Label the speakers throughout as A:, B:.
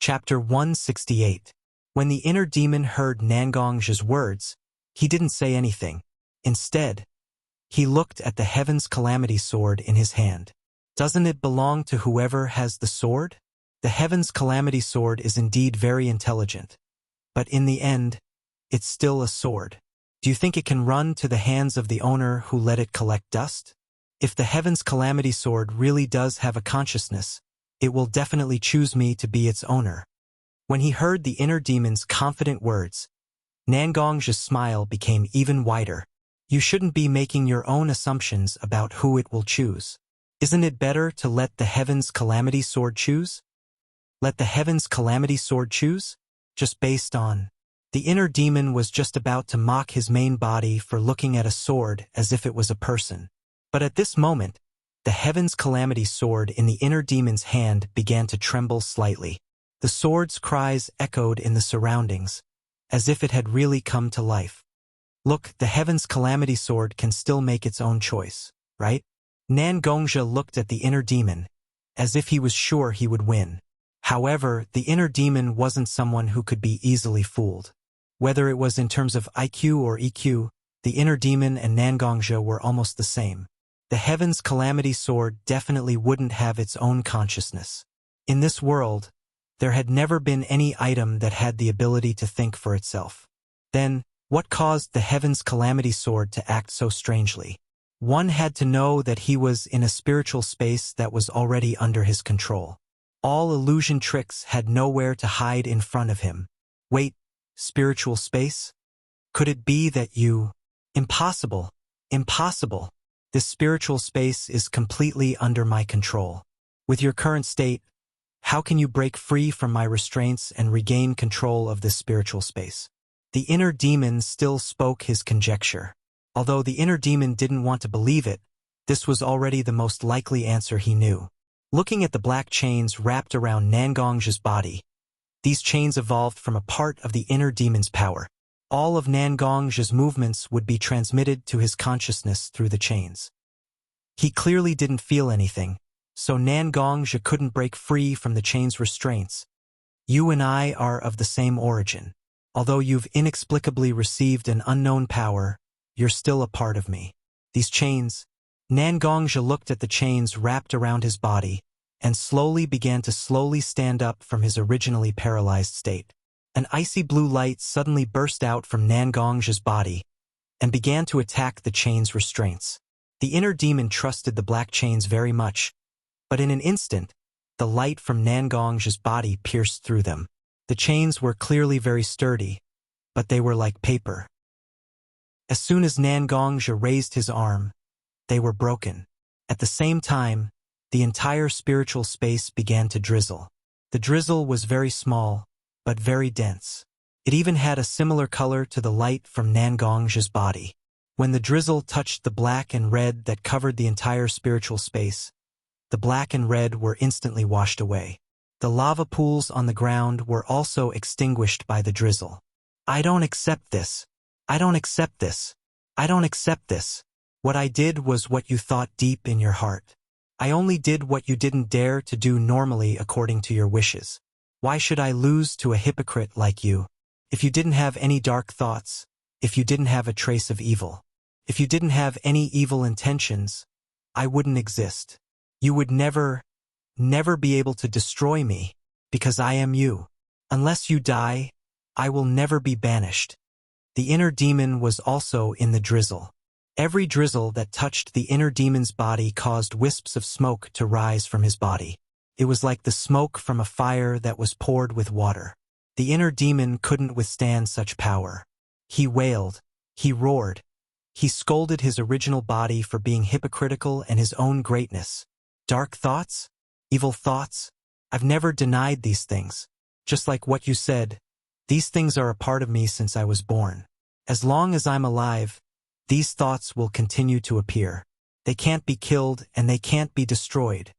A: Chapter 168. When the inner demon heard Nangong's words, he didn't say anything. Instead, he looked at the Heaven's Calamity Sword in his hand. Doesn't it belong to whoever has the sword? The Heaven's Calamity Sword is indeed very intelligent. But in the end, it's still a sword. Do you think it can run to the hands of the owner who let it collect dust? If the Heaven's Calamity Sword really does have a consciousness, it will definitely choose me to be its owner. When he heard the inner demon's confident words, Nangong's smile became even wider. You shouldn't be making your own assumptions about who it will choose. Isn't it better to let the Heaven's Calamity Sword choose? Let the Heaven's Calamity Sword choose? Just based on... The inner demon was just about to mock his main body for looking at a sword as if it was a person. But at this moment, the Heaven's Calamity Sword in the inner demon's hand began to tremble slightly. The sword's cries echoed in the surroundings, as if it had really come to life. Look, the Heaven's Calamity Sword can still make its own choice, right? Nangongja looked at the inner demon, as if he was sure he would win. However, the inner demon wasn't someone who could be easily fooled. Whether it was in terms of IQ or EQ, the inner demon and Nangongja were almost the same. The Heaven's Calamity Sword definitely wouldn't have its own consciousness. In this world, there had never been any item that had the ability to think for itself. Then, what caused the Heaven's Calamity Sword to act so strangely? One had to know that he was in a spiritual space that was already under his control. All illusion tricks had nowhere to hide in front of him. Wait, spiritual space? Could it be that you... Impossible. Impossible. This spiritual space is completely under my control. With your current state, how can you break free from my restraints and regain control of this spiritual space? The inner demon still spoke his conjecture. Although the inner demon didn't want to believe it, this was already the most likely answer he knew. Looking at the black chains wrapped around Nangong's body, these chains evolved from a part of the inner demon's power. All of Nangong's movements would be transmitted to his consciousness through the chains. He clearly didn't feel anything, so Nangongja couldn't break free from the chain's restraints. You and I are of the same origin. Although you've inexplicably received an unknown power, you're still a part of me. These chains... Nangongja looked at the chains wrapped around his body and began to slowly stand up from his originally paralyzed state. An icy blue light suddenly burst out from Nangong's body and began to attack the chain's restraints. The inner demon trusted the black chains very much, but in an instant, the light from Nangong's body pierced through them. The chains were clearly very sturdy, but they were like paper. As soon as Nangongja raised his arm, they were broken. At the same time, the entire spiritual space began to drizzle. The drizzle was very small, but very dense. It even had a similar color to the light from Nangong's body. When the drizzle touched the black and red that covered the entire spiritual space, the black and red were instantly washed away. The lava pools on the ground were also extinguished by the drizzle. I don't accept this. I don't accept this. I don't accept this. What I did was what you thought deep in your heart. I only did what you didn't dare to do normally according to your wishes. Why should I lose to a hypocrite like you? If you didn't have any dark thoughts, if you didn't have a trace of evil, if you didn't have any evil intentions, I wouldn't exist. You would never be able to destroy me, because I am you. Unless you die, I will never be banished. The inner demon was also in the drizzle. Every drizzle that touched the inner demon's body caused wisps of smoke to rise from his body. It was like the smoke from a fire that was poured with water. The inner demon couldn't withstand such power. He wailed, he roared, he scolded his original body for being hypocritical and his own greatness. Dark thoughts? Evil thoughts? I've never denied these things. Just like what you said, these things are a part of me since I was born. As long as I'm alive, these thoughts will continue to appear. They can't be killed and they can't be destroyed.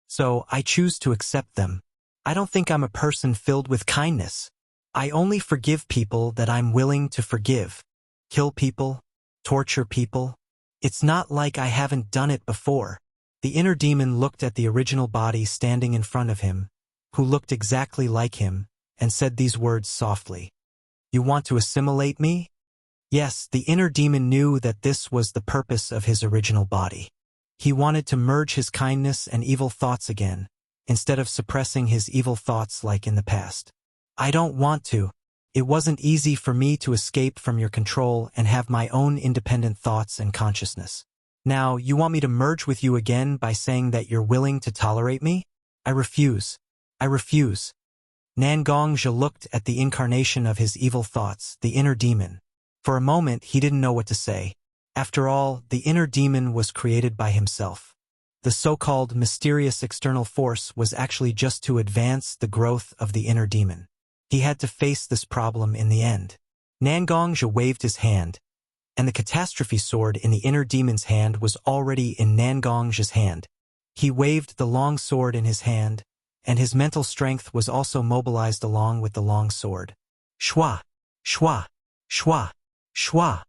A: So I choose to accept them. I don't think I'm a person filled with kindness. I only forgive people that I'm willing to forgive. Kill people, torture people. It's not like I haven't done it before. The inner demon looked at the original body standing in front of him, who looked exactly like him, and said these words softly. "You want to assimilate me?" Yes, the inner demon knew that this was the purpose of his original body. He wanted to merge his kindness and evil thoughts again, instead of suppressing his evil thoughts like in the past. "I don't want to. It wasn't easy for me to escape from your control and have my own independent thoughts and consciousness. Now, you want me to merge with you again by saying that you're willing to tolerate me? I refuse. I refuse." Nangongzhi looked at the incarnation of his evil thoughts, the inner demon. For a moment, he didn't know what to say. After all, the inner demon was created by himself. The so-called mysterious external force was actually just to advance the growth of the inner demon. He had to face this problem in the end. Nangongzhi waved his hand, and the catastrophe sword in the inner demon's hand was already in Nangongzhi's hand. He waved the long sword in his hand, and his mental strength was also mobilized along with the long sword. Shwa! Shwa! Shwa! Shwa!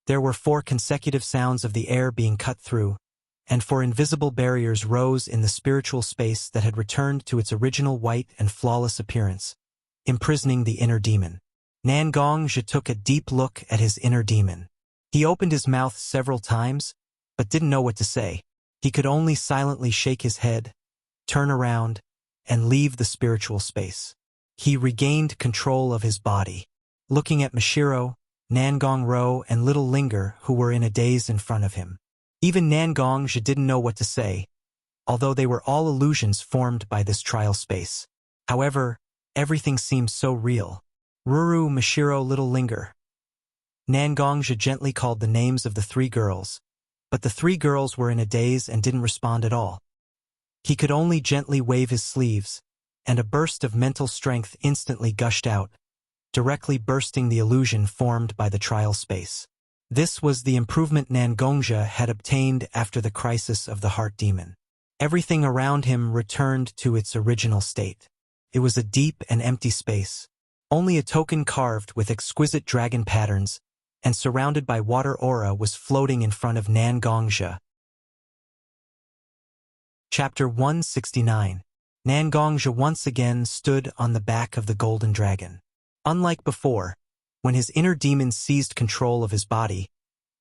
A: There were 4 consecutive sounds of the air being cut through, and 4 invisible barriers rose in the spiritual space that had returned to its original white and flawless appearance, imprisoning the inner demon. Nangongzhi took a deep look at his inner demon. He opened his mouth several times, but didn't know what to say. He could only silently shake his head, turn around, and leave the spiritual space. He regained control of his body, looking at Mashiro, Nangongro, and Little Linger, who were in a daze in front of him. Even Nangongzhi didn't know what to say, although they were all illusions formed by this trial space. However, everything seemed so real. Ruru, Mashiro, Little Linger. Nangongzhi gently called the names of the 3 girls, but the 3 girls were in a daze and didn't respond at all. He could only gently wave his sleeves, and a burst of mental strength instantly gushed out, directly bursting the illusion formed by the trial space. This was the improvement Nangongzhi had obtained after the crisis of the heart demon. Everything around him returned to its original state. It was a deep and empty space. Only a token carved with exquisite dragon patterns and surrounded by water aura was floating in front of Nangongzhi. Chapter 169. Nangongzhi once again stood on the back of the golden dragon. Unlike before, when his inner demon seized control of his body,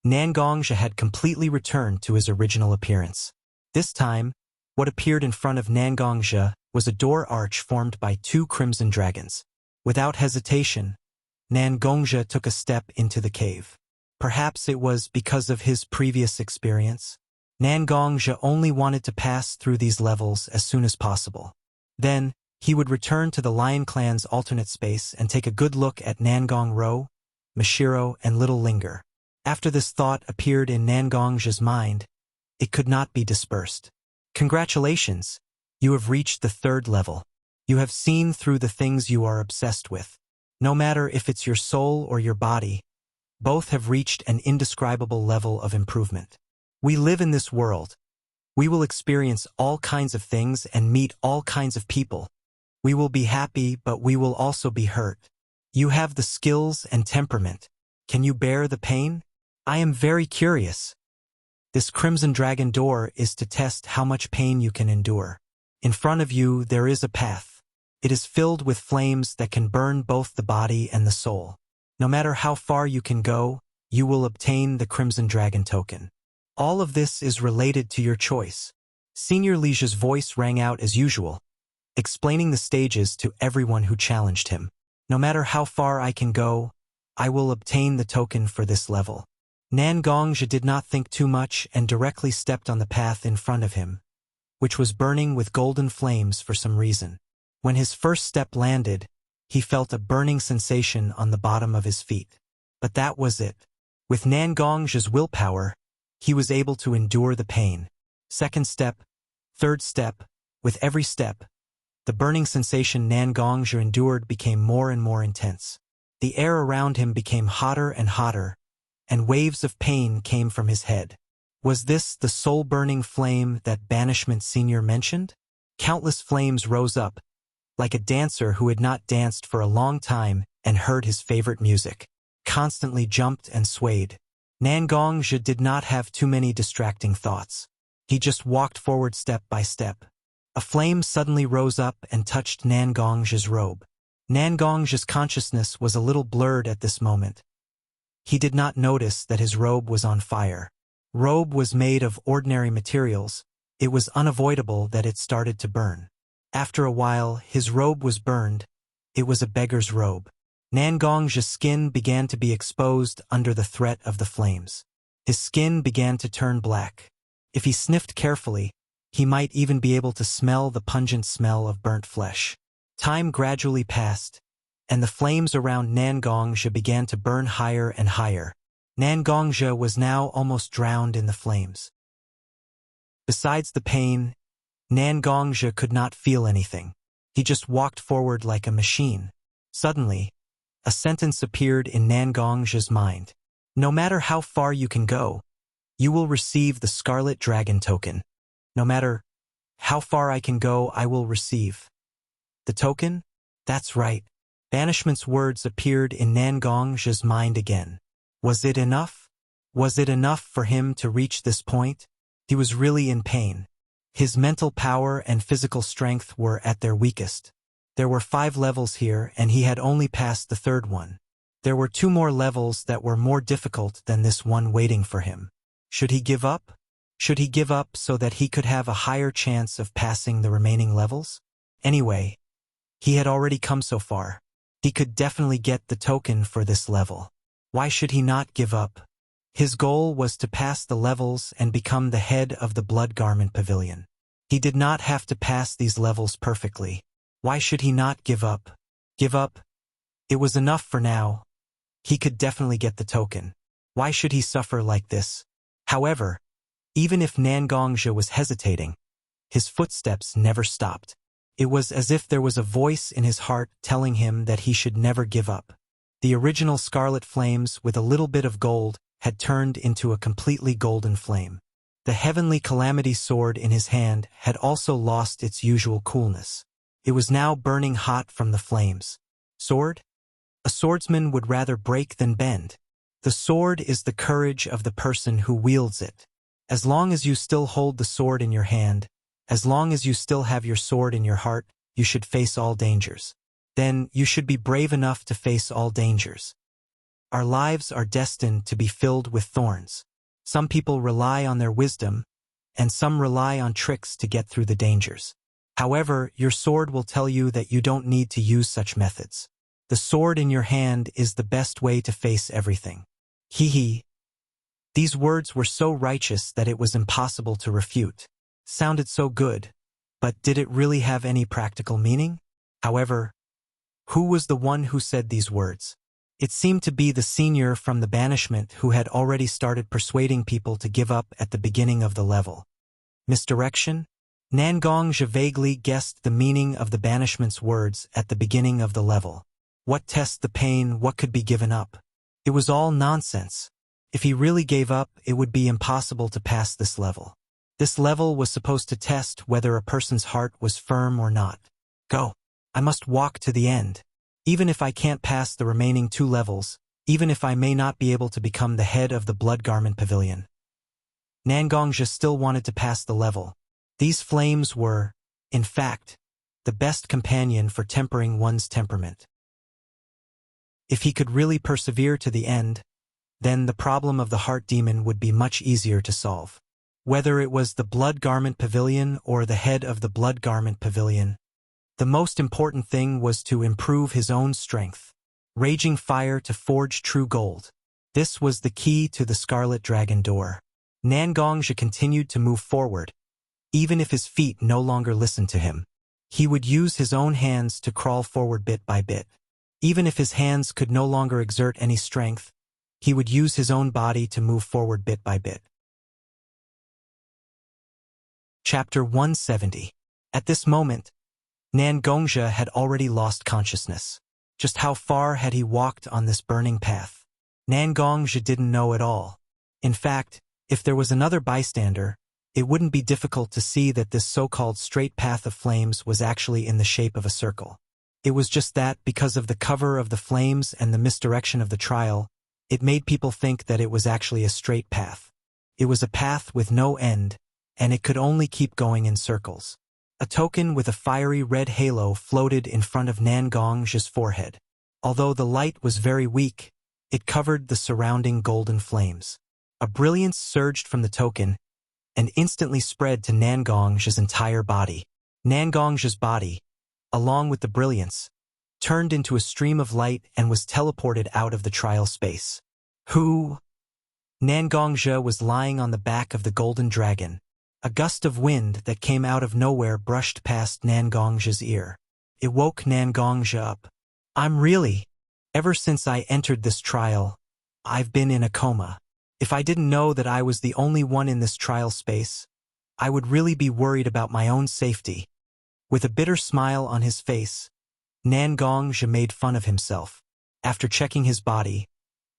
A: Nangongzhi had completely returned to his original appearance. This time, what appeared in front of Nangongzhi was a door arch formed by 2 crimson dragons. Without hesitation, Nangongzhi took a step into the cave. Perhaps it was because of his previous experience. Nangongzhi only wanted to pass through these levels as soon as possible. Then, he would return to the Lion Clan's alternate space and take a good look at Nangongro, Mashiro, and Little Linger. After this thought appeared in Nangongzhi's mind, it could not be dispersed. Congratulations! You have reached the 3rd level. You have seen through the things you are obsessed with. No matter if it's your soul or your body, both have reached an indescribable level of improvement. We live in this world. We will experience all kinds of things and meet all kinds of people. We will be happy, but we will also be hurt. You have the skills and temperament. Can you bear the pain? I am very curious. This Crimson Dragon door is to test how much pain you can endure. In front of you, there is a path. It is filled with flames that can burn both the body and the soul. No matter how far you can go, you will obtain the Crimson Dragon token. All of this is related to your choice. Senior Liege's voice rang out as usual, explaining the stages to everyone who challenged him. No matter how far I can go, I will obtain the token for this level. Nangongzhi did not think too much and directly stepped on the path in front of him, which was burning with golden flames for some reason. When his first step landed, he felt a burning sensation on the bottom of his feet. But that was it. With Nangongzhi's willpower, he was able to endure the pain. Second step, third step, with every step, the burning sensation Nangongzhi endured became more and more intense. The air around him became hotter and hotter, and waves of pain came from his head. Was this the soul-burning flame that Banishment Senior mentioned? Countless flames rose up, like a dancer who had not danced for a long time and heard his favorite music, constantly jumped and swayed. Nangongzhi did not have too many distracting thoughts. He just walked forward step by step, A flame suddenly rose up and touched Nangong's robe. Nangong's consciousness was a little blurred at this moment. He did not notice that his robe was on fire. Robe was made of ordinary materials. It was unavoidable that it started to burn. After a while, his robe was burned. It was a beggar's robe. Nangong's skin began to be exposed under the threat of the flames. His skin began to turn black. If he sniffed carefully, he might even be able to smell the pungent smell of burnt flesh. Time gradually passed, and the flames around Nangongja began to burn higher and higher. Nangongja was now almost drowned in the flames. Besides the pain, Nangongja could not feel anything. He just walked forward like a machine. Suddenly, a sentence appeared in Nangongja's mind. No matter how far you can go, you will receive the Scarlet Dragon token. No matter how far I can go, I will receive the token? That's right. Banishment's words appeared in Nangongja's mind again. Was it enough? Was it enough for him to reach this point? He was really in pain. His mental power and physical strength were at their weakest. There were 5 levels here, and he had only passed the 3rd one. There were 2 more levels that were more difficult than this one waiting for him. Should he give up? Should he give up so that he could have a higher chance of passing the remaining levels? Anyway, he had already come so far. He could definitely get the token for this level. Why should he not give up? His goal was to pass the levels and become the head of the Blood Garment Pavilion. He did not have to pass these levels perfectly. Why should he not give up? Give up? It was enough for now. He could definitely get the token. Why should he suffer like this? However, even if Nangongja was hesitating, his footsteps never stopped. It was as if there was a voice in his heart telling him that he should never give up. The original scarlet flames with a little bit of gold had turned into a completely golden flame. The heavenly calamity sword in his hand had also lost its usual coolness. It was now burning hot from the flames. Sword? A swordsman would rather break than bend. The sword is the courage of the person who wields it. As long as you still hold the sword in your hand, as long as you still have your sword in your heart, you should face all dangers. Then you should be brave enough to face all dangers. Our lives are destined to be filled with thorns. Some people rely on their wisdom, and some rely on tricks to get through the dangers. However, your sword will tell you that you don't need to use such methods. The sword in your hand is the best way to face everything. Hee. These words were so righteous that it was impossible to refute. Sounded so good, but did it really have any practical meaning? However, who was the one who said these words? It seemed to be the senior from the banishment who had already started persuading people to give up at the beginning of the level. Misdirection? Nangongja vaguely guessed the meaning of the banishment's words at the beginning of the level. What test the pain, what could be given up? It was all nonsense. If he really gave up, it would be impossible to pass this level. This level was supposed to test whether a person's heart was firm or not. Go. I must walk to the end. Even if I can't pass the remaining 2 levels, even if I may not be able to become the head of the Blood Garment Pavilion. Nangongja still wanted to pass the level. These flames were, in fact, the best companion for tempering one's temperament. If he could really persevere to the end, then the problem of the heart demon would be much easier to solve. Whether it was the Blood Garment Pavilion or the head of the Blood Garment Pavilion, the most important thing was to improve his own strength. Raging fire to forge true gold. This was the key to the Scarlet Dragon door. Nangongja continued to move forward. Even if his feet no longer listened to him, he would use his own hands to crawl forward bit by bit. Even if his hands could no longer exert any strength, he would use his own body to move forward bit by bit. Chapter 170. At this moment, Nangongja had already lost consciousness. Just how far had he walked on this burning path? Nangongja didn't know at all. In fact, if there was another bystander, it wouldn't be difficult to see that this so-called straight path of flames was actually in the shape of a circle. It was just that, because of the cover of the flames and the misdirection of the trial, it made people think that it was actually a straight path. It was a path with no end, and it could only keep going in circles. A token with a fiery red halo floated in front of Nangong's forehead. Although the light was very weak, it covered the surrounding golden flames. A brilliance surged from the token and instantly spread to Nangong's entire body. Nangong's body, along with the brilliance, turned into a stream of light and was teleported out of the trial space. Who? Nangongja was lying on the back of the golden dragon. A gust of wind that came out of nowhere brushed past Nangongja's ear. It woke Nangongja up. Ever since I entered this trial, I've been in a coma. If I didn't know that I was the only one in this trial space, I would really be worried about my own safety. With a bitter smile on his face, Nangongja made fun of himself. After checking his body,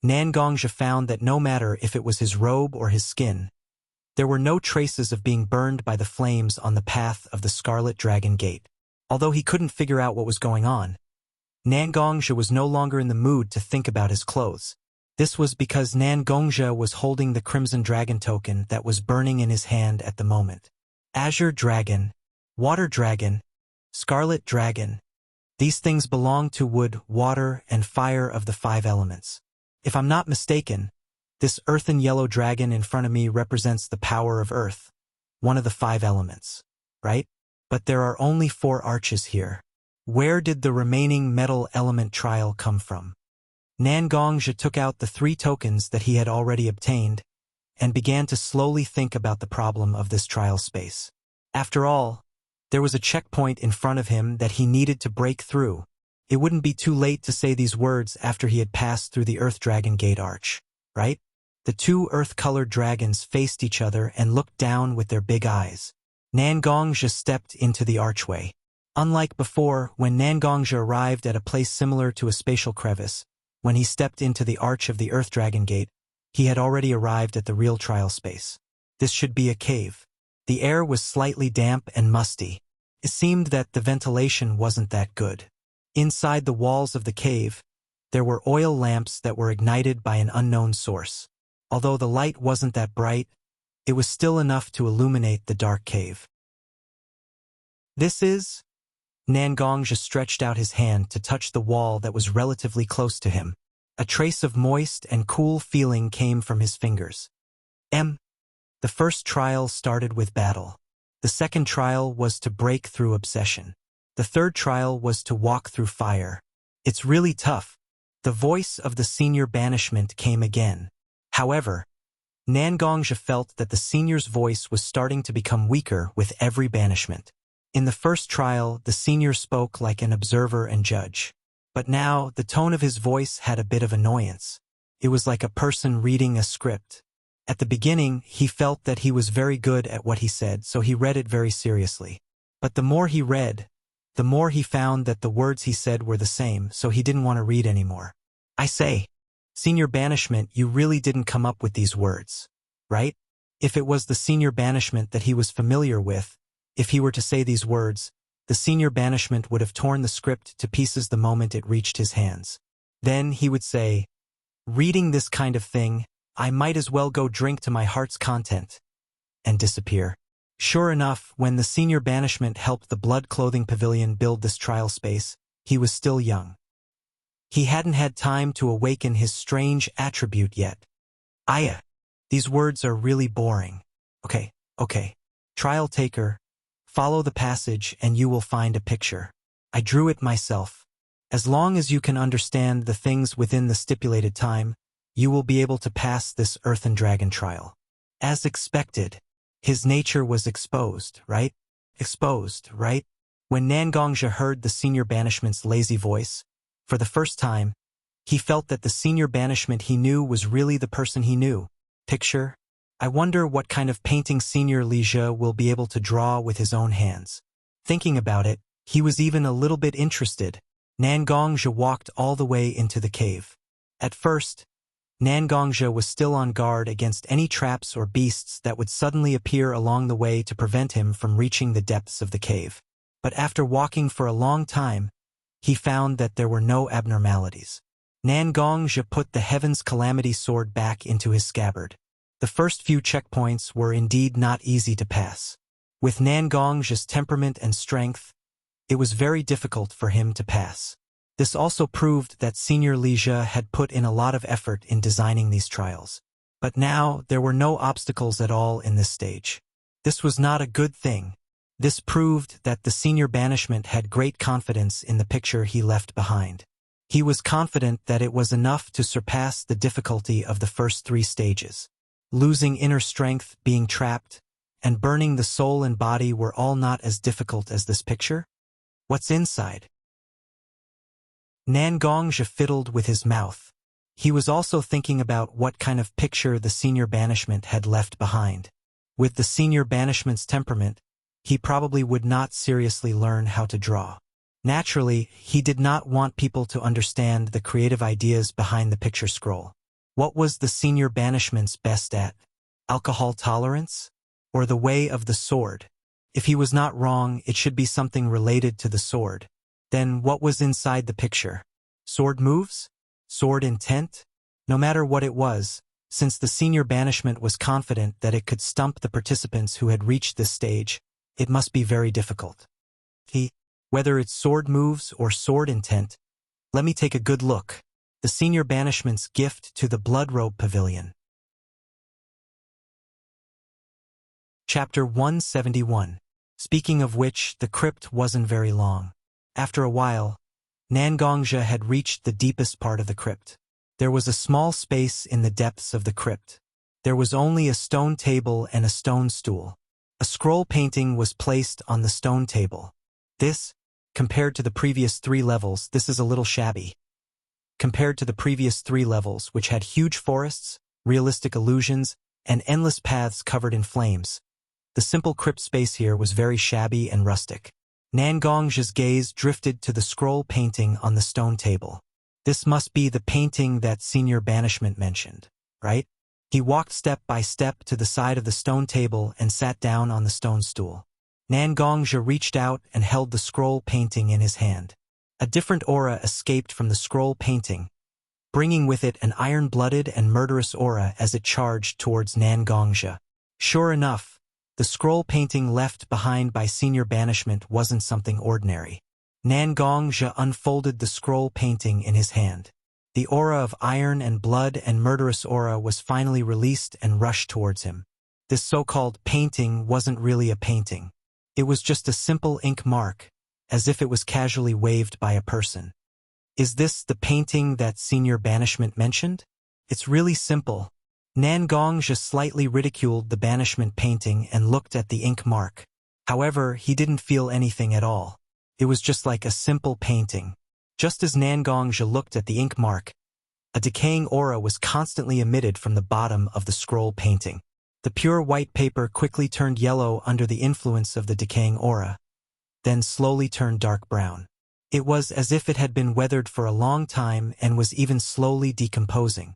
A: Nangongja found that no matter if it was his robe or his skin, there were no traces of being burned by the flames on the path of the Scarlet Dragon Gate. Although he couldn't figure out what was going on, Nangongja was no longer in the mood to think about his clothes. This was because Nangongja was holding the Crimson Dragon token that was burning in his hand at the moment. Azure Dragon, Water Dragon, Scarlet Dragon. These things belong to wood, water, and fire of the 5 elements. If I'm not mistaken, this earthen yellow dragon in front of me represents the power of earth, one of the 5 elements, right? But there are only 4 arches here. Where did the remaining metal element trial come from? Nangongja took out the 3 tokens that he had already obtained and began to slowly think about the problem of this trial space. After all, there was a checkpoint in front of him that he needed to break through. It wouldn't be too late to say these words after he had passed through the Earth Dragon Gate arch, right? The 2 earth-colored dragons faced each other and looked down with their big eyes. Nangongja stepped into the archway. Unlike before, when Nangongja arrived at a place similar to a spatial crevice, when he stepped into the arch of the Earth Dragon Gate, he had already arrived at the real trial space. This should be a cave. The air was slightly damp and musty. It seemed that the ventilation wasn't that good. Inside the walls of the cave, there were oil lamps that were ignited by an unknown source. Although the light wasn't that bright, it was still enough to illuminate the dark cave. This is... Nangongja stretched out his hand to touch the wall that was relatively close to him. A trace of moist and cool feeling came from his fingers. The first trial started with battle. The second trial was to break through obsession. The third trial was to walk through fire. It's really tough. The voice of the senior banishment came again. However, Nangongja felt that the senior's voice was starting to become weaker with every banishment. In the first trial, the senior spoke like an observer and judge. But now, the tone of his voice had a bit of annoyance. It was like a person reading a script. At the beginning, he felt that he was very good at what he said, so he read it very seriously. But the more he read, the more he found that the words he said were the same, so he didn't want to read anymore. I say, senior banishment, you really didn't come up with these words, right? If it was the senior banishment that he was familiar with, if he were to say these words, the senior banishment would have torn the script to pieces the moment it reached his hands. Then he would say, reading this kind of thing, I might as well go drink to my heart's content, and disappear. Sure enough, when the senior banishment helped the Blood Clothing Pavilion build this trial space, he was still young. He hadn't had time to awaken his strange attribute yet. These words are really boring. Okay. Trial taker, follow the passage and you will find a picture. I drew it myself. As long as you can understand the things within the stipulated time, you will be able to pass this earthen dragon trial. As expected, his nature was exposed, right? When Nangongja heard the senior banishment's lazy voice, for the first time, he felt that the senior banishment he knew was really the person he knew. Picture? I wonder what kind of painting Senior Lija will be able to draw with his own hands. Thinking about it, he was even a little bit interested. Nangongja walked all the way into the cave. At first, Nangongja was still on guard against any traps or beasts that would suddenly appear along the way to prevent him from reaching the depths of the cave. But after walking for a long time, he found that there were no abnormalities. Nangongja put the Heaven's Calamity sword back into his scabbard. The first few checkpoints were indeed not easy to pass. With Nangong's temperament and strength, it was very difficult for him to pass. This also proved that Senior Lija had put in a lot of effort in designing these trials. But now, there were no obstacles at all in this stage. This was not a good thing. This proved that the senior banishment had great confidence in the picture he left behind. He was confident that it was enough to surpass the difficulty of the first 3 stages. Losing inner strength, being trapped, and burning the soul and body were all not as difficult as this picture. What's inside? Nangongja fiddled with his mouth. He was also thinking about what kind of picture the senior banishment had left behind. With the senior banishment's temperament, he probably would not seriously learn how to draw. Naturally, he did not want people to understand the creative ideas behind the picture scroll. What was the senior banishment's best at? Alcohol tolerance? Or the way of the sword? If he was not wrong, it should be something related to the sword. Then what was inside the picture? Sword moves? Sword intent? No matter what it was, since the senior banishment was confident that it could stump the participants who had reached this stage, it must be very difficult. Whether it's sword moves or sword intent, let me take a good look. The senior banishment's gift to the Blood Robe Pavilion. Chapter 171. Speaking of which, the crypt wasn't very long. After a while, Nangongja had reached the deepest part of the crypt. There was a small space in the depths of the crypt. There was only a stone table and a stone stool. A scroll painting was placed on the stone table. This, compared to the previous 3 levels, this is a little shabby. Compared to the previous 3 levels, which had huge forests, realistic illusions, and endless paths covered in flames, the simple crypt space here was very shabby and rustic. Nangongja's gaze drifted to the scroll painting on the stone table. This must be the painting that Senior Banishment mentioned, right? He walked step by step to the side of the stone table and sat down on the stone stool. Nangongja reached out and held the scroll painting in his hand. A different aura escaped from the scroll painting, bringing with it an iron-blooded and murderous aura as it charged towards Nangongja. Sure enough, the scroll painting left behind by Senior Banishment wasn't something ordinary. Nangongja unfolded the scroll painting in his hand. The aura of iron and blood and murderous aura was finally released and rushed towards him. This so-called painting wasn't really a painting. It was just a simple ink mark, as if it was casually waved by a person. Is this the painting that Senior Banishment mentioned? It's really simple. Nangongja slightly ridiculed the banishment painting and looked at the ink mark. However, he didn't feel anything at all. It was just like a simple painting. Just as Nangongja looked at the ink mark, a decaying aura was constantly emitted from the bottom of the scroll painting. The pure white paper quickly turned yellow under the influence of the decaying aura, then slowly turned dark brown. It was as if it had been weathered for a long time and was even slowly decomposing.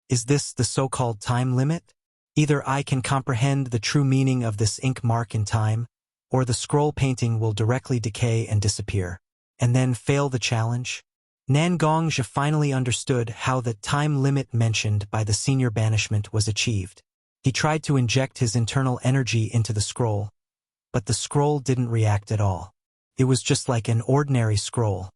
A: Is this the so-called time limit? Either I can comprehend the true meaning of this ink mark in time, or the scroll painting will directly decay and disappear, and then fail the challenge. Nangongja finally understood how the time limit mentioned by the Senior Banishment was achieved. He tried to inject his internal energy into the scroll, but the scroll didn't react at all. It was just like an ordinary scroll.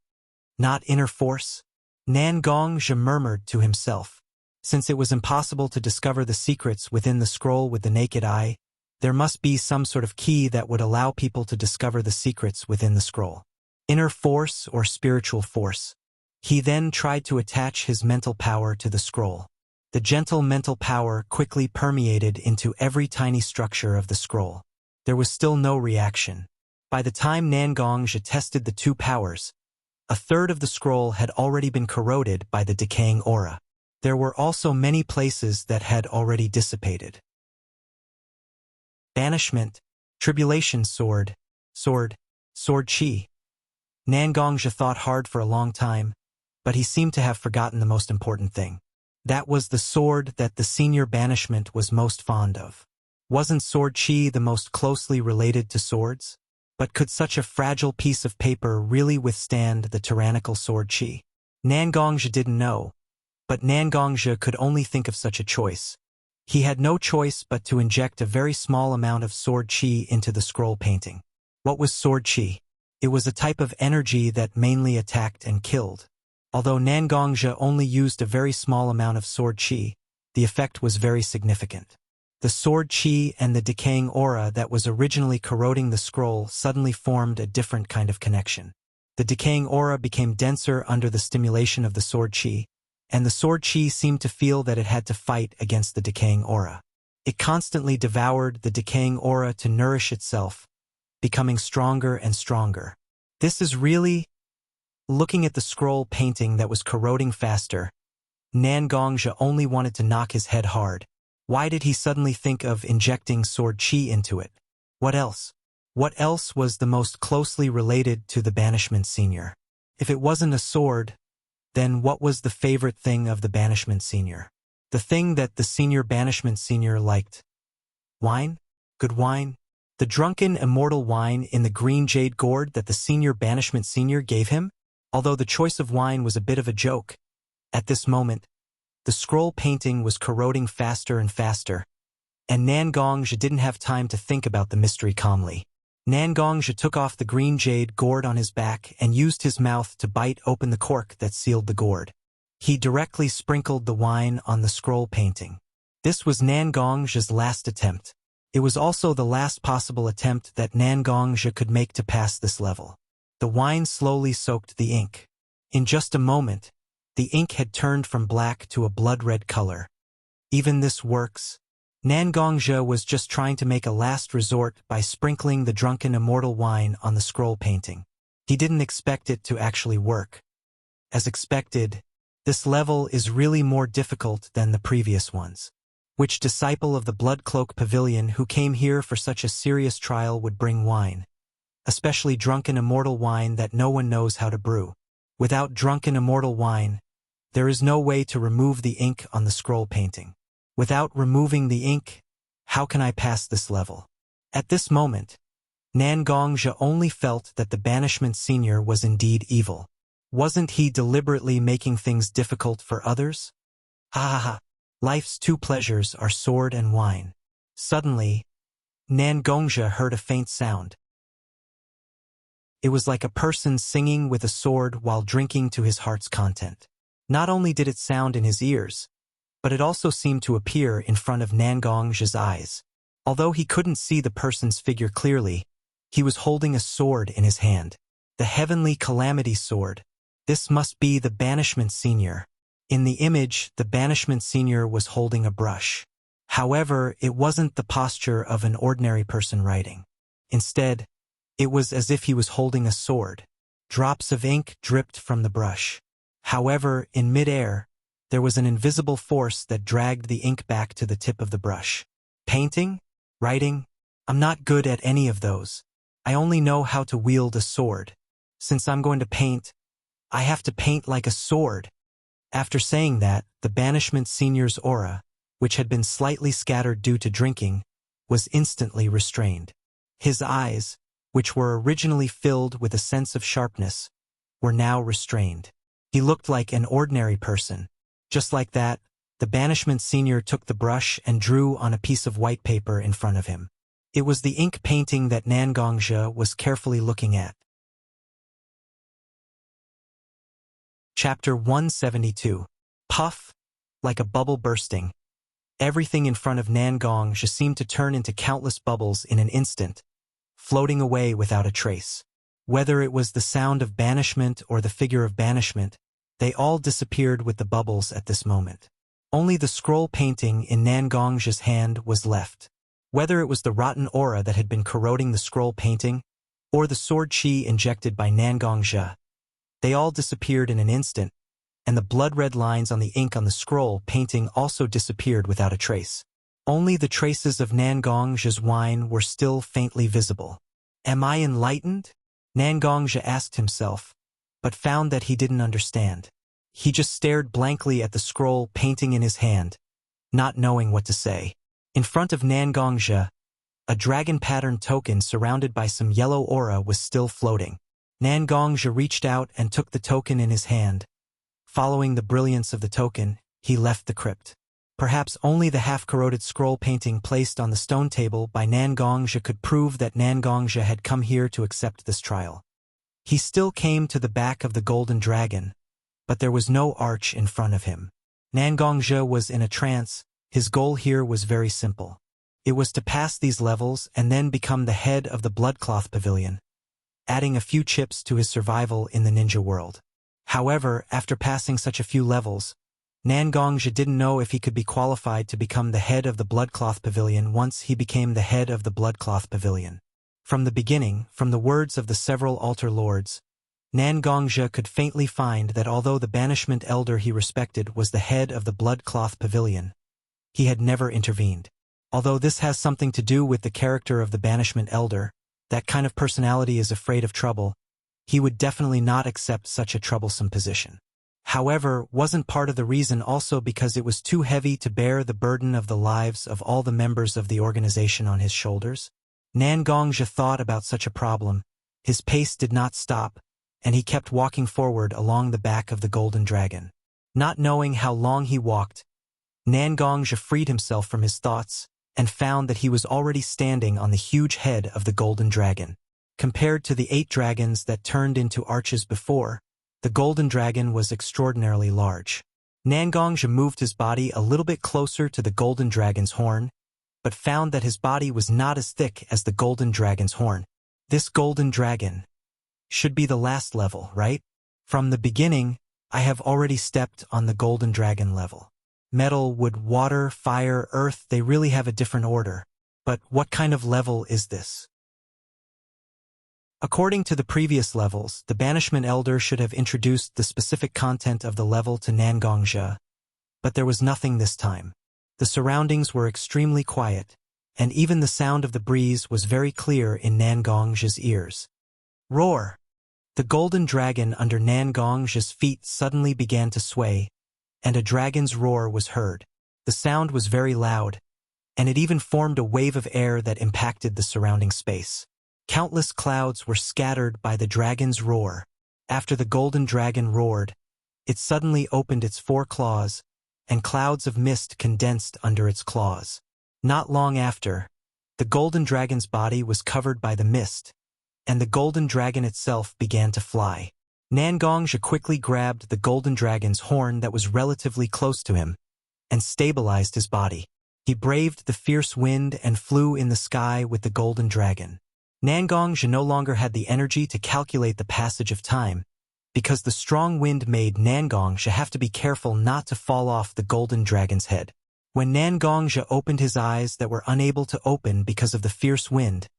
A: Not inner force? Nangongja murmured to himself. Since it was impossible to discover the secrets within the scroll with the naked eye, there must be some sort of key that would allow people to discover the secrets within the scroll. Inner force or spiritual force. He then tried to attach his mental power to the scroll. The gentle mental power quickly permeated into every tiny structure of the scroll. There was still no reaction. By the time Nangongja tested the 2 powers, a third of the scroll had already been corroded by the decaying aura. There were also many places that had already dissipated. Banishment, tribulation sword chi. Nangongja thought hard for a long time, but he seemed to have forgotten the most important thing. That was the sword that the Senior Banishment was most fond of. Wasn't sword chi the most closely related to swords? But could such a fragile piece of paper really withstand the tyrannical sword chi? Nangongja didn't know, but Nangongja could only think of such a choice. He had no choice but to inject a very small amount of sword chi into the scroll painting. What was sword chi? It was a type of energy that mainly attacked and killed. Although Nangongzhi only used a very small amount of sword chi, the effect was very significant. The sword chi and the decaying aura that was originally corroding the scroll suddenly formed a different kind of connection. The decaying aura became denser under the stimulation of the sword chi, and the sword chi seemed to feel that it had to fight against the decaying aura. It constantly devoured the decaying aura to nourish itself, becoming stronger and stronger. This is really... Looking at the scroll painting that was corroding faster, Nangongzhi only wanted to knock his head hard. Why did he suddenly think of injecting sword chi into it? What else? What else was the most closely related to the banishment senior? If it wasn't a sword, then what was the favorite thing of the banishment senior? The thing that the senior banishment senior liked? Wine? Good wine? The drunken immortal wine in the green jade gourd that the senior banishment senior gave him? Although the choice of wine was a bit of a joke, at this moment, the scroll painting was corroding faster and faster, and Nangongzhi didn't have time to think about the mystery calmly. Nangongzhi took off the green jade gourd on his back and used his mouth to bite open the cork that sealed the gourd. He directly sprinkled the wine on the scroll painting. This was Nangongzhi's last attempt. It was also the last possible attempt that Nangongzhi could make to pass this level. The wine slowly soaked the ink. In just a moment, the ink had turned from black to a blood-red color. Even this works. Nangongzhi was just trying to make a last resort by sprinkling the drunken immortal wine on the scroll painting. He didn't expect it to actually work. As expected, this level is really more difficult than the previous ones. Which disciple of the Blood Cloak Pavilion who came here for such a serious trial would bring wine? Especially drunken immortal wine that no one knows how to brew. Without drunken immortal wine, there is no way to remove the ink on the scroll painting. Without removing the ink, how can I pass this level? At this moment, Nangongzhi only felt that the banishment senior was indeed evil. Wasn't he deliberately making things difficult for others? Ha ha ha. Life's two pleasures are sword and wine. Suddenly, Nangongzhi heard a faint sound. It was like a person singing with a sword while drinking to his heart's content. Not only did it sound in his ears, but it also seemed to appear in front of Nangongzhi's eyes. Although he couldn't see the person's figure clearly, he was holding a sword in his hand. The heavenly calamity sword. This must be the banishment senior. In the image, the banishment senior was holding a brush. However, it wasn't the posture of an ordinary person writing. Instead, it was as if he was holding a sword. Drops of ink dripped from the brush. However, in mid-air, there was an invisible force that dragged the ink back to the tip of the brush. Painting? Writing? I'm not good at any of those. I only know how to wield a sword. Since I'm going to paint, I have to paint like a sword. After saying that, the banishment senior's aura, which had been slightly scattered due to drinking, was instantly restrained. His eyes, which were originally filled with a sense of sharpness, were now restrained. He looked like an ordinary person. Just like that, the banishment senior took the brush and drew on a piece of white paper in front of him. It was the ink painting that Nangongzhi was carefully looking at. Chapter 172. Puff, like a bubble bursting. Everything in front of Nangongzhi seemed to turn into countless bubbles in an instant, floating away without a trace. Whether it was the sound of banishment or the figure of banishment, they all disappeared with the bubbles at this moment. Only the scroll painting in Nangongzhi's hand was left. Whether it was the rotten aura that had been corroding the scroll painting, or the sword chi injected by Nangongzhi, they all disappeared in an instant, and the blood-red lines on the ink on the scroll painting also disappeared without a trace. Only the traces of Nangongzhi's wine were still faintly visible. Am I enlightened? Nangongzhi asked himself, but found that he didn't understand. He just stared blankly at the scroll painting in his hand, not knowing what to say. In front of Nangongzhi, a dragon pattern token surrounded by some yellow aura was still floating. Nangongzhi reached out and took the token in his hand. Following the brilliance of the token, he left the crypt. Perhaps only the half-corroded scroll painting placed on the stone table by Nangongzhi could prove that Nangongzhi had come here to accept this trial. He still came to the back of the golden dragon, but there was no arch in front of him. Nangongzhi was in a trance. His goal here was very simple. It was to pass these levels and then become the head of the Bloodcloth Pavilion, adding a few chips to his survival in the ninja world. However, after passing such a few levels, Nangongzhi didn't know if he could be qualified to become the head of the Bloodcloth Pavilion once he became the head of the Bloodcloth Pavilion. From the beginning, from the words of the several altar lords, Nangongzhi could faintly find that although the banishment elder he respected was the head of the Bloodcloth Pavilion, he had never intervened. Although this has something to do with the character of the banishment elder, that kind of personality is afraid of trouble, he would definitely not accept such a troublesome position. However, wasn't part of the reason also because it was too heavy to bear the burden of the lives of all the members of the organization on his shoulders? Nangongzhi thought about such a problem. His pace did not stop, and he kept walking forward along the back of the golden dragon. Not knowing how long he walked, Nangongzhi freed himself from his thoughts and found that he was already standing on the huge head of the golden dragon. Compared to the 8 dragons that turned into arches before, the golden dragon was extraordinarily large. Nangongzhi moved his body a little bit closer to the golden dragon's horn, but found that his body was not as thick as the golden dragon's horn. This golden dragon should be the last level, right? From the beginning, I have already stepped on the golden dragon level. Metal, wood, water, fire, earth, they really have a different order. But what kind of level is this? According to the previous levels, the banishment elder should have introduced the specific content of the level to Nangongzhi, but there was nothing this time. The surroundings were extremely quiet, and even the sound of the breeze was very clear in Nangongzhi's ears. Roar! The golden dragon under Nangongzhi's feet suddenly began to sway, and a dragon's roar was heard. The sound was very loud, and it even formed a wave of air that impacted the surrounding space. Countless clouds were scattered by the dragon's roar. After the golden dragon roared, it suddenly opened its 4 claws, and clouds of mist condensed under its claws. Not long after, the golden dragon's body was covered by the mist, and the golden dragon itself began to fly. Nangongzhi quickly grabbed the golden dragon's horn that was relatively close to him, and stabilized his body. He braved the fierce wind and flew in the sky with the golden dragon. Nangongzhi no longer had the energy to calculate the passage of time, because the strong wind made Nangongzhi have to be careful not to fall off the golden dragon's head. When Nangongzhi opened his eyes that were unable to open because of the fierce wind,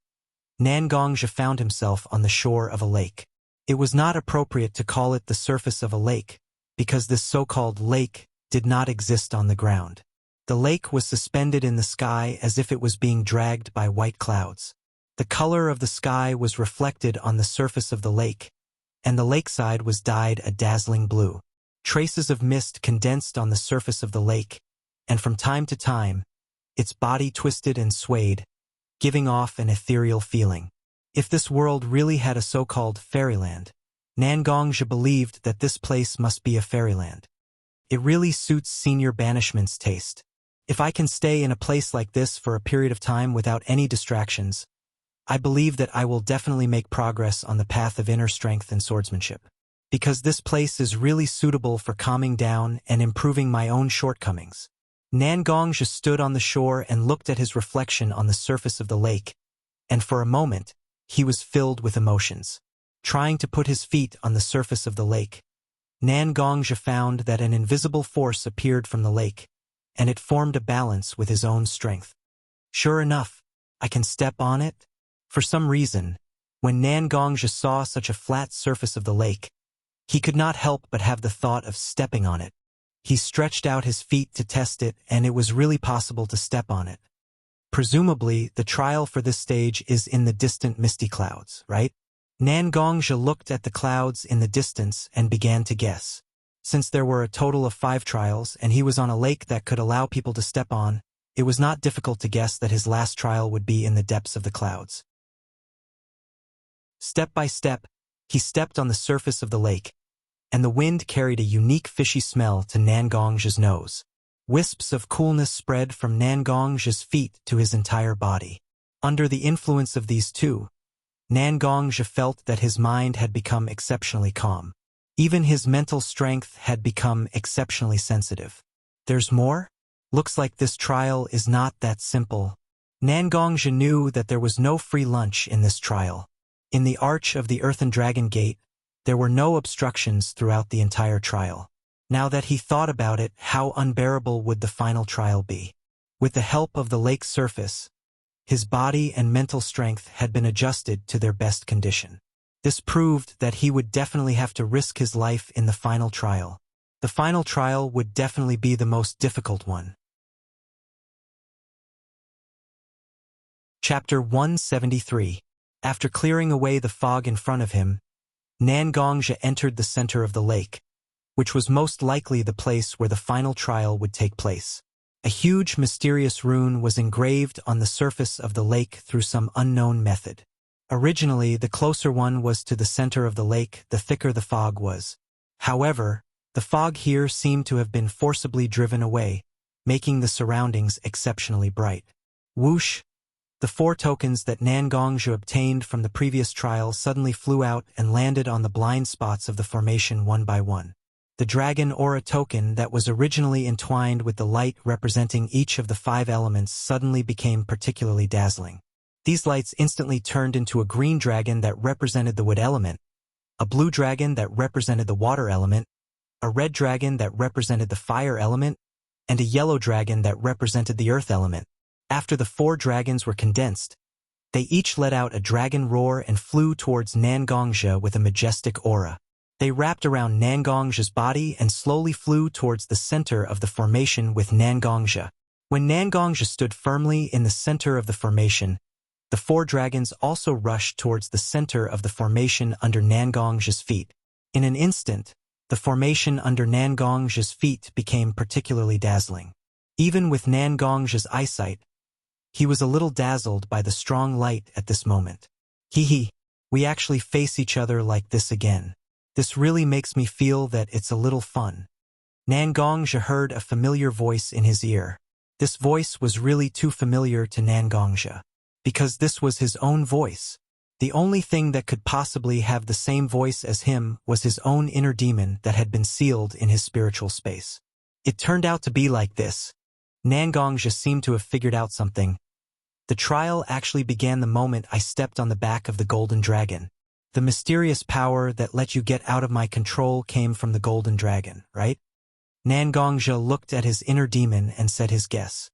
A: Nangongzhi found himself on the shore of a lake. It was not appropriate to call it the surface of a lake, because this so-called lake did not exist on the ground. The lake was suspended in the sky as if it was being dragged by white clouds. The color of the sky was reflected on the surface of the lake, and the lakeside was dyed a dazzling blue. Traces of mist condensed on the surface of the lake, and from time to time, its body twisted and swayed, giving off an ethereal feeling. If this world really had a so-called fairyland, Nangongzhi believed that this place must be a fairyland. It really suits Senior Banishment's taste. If I can stay in a place like this for a period of time without any distractions, I believe that I will definitely make progress on the path of inner strength and swordsmanship. Because this place is really suitable for calming down and improving my own shortcomings. Nangongzhi stood on the shore and looked at his reflection on the surface of the lake, and for a moment, he was filled with emotions. Trying to put his feet on the surface of the lake, Nangongzhi found that an invisible force appeared from the lake, and it formed a balance with his own strength. Sure enough, I can step on it? For some reason, when Nangongzhi saw such a flat surface of the lake, he could not help but have the thought of stepping on it. He stretched out his feet to test it, and it was really possible to step on it. Presumably, the trial for this stage is in the distant misty clouds, right? Nangongzhi looked at the clouds in the distance and began to guess. Since there were a total of 5 trials and he was on a lake that could allow people to step on, it was not difficult to guess that his last trial would be in the depths of the clouds. Step by step, he stepped on the surface of the lake, and the wind carried a unique fishy smell to Nangongzhi's nose. Wisps of coolness spread from Nangong's feet to his entire body. Under the influence of these two, Nangongzhi felt that his mind had become exceptionally calm. Even his mental strength had become exceptionally sensitive. There's more? Looks like this trial is not that simple. Nangongzhi knew that there was no free lunch in this trial. In the arch of the Earthen Dragon Gate, there were no obstructions throughout the entire trial. Now that he thought about it, how unbearable would the final trial be? With the help of the lake's surface, his body and mental strength had been adjusted to their best condition. This proved that he would definitely have to risk his life in the final trial. The final trial would definitely be the most difficult one. Chapter 173. After clearing away the fog in front of him, Nangongzhi entered the center of the lake, which was most likely the place where the final trial would take place. A huge, mysterious rune was engraved on the surface of the lake through some unknown method. Originally, the closer one was to the center of the lake, the thicker the fog was. However, the fog here seemed to have been forcibly driven away, making the surroundings exceptionally bright. Whoosh! The 4 tokens that Nangongzhi obtained from the previous trial suddenly flew out and landed on the blind spots of the formation one by one. The dragon aura token that was originally entwined with the light representing each of the 5 elements suddenly became particularly dazzling. These lights instantly turned into a green dragon that represented the wood element, a blue dragon that represented the water element, a red dragon that represented the fire element, and a yellow dragon that represented the earth element. After the 4 dragons were condensed, they each let out a dragon roar and flew towards Nangongzhi with a majestic aura. They wrapped around Nangongzhi's body and slowly flew towards the center of the formation with Nangongzhi. When Nangongzhi stood firmly in the center of the formation, the 4 dragons also rushed towards the center of the formation under Nangongzhi's feet. In an instant, the formation under Nangongzhi's feet became particularly dazzling. Even with Nangongzhi's eyesight, he was a little dazzled by the strong light at this moment. Hee, we actually face each other like this again. This really makes me feel that it's a little fun. Nangongzhi heard a familiar voice in his ear. This voice was really too familiar to Nangongzhi, because this was his own voice. The only thing that could possibly have the same voice as him was his own inner demon that had been sealed in his spiritual space. It turned out to be like this. Nangongzhi seemed to have figured out something. The trial actually began the moment I stepped on the back of the golden dragon. The mysterious power that let you get out of my control came from the golden dragon, right? Nangongzhi looked at his inner demon and said his guess.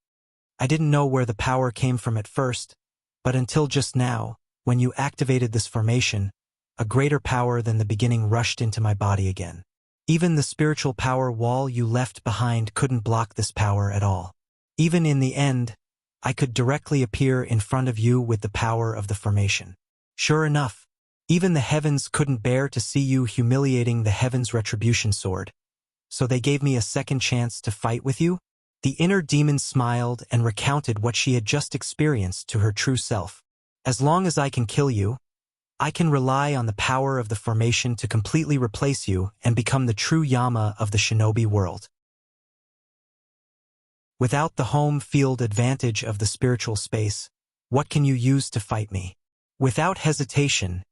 A: I didn't know where the power came from at first, but until just now, when you activated this formation, a greater power than the beginning rushed into my body again. Even the spiritual power wall you left behind couldn't block this power at all. Even in the end, I could directly appear in front of you with the power of the formation. Sure enough, even the heavens couldn't bear to see you humiliating the heavens' retribution sword. So they gave me a second chance to fight with you? The inner demon smiled and recounted what she had just experienced to her true self. As long as I can kill you, I can rely on the power of the formation to completely replace you and become the true Yama of the shinobi world. Without the home field advantage of the spiritual space, what can you use to fight me? Without hesitation,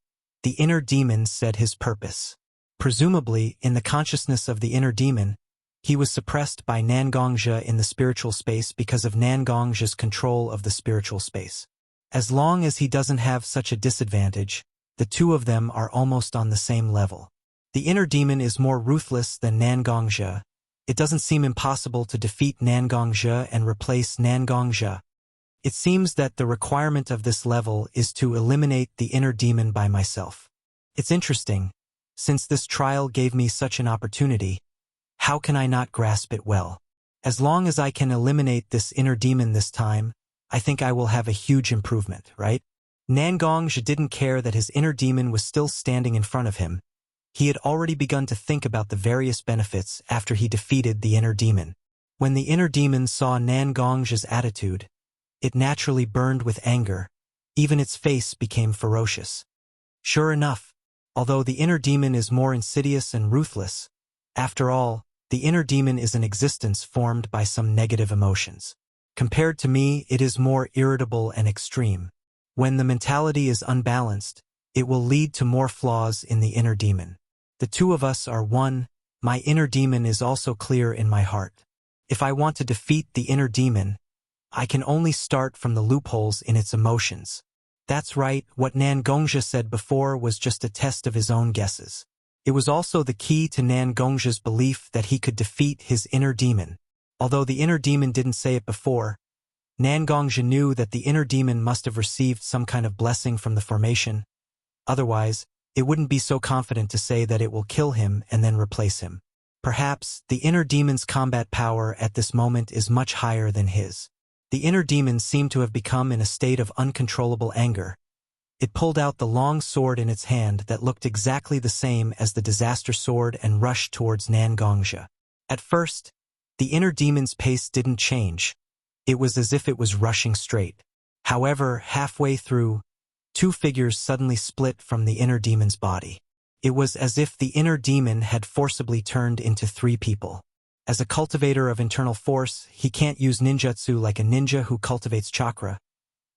A: the inner demon said his purpose. Presumably, in the consciousness of the inner demon, he was suppressed by Nangongzhi in the spiritual space because of Nangongzhi's control of the spiritual space. As long as he doesn't have such a disadvantage, the two of them are almost on the same level. The inner demon is more ruthless than Nangongzhi. It doesn't seem impossible to defeat Nangongzhi and replace Nangongzhi. It seems that the requirement of this level is to eliminate the inner demon by myself. It's interesting. Since this trial gave me such an opportunity, how can I not grasp it well? As long as I can eliminate this inner demon this time, I think I will have a huge improvement, right? Nangongzhi didn't care that his inner demon was still standing in front of him. He had already begun to think about the various benefits after he defeated the inner demon. When the inner demon saw Nangongzhi's attitude, it naturally burned with anger. Even its face became ferocious. Sure enough, although the inner demon is more insidious and ruthless, after all, The inner demon is an existence formed by some negative emotions. Compared to me, it is more irritable and extreme. When the mentality is unbalanced, it will lead to more flaws in the inner demon. The two of us are one. My inner demon is also clear in my heart. If I want to defeat the inner demon, I can only start from the loopholes in its emotions. That's right, what Nan Gongxia said before was just a test of his own guesses. It was also the key to Nan Gongxia's belief that he could defeat his inner demon. Although the inner demon didn't say it before, Nan Gongxia knew that the inner demon must have received some kind of blessing from the formation. Otherwise, it wouldn't be so confident to say that it will kill him and then replace him. Perhaps the inner demon's combat power at this moment is much higher than his. The inner demon seemed to have become in a state of uncontrollable anger. It pulled out the long sword in its hand that looked exactly the same as the disaster sword and rushed towards Nan Gongxia. At first, the inner demon's pace didn't change. It was as if it was rushing straight. However, halfway through, two figures suddenly split from the inner demon's body. It was as if the inner demon had forcibly turned into three people. As a cultivator of internal force, he can't use ninjutsu like a ninja who cultivates chakra,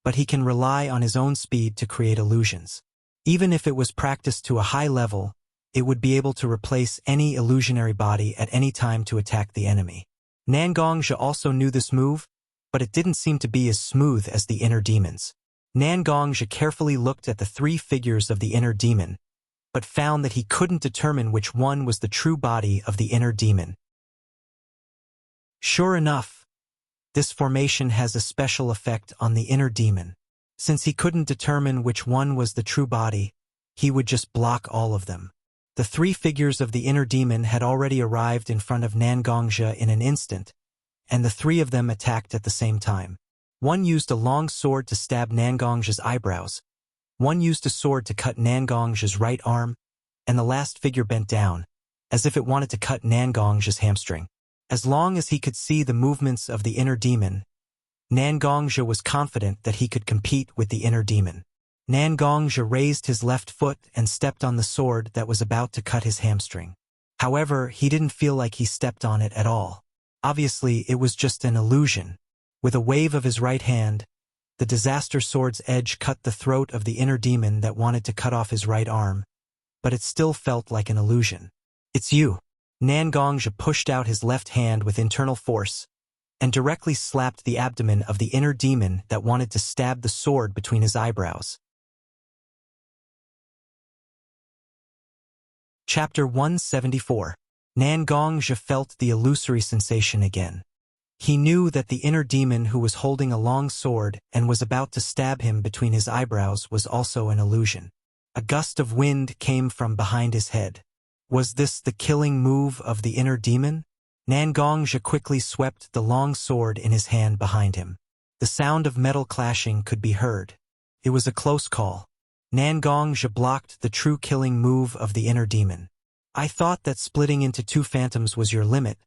A: but he can rely on his own speed to create illusions. Even if it was practiced to a high level, it would be able to replace any illusionary body at any time to attack the enemy. Nan Gongxia also knew this move, but it didn't seem to be as smooth as the inner demon's. Nan Gongxia carefully looked at the three figures of the inner demon, but found that he couldn't determine which one was the true body of the inner demon. Sure enough, this formation has a special effect on the inner demon. Since he couldn't determine which one was the true body, he would just block all of them. The three figures of the inner demon had already arrived in front of Nan Gongxia in an instant, and the three of them attacked at the same time. One used a long sword to stab Nan Gongxia's eyebrows, one used a sword to cut Nan Gongxia's right arm, and the last figure bent down, as if it wanted to cut Nan Gongxia's hamstring. As long as he could see the movements of the inner demon, Nan Gongxia was confident that he could compete with the inner demon. Nan Gongxia raised his left foot and stepped on the sword that was about to cut his hamstring. However, he didn't feel like he stepped on it at all. Obviously, it was just an illusion. With a wave of his right hand, the disaster sword's edge cut the throat of the inner demon that wanted to cut off his right arm, but it still felt like an illusion. "It's you." Nan Gongxia pushed out his left hand with internal force and directly slapped the abdomen of the inner demon that wanted to stab the sword between his eyebrows. Chapter 174. Nan Gongxia felt the illusory sensation again. He knew that the inner demon who was holding a long sword and was about to stab him between his eyebrows was also an illusion. A gust of wind came from behind his head. Was this the killing move of the inner demon? Nan Gongxia quickly swept the long sword in his hand behind him. The sound of metal clashing could be heard. It was a close call. Nan Gongxia blocked the true killing move of the inner demon. "I thought that splitting into two phantoms was your limit,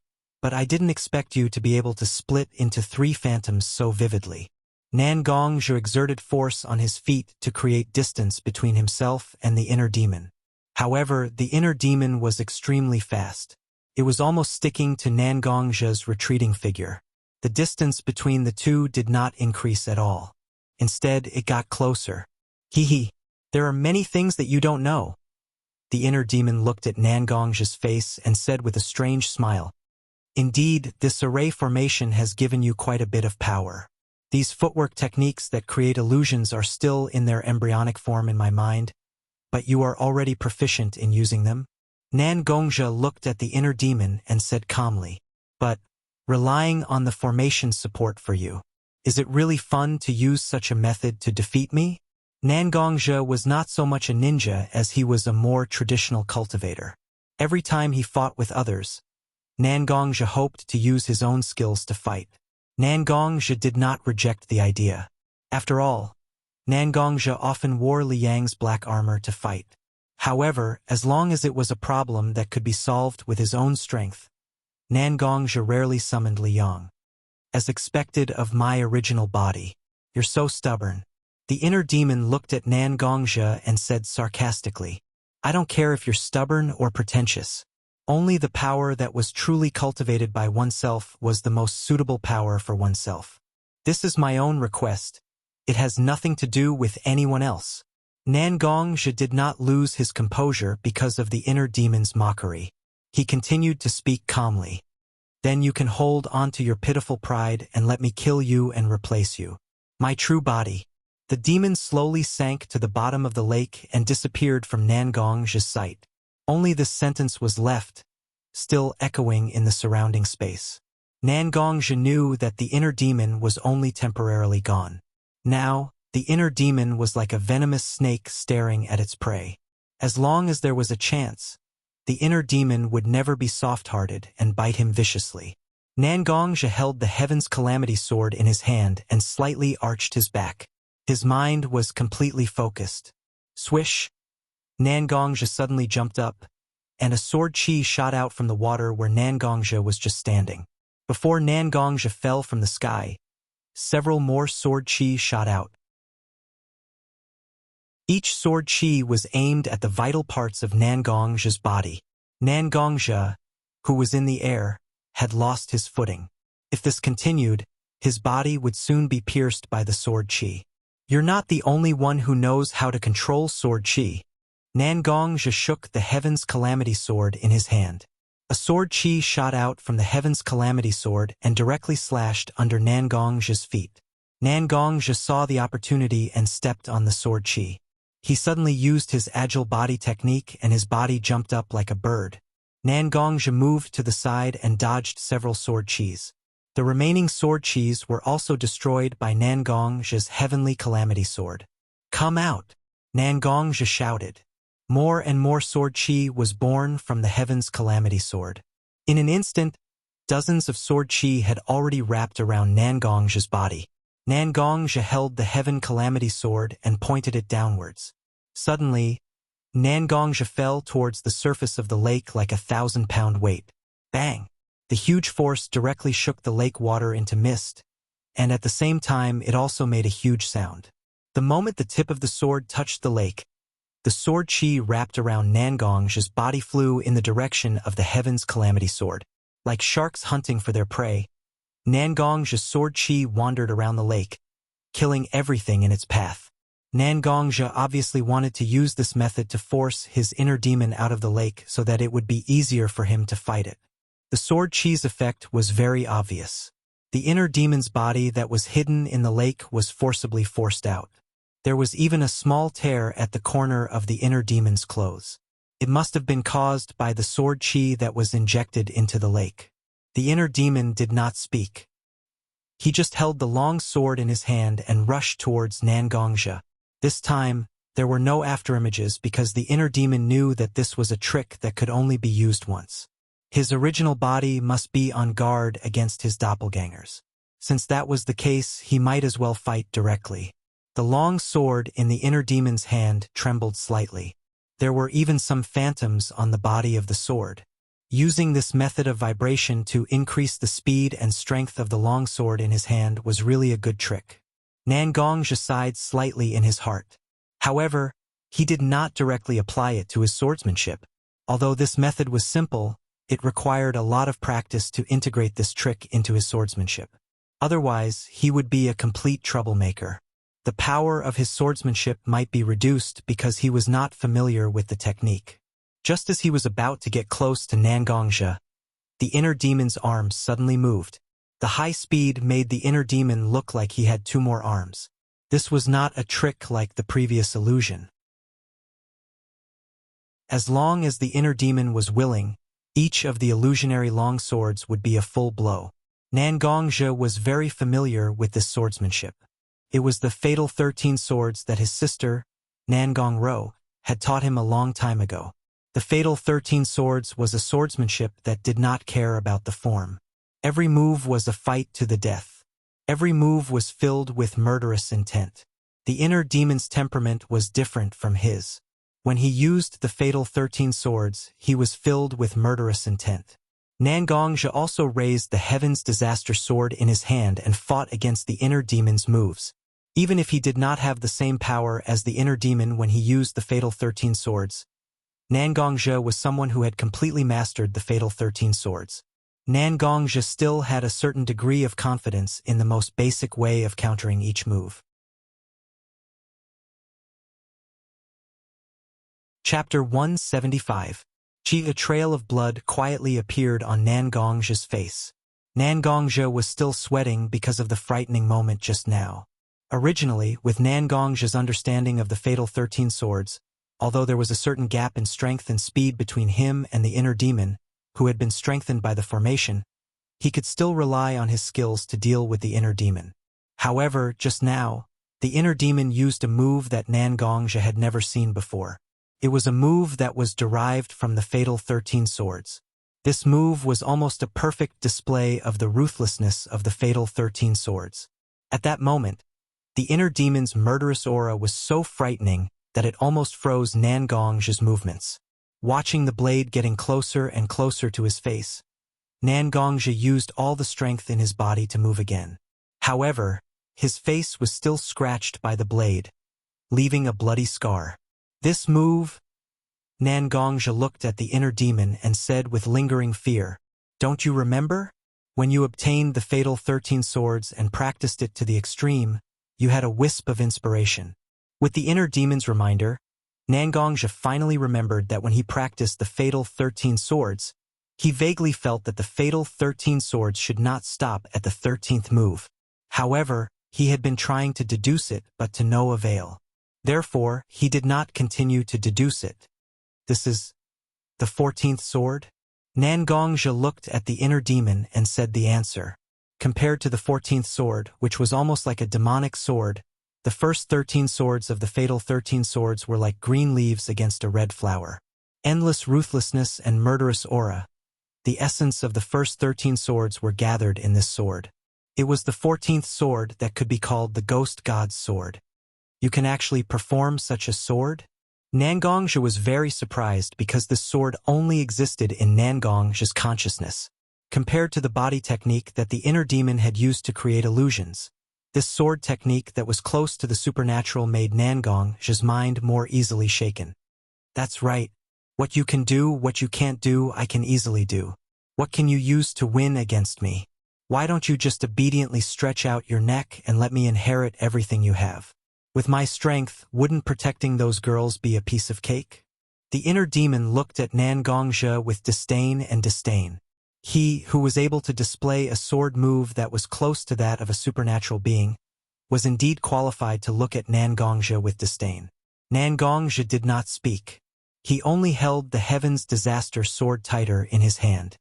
A: but I didn't expect you to be able to split into three phantoms so vividly." Nan Gongxia exerted force on his feet to create distance between himself and the inner demon. However, the inner demon was extremely fast. It was almost sticking to Nan Gongxia's retreating figure. The distance between the two did not increase at all. Instead, it got closer. "Hee. There are many things that you don't know." The inner demon looked at Nan Gongxia's face and said with a strange smile, "Indeed, this array formation has given you quite a bit of power. These footwork techniques that create illusions are still in their embryonic form in my mind, but you are already proficient in using them." Nan Gongxia looked at the inner demon and said calmly, "But, relying on the formation support for you, is it really fun to use such a method to defeat me?" Nan Gongxia was not so much a ninja as he was a more traditional cultivator. Every time he fought with others, Nan Gongxia hoped to use his own skills to fight. Nan Gongxia did not reject the idea. After all, Nan Gongxia often wore Liang's black armor to fight. However, as long as it was a problem that could be solved with his own strength, Nan Gongxia rarely summoned Liang. "As expected of my original body, you're so stubborn." The inner demon looked at Nan Gongxia and said sarcastically, "I don't care if you're stubborn or pretentious. Only the power that was truly cultivated by oneself was the most suitable power for oneself. This is my own request. It has nothing to do with anyone else. Nangongzhi did not lose his composure because of the inner demon's mockery. He continued to speak calmly. Then you can hold on to your pitiful pride and let me kill you and replace you. My true body. The demon slowly sank to the bottom of the lake and disappeared from Nangongzhi's sight. Only this sentence was left, still echoing in the surrounding space. Nangongzhi knew that the inner demon was only temporarily gone. Now, the inner demon was like a venomous snake staring at its prey. As long as there was a chance, the inner demon would never be soft-hearted and bite him viciously. Nangongzhi held the Heaven's Calamity Sword in his hand and slightly arched his back. His mind was completely focused. Swish! Nangongzhi suddenly jumped up, and a sword chi shot out from the water where Nangongzhi was just standing. Before Nangongzhi fell from the sky, several more sword chi shot out. Each sword chi was aimed at the vital parts of Nangongzhi's body. Nangongzhi, who was in the air, had lost his footing. If this continued, his body would soon be pierced by the sword chi. You're not the only one who knows how to control sword chi. Nangongzhi shook the Heaven's Calamity Sword in his hand. A sword chi shot out from the Heaven's Calamity Sword and directly slashed under Nangongzhi's feet. Nangongzhi saw the opportunity and stepped on the sword chi. He suddenly used his agile body technique and his body jumped up like a bird. Nangongzhi moved to the side and dodged several sword chis. The remaining sword chis were also destroyed by Nangongzhi's Heavenly Calamity Sword. Come out! Nangongzhi shouted. More and more sword chi was born from the Heaven's Calamity Sword. In an instant, dozens of sword chi had already wrapped around Nangongzhi's body. Nangongzhi held the Heaven Calamity Sword and pointed it downwards. Suddenly, Nangongzhi fell towards the surface of the lake like a 1,000-pound weight. Bang! The huge force directly shook the lake water into mist, and at the same time it also made a huge sound. The moment the tip of the sword touched the lake, the sword chi wrapped around Nangongzhi's body flew in the direction of the Heaven's Calamity Sword. Like sharks hunting for their prey, Nangongzhi's sword chi wandered around the lake, killing everything in its path. Nangongzhi obviously wanted to use this method to force his inner demon out of the lake so that it would be easier for him to fight it. The sword chi's effect was very obvious. The inner demon's body that was hidden in the lake was forcibly forced out. There was even a small tear at the corner of the inner demon's clothes. It must have been caused by the sword chi that was injected into the lake. The inner demon did not speak. He just held the long sword in his hand and rushed towards Nangongzhi. This time, there were no afterimages because the inner demon knew that this was a trick that could only be used once. His original body must be on guard against his doppelgangers. Since that was the case, he might as well fight directly. The long sword in the inner demon's hand trembled slightly. There were even some phantoms on the body of the sword. Using this method of vibration to increase the speed and strength of the long sword in his hand was really a good trick. Nangongzhi sighed slightly in his heart. However, he did not directly apply it to his swordsmanship. Although this method was simple, it required a lot of practice to integrate this trick into his swordsmanship. Otherwise, he would be a complete troublemaker. The power of his swordsmanship might be reduced because he was not familiar with the technique. Just as he was about to get close to Nangongzhi, the inner demon's arms suddenly moved. The high speed made the inner demon look like he had 2 more arms. This was not a trick like the previous illusion. As long as the inner demon was willing, each of the illusionary long swords would be a full blow. Nangongzhi was very familiar with this swordsmanship. It was the fatal 13 swords that his sister, Nangongro, had taught him a long time ago. The fatal 13 swords was a swordsmanship that did not care about the form. Every move was a fight to the death. Every move was filled with murderous intent. The inner demon's temperament was different from his. When he used the fatal 13 swords, he was filled with murderous intent. Nangongzhi also raised the Heaven's Disaster Sword in his hand and fought against the inner demon's moves. Even if he did not have the same power as the inner demon when he used the fatal 13 swords, Nangongzhe was someone who had completely mastered the fatal 13 swords. Nangongzhe still had a certain degree of confidence in the most basic way of countering each move. Chapter 175. A trail of blood quietly appeared on Nangongzhe's face. Nangongzhe was still sweating because of the frightening moment just now. Originally, with Nangongzhe's understanding of the fatal 13 swords, although there was a certain gap in strength and speed between him and the inner demon, who had been strengthened by the formation, he could still rely on his skills to deal with the inner demon. However, just now, the inner demon used a move that Nangongzhe had never seen before. It was a move that was derived from the fatal 13 swords. This move was almost a perfect display of the ruthlessness of the fatal 13 swords. At that moment, the inner demon's murderous aura was so frightening that it almost froze Nangongzhe's movements. Watching the blade getting closer and closer to his face, Nangongzhe used all the strength in his body to move again. However, his face was still scratched by the blade, leaving a bloody scar. This move, Nangongzhe looked at the inner demon and said with lingering fear, "Don't you remember? When you obtained the fatal 13 swords and practiced it to the extreme, you had a wisp of inspiration." With the inner demon's reminder, Nangongzhe finally remembered that when he practiced the fatal 13 swords, he vaguely felt that the fatal 13 swords should not stop at the 13th move. However, he had been trying to deduce it, but to no avail. Therefore, he did not continue to deduce it. "This is the 14th sword?" Nangongzhe looked at the inner demon and said the answer. Compared to the 14th sword, which was almost like a demonic sword, the first 13 swords of the fatal 13 swords were like green leaves against a red flower. Endless ruthlessness and murderous aura. The essence of the first 13 swords were gathered in this sword. It was the 14th sword that could be called the ghost god's sword. You can actually perform such a sword? Nangongzhe was very surprised because this sword only existed in Nangongzhe's consciousness. Compared to the body technique that the inner demon had used to create illusions, this sword technique that was close to the supernatural made Nangongzhe's mind more easily shaken. "That's right. What you can do, what you can't do, I can easily do. What can you use to win against me? Why don't you just obediently stretch out your neck and let me inherit everything you have? With my strength, wouldn't protecting those girls be a piece of cake?" The inner demon looked at Nangongzhe with disdain and disdain. He, who was able to display a sword move that was close to that of a supernatural being, was indeed qualified to look at Nangongzhe with disdain. Nangongzhe did not speak. He only held the Heaven's Disaster sword tighter in his hand.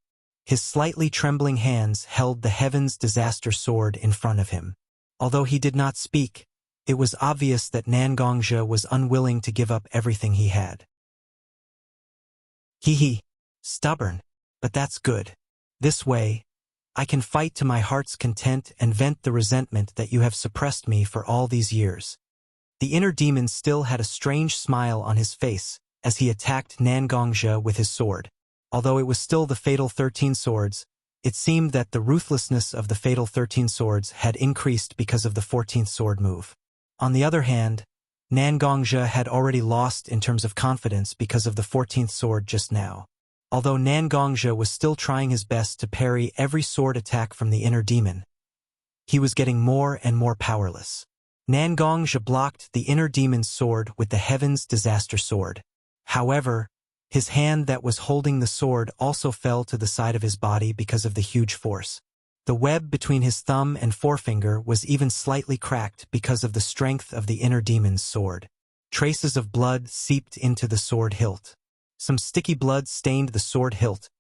A: His slightly trembling hands held the Heaven's Disaster sword in front of him. Although he did not speak, it was obvious that Nangongzhe was unwilling to give up everything he had. Stubborn, but that's good. This way, I can fight to my heart's content and vent the resentment that you have suppressed me for all these years." The inner demon still had a strange smile on his face as he attacked Nangongzhe with his sword. Although it was still the fatal 13 swords, it seemed that the ruthlessness of the fatal 13 swords had increased because of the 14th sword move. On the other hand, Nangongzhe had already lost in terms of confidence because of the 14th sword just now. Although Nangongzhe was still trying his best to parry every sword attack from the inner demon, he was getting more and more powerless. Nangongzhe blocked the inner demon's sword with the Heaven's Disaster sword. However, his hand that was holding the sword also fell to the side of his body because of the huge force. The web between his thumb and forefinger was even slightly cracked because of the strength of the inner demon's sword. Traces of blood seeped into the sword hilt. Some sticky blood stained the sword hilt,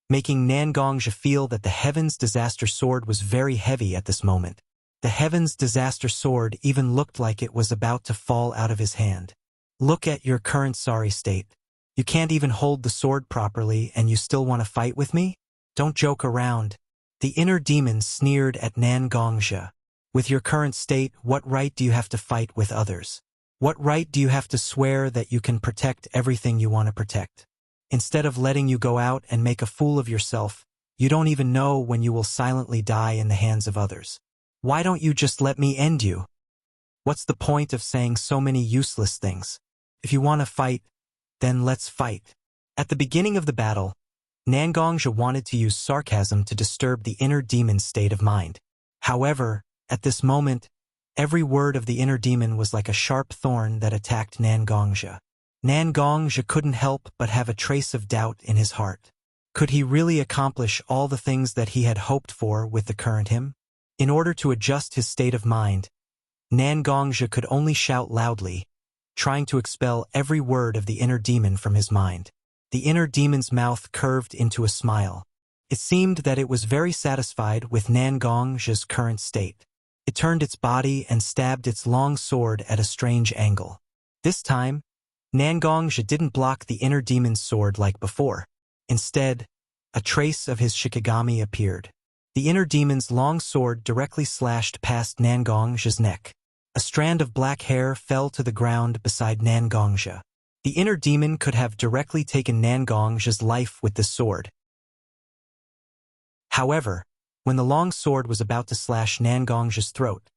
A: making Nangongzhe feel that the Heaven's Disaster sword was very heavy at this moment. The Heaven's Disaster sword even looked like it was about to fall out of his hand. "Look at your current sorry state. You can't even hold the sword properly and you still want to fight with me? Don't joke around." The inner demon sneered at Nangongzhe. "With your current state, what right do you have to fight with others? What right do you have to swear that you can protect everything you want to protect? Instead of letting you go out and make a fool of yourself, you don't even know when you will silently die in the hands of others. Why don't you just let me end you? What's the point of saying so many useless things? If you want to fight, then let's fight." At the beginning of the battle, Nangongzhi wanted to use sarcasm to disturb the inner demon's state of mind. However, at this moment, every word of the inner demon was like a sharp thorn that attacked Nangongzhi. Nangongzhi couldn't help but have a trace of doubt in his heart. Could he really accomplish all the things that he had hoped for with the current him? In order to adjust his state of mind, Nangongzhi could only shout loudly, trying to expel every word of the inner demon from his mind. The inner demon's mouth curved into a smile. It seemed that it was very satisfied with Nangongzhi's current state. It turned its body and stabbed its long sword at a strange angle. This time, Nangongzhi didn't block the inner demon's sword like before. Instead, a trace of his shikigami appeared. The inner demon's long sword directly slashed past Nangongzhi's neck. A strand of black hair fell to the ground beside Nangongzhi. The inner demon could have directly taken Nangongzhi's life with this sword. However, when the long sword was about to slash Nangongzhi's throat,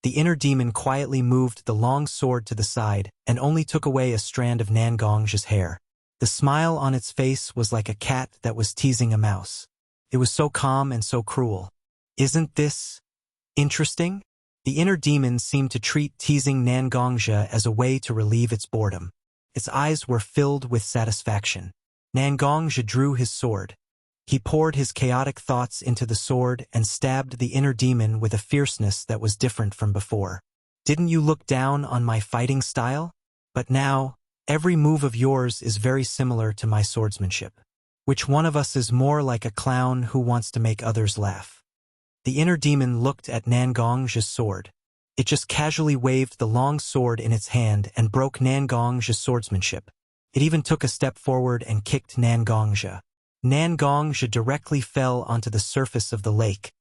A: the inner demon quietly moved the long sword to the side and only took away a strand of Nangongzhi's hair. The smile on its face was like a cat that was teasing a mouse. It was so calm and so cruel. Isn't this interesting? The inner demon seemed to treat teasing Nangongzhi as a way to relieve its boredom. Its eyes were filled with satisfaction. Nangongzhi drew his sword. He poured his chaotic thoughts into the sword and stabbed the inner demon with a fierceness that was different from before. Didn't you look down on my fighting style? But now, every move of yours is very similar to my swordsmanship. Which one of us is more like a clown who wants to make others laugh? The inner demon looked at Nangongzhi's sword. It just casually waved the long sword in its hand and broke Nangongzhi's swordsmanship. It even took a step forward and kicked Nangongzhi. Nangongzhi directly fell onto the surface of the lake,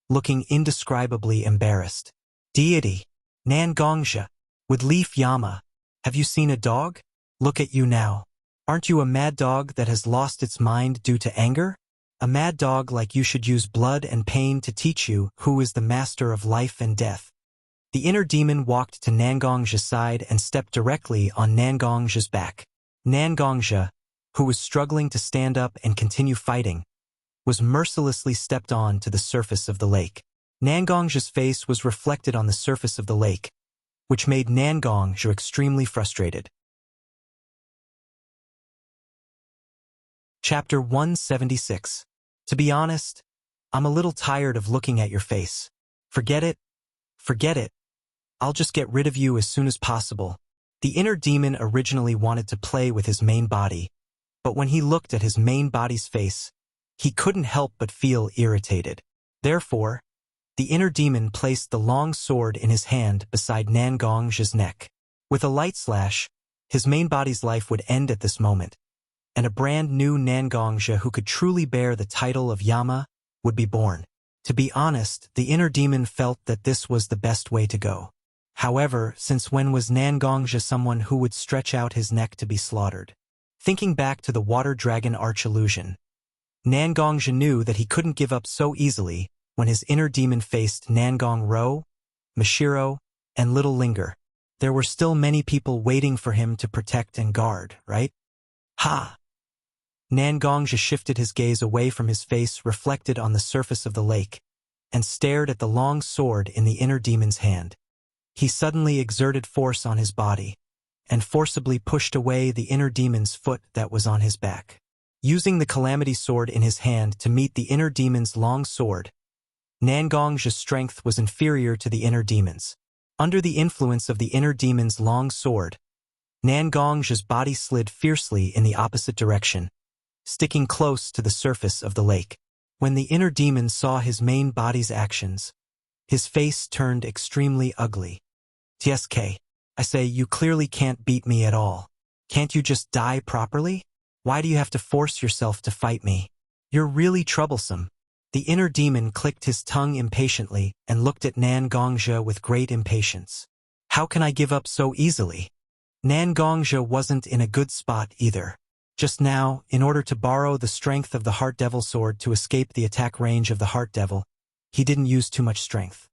A: looking indescribably embarrassed. Deity! Nangongzhi! With Leaf Yama! Have you seen a dog? Look at you now. Aren't you a mad dog that has lost its mind due to anger? A mad dog like you should use blood and pain to teach you who is the master of life and death. The inner demon walked to Nangongzhi's side and stepped directly on Nangongzhi's back. Nangongzhi, who was struggling to stand up and continue fighting, was mercilessly stepped on to the surface of the lake. Nangongzhi's face was reflected on the surface of the lake, which made Nangongzhi extremely frustrated. Chapter 176. To be honest, I'm a little tired of looking at your face. Forget it. Forget it. I'll just get rid of you as soon as possible. The inner demon originally wanted to play with his main body, but when he looked at his main body's face, he couldn't help but feel irritated. Therefore, the inner demon placed the long sword in his hand beside Nangongzhi's neck. With a light slash, his main body's life would end at this moment, and a brand new Nangongzhi who could truly bear the title of Yama would be born. To be honest, the inner demon felt that this was the best way to go. However, since when was Nangongzhi someone who would stretch out his neck to be slaughtered? Thinking back to the water dragon arch illusion, Nangongzhi knew that he couldn't give up so easily when his inner demon faced Nangong-ro, Mashiro, and Little Linger. There were still many people waiting for him to protect and guard, right? Ha! Nangongzhi shifted his gaze away from his face reflected on the surface of the lake and stared at the long sword in the inner demon's hand. He suddenly exerted force on his body and forcibly pushed away the inner demon's foot that was on his back. Using the calamity sword in his hand to meet the inner demon's long sword, Nangongzhi's strength was inferior to the inner demon's. Under the influence of the inner demon's long sword, Nangongzhi's body slid fiercely in the opposite direction, sticking close to the surface of the lake. When the inner demon saw his main body's actions, his face turned extremely ugly. TSK, I say, you clearly can't beat me at all. Can't you just die properly? Why do you have to force yourself to fight me? You're really troublesome. The inner demon clicked his tongue impatiently and looked at Nangongzhi with great impatience. How can I give up so easily? Nangongzhi wasn't in a good spot either. Just now, in order to borrow the strength of the Heart Devil sword to escape the attack range of the Heart Devil, he didn't use too much strength.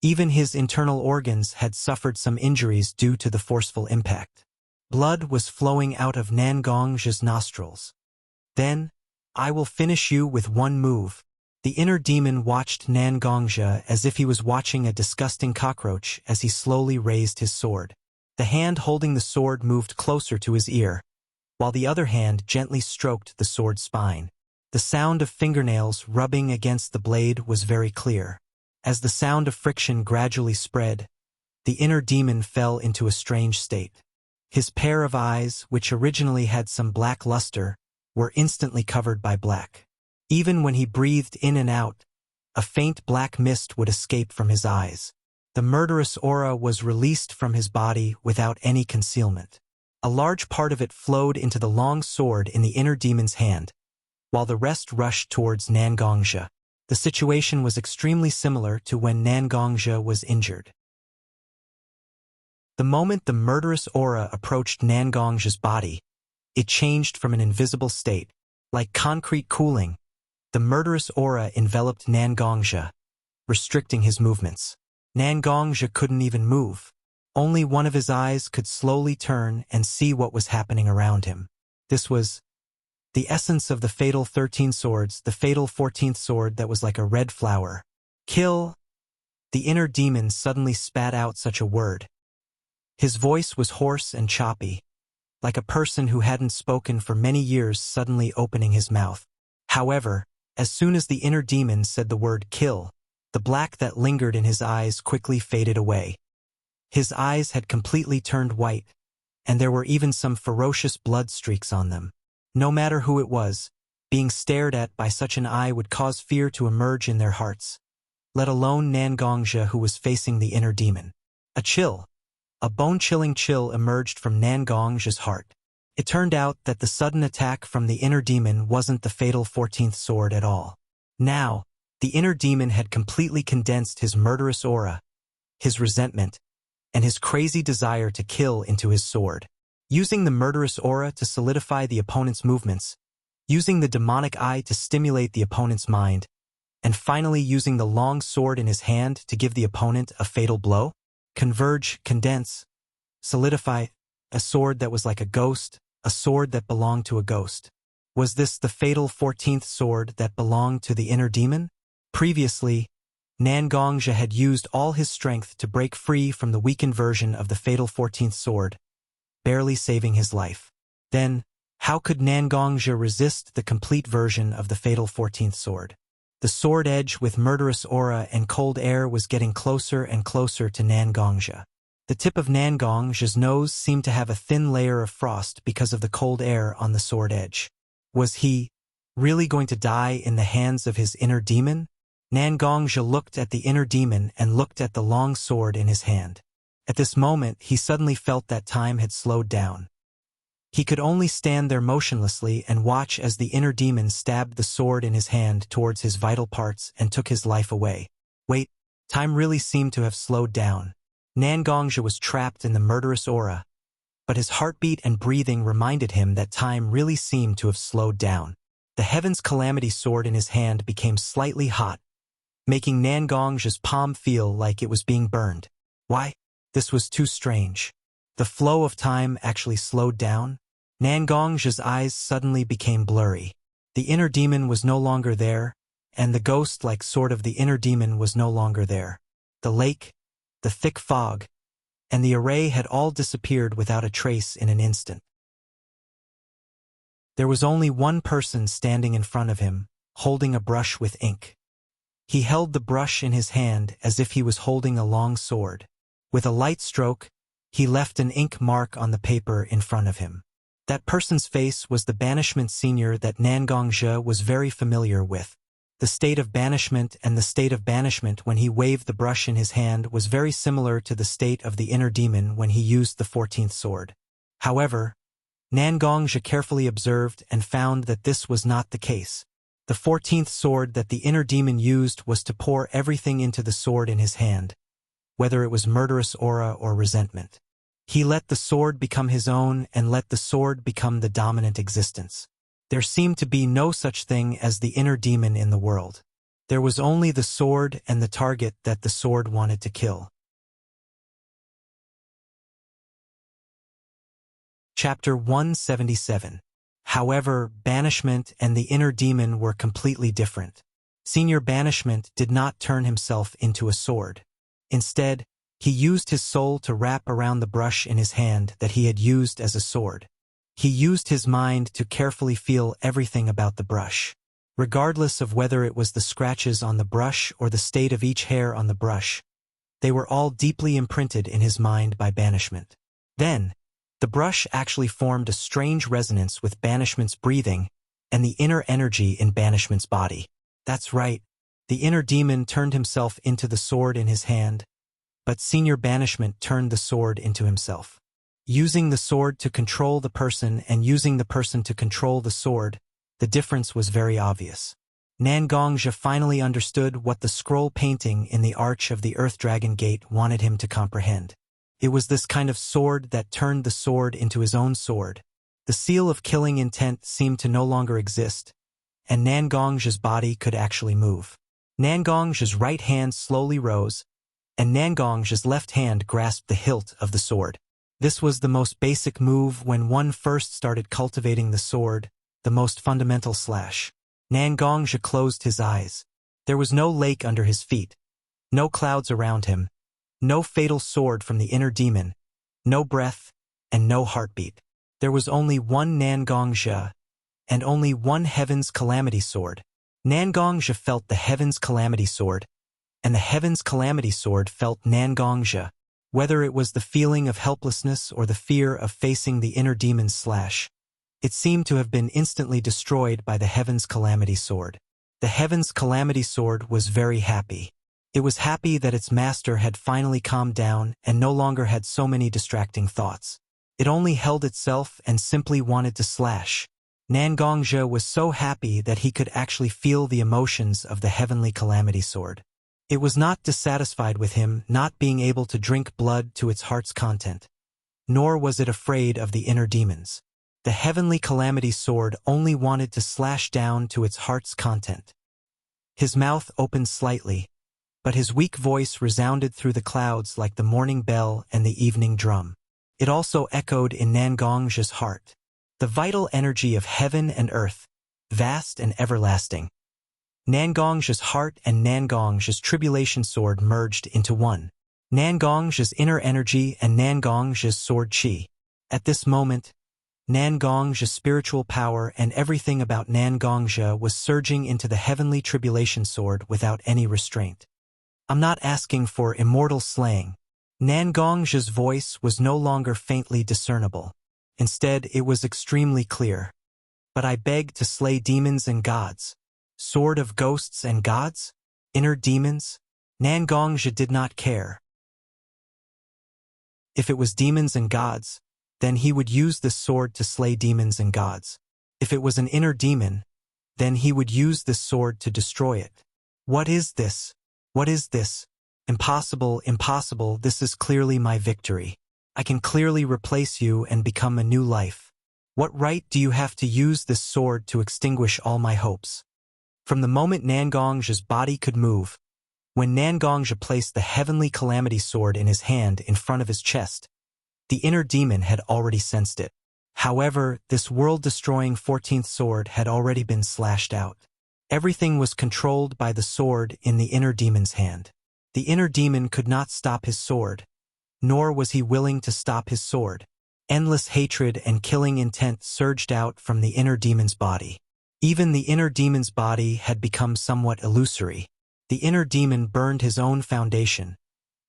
A: Even his internal organs had suffered some injuries due to the forceful impact. Blood was flowing out of Nangongzhi's nostrils. Then, I will finish you with one move. The inner demon watched Nangongja as if he was watching a disgusting cockroach as he slowly raised his sword. The hand holding the sword moved closer to his ear, while the other hand gently stroked the sword's spine. The sound of fingernails rubbing against the blade was very clear. As the sound of friction gradually spread, the inner demon fell into a strange state. His pair of eyes, which originally had some black luster, were instantly covered by black. Even when he breathed in and out, a faint black mist would escape from his eyes. The murderous aura was released from his body without any concealment. A large part of it flowed into the long sword in the inner demon's hand, while the rest rushed towards Nangongja. The situation was extremely similar to when Nangongja was injured. The moment the murderous aura approached Nangongja's body, it changed from an invisible state. Like concrete cooling, the murderous aura enveloped Nangongja, restricting his movements. Nangongja couldn't even move. Only one of his eyes could slowly turn and see what was happening around him. This was the essence of the fatal 13 swords, the fatal 14th sword that was like a red flower. Kill! The inner demon suddenly spat out such a word. His voice was hoarse and choppy, like a person who hadn't spoken for many years suddenly opening his mouth. However, as soon as the inner demon said the word kill, the black that lingered in his eyes quickly faded away. His eyes had completely turned white, and there were even some ferocious blood streaks on them. No matter who it was, being stared at by such an eye would cause fear to emerge in their hearts, let alone Nangongja, who was facing the inner demon. A bone-chilling chill emerged from Nangongja's heart. It turned out that the sudden attack from the inner demon wasn't the fatal 14th sword at all. Now, the inner demon had completely condensed his murderous aura, his resentment, and his crazy desire to kill into his sword. Using the murderous aura to solidify the opponent's movements, using the demonic eye to stimulate the opponent's mind, and finally using the long sword in his hand to give the opponent a fatal blow? Converge, condense, solidify, a sword that was like a ghost, a sword that belonged to a ghost. Was this the fatal 14th sword that belonged to the inner demon? Previously, Nangongja had used all his strength to break free from the weakened version of the fatal 14th sword, barely saving his life. Then, how could Nangongja resist the complete version of the fatal 14th sword? The sword edge with murderous aura and cold air was getting closer and closer to Nangongja. The tip of Nangongja's nose seemed to have a thin layer of frost because of the cold air on the sword edge. Was he really going to die in the hands of his inner demon? Nangongja looked at the inner demon and looked at the long sword in his hand. At this moment, he suddenly felt that time had slowed down. He could only stand there motionlessly and watch as the inner demon stabbed the sword in his hand towards his vital parts and took his life away. Wait, time really seemed to have slowed down. Nangongja was trapped in the murderous aura, but his heartbeat and breathing reminded him that time really seemed to have slowed down. The Heaven's Calamity sword in his hand became slightly hot, making Nangongja's palm feel like it was being burned. Why? This was too strange. The flow of time actually slowed down. Nangongja's eyes suddenly became blurry. The inner demon was no longer there, and the ghost-like sword of the inner demon was no longer there. The lake, the thick fog, and the array had all disappeared without a trace in an instant. There was only one person standing in front of him, holding a brush with ink. He held the brush in his hand as if he was holding a long sword. With a light stroke, he left an ink mark on the paper in front of him. That person's face was the banishment senior that Nangongja was very familiar with. The state of banishment and the state of banishment when he waved the brush in his hand was very similar to the state of the inner demon when he used the 14th sword. However, Nangongja carefully observed and found that this was not the case. The 14th sword that the inner demon used was to pour everything into the sword in his hand, whether it was murderous aura or resentment. He let the sword become his own and let the sword become the dominant existence. There seemed to be no such thing as the inner demon in the world. There was only the sword and the target that the sword wanted to kill. Chapter 177. However, Banishment and the inner demon were completely different. Senior Banishment did not turn himself into a sword. Instead, he used his soul to wrap around the brush in his hand that he had used as a sword. He used his mind to carefully feel everything about the brush. Regardless of whether it was the scratches on the brush or the state of each hair on the brush, they were all deeply imprinted in his mind by Banishment. Then, the brush actually formed a strange resonance with Banishment's breathing and the inner energy in Banishment's body. That's right, the inner demon turned himself into the sword in his hand, but Senior Banishment turned the sword into himself. Using the sword to control the person and using the person to control the sword, the difference was very obvious. Nangongja finally understood what the scroll painting in the arch of the Earth Dragon Gate wanted him to comprehend. It was this kind of sword that turned the sword into his own sword. The seal of killing intent seemed to no longer exist, and Nangongja's body could actually move. Nangongja's right hand slowly rose, and Nangongja's left hand grasped the hilt of the sword. This was the most basic move when one first started cultivating the sword, the most fundamental slash. Nangongja closed his eyes. There was no lake under his feet, no clouds around him, no fatal sword from the inner demon, no breath, and no heartbeat. There was only one Nangongja, and only one Heaven's Calamity Sword. Nangongja felt the Heaven's Calamity Sword, and the Heaven's Calamity Sword felt Nangongja. Whether it was the feeling of helplessness or the fear of facing the inner demon's slash, it seemed to have been instantly destroyed by the Heaven's Calamity Sword. The Heaven's Calamity Sword was very happy. It was happy that its master had finally calmed down and no longer had so many distracting thoughts. It only held itself and simply wanted to slash. Nangongja was so happy that he could actually feel the emotions of the Heavenly Calamity Sword. It was not dissatisfied with him not being able to drink blood to its heart's content, nor was it afraid of the inner demons. The Heavenly Calamity Sword only wanted to slash down to its heart's content. His mouth opened slightly, but his weak voice resounded through the clouds like the morning bell and the evening drum. It also echoed in Nangongja's heart. The vital energy of heaven and earth, vast and everlasting. Nangongja's heart and Nangongja's tribulation sword merged into one. Nangongja's inner energy and Nangongja's sword chi. At this moment, Nangongja's spiritual power and everything about Nangongja was surging into the heavenly tribulation sword without any restraint. I'm not asking for immortal slaying. Nangongja's voice was no longer faintly discernible. Instead, it was extremely clear. But I beg to slay demons and gods. Sword of ghosts and gods? Inner demons? Nangongja did not care. If it was demons and gods, then he would use this sword to slay demons and gods. If it was an inner demon, then he would use this sword to destroy it. What is this? What is this? Impossible, impossible, this is clearly my victory. I can clearly replace you and become a new life. What right do you have to use this sword to extinguish all my hopes? From the moment Nangongja's body could move, when Nangongja placed the Heavenly Calamity Sword in his hand in front of his chest, the inner demon had already sensed it. However, this world-destroying 14th sword had already been slashed out. Everything was controlled by the sword in the inner demon's hand. The inner demon could not stop his sword, nor was he willing to stop his sword. Endless hatred and killing intent surged out from the inner demon's body. Even the inner demon's body had become somewhat illusory. The inner demon burned his own foundation,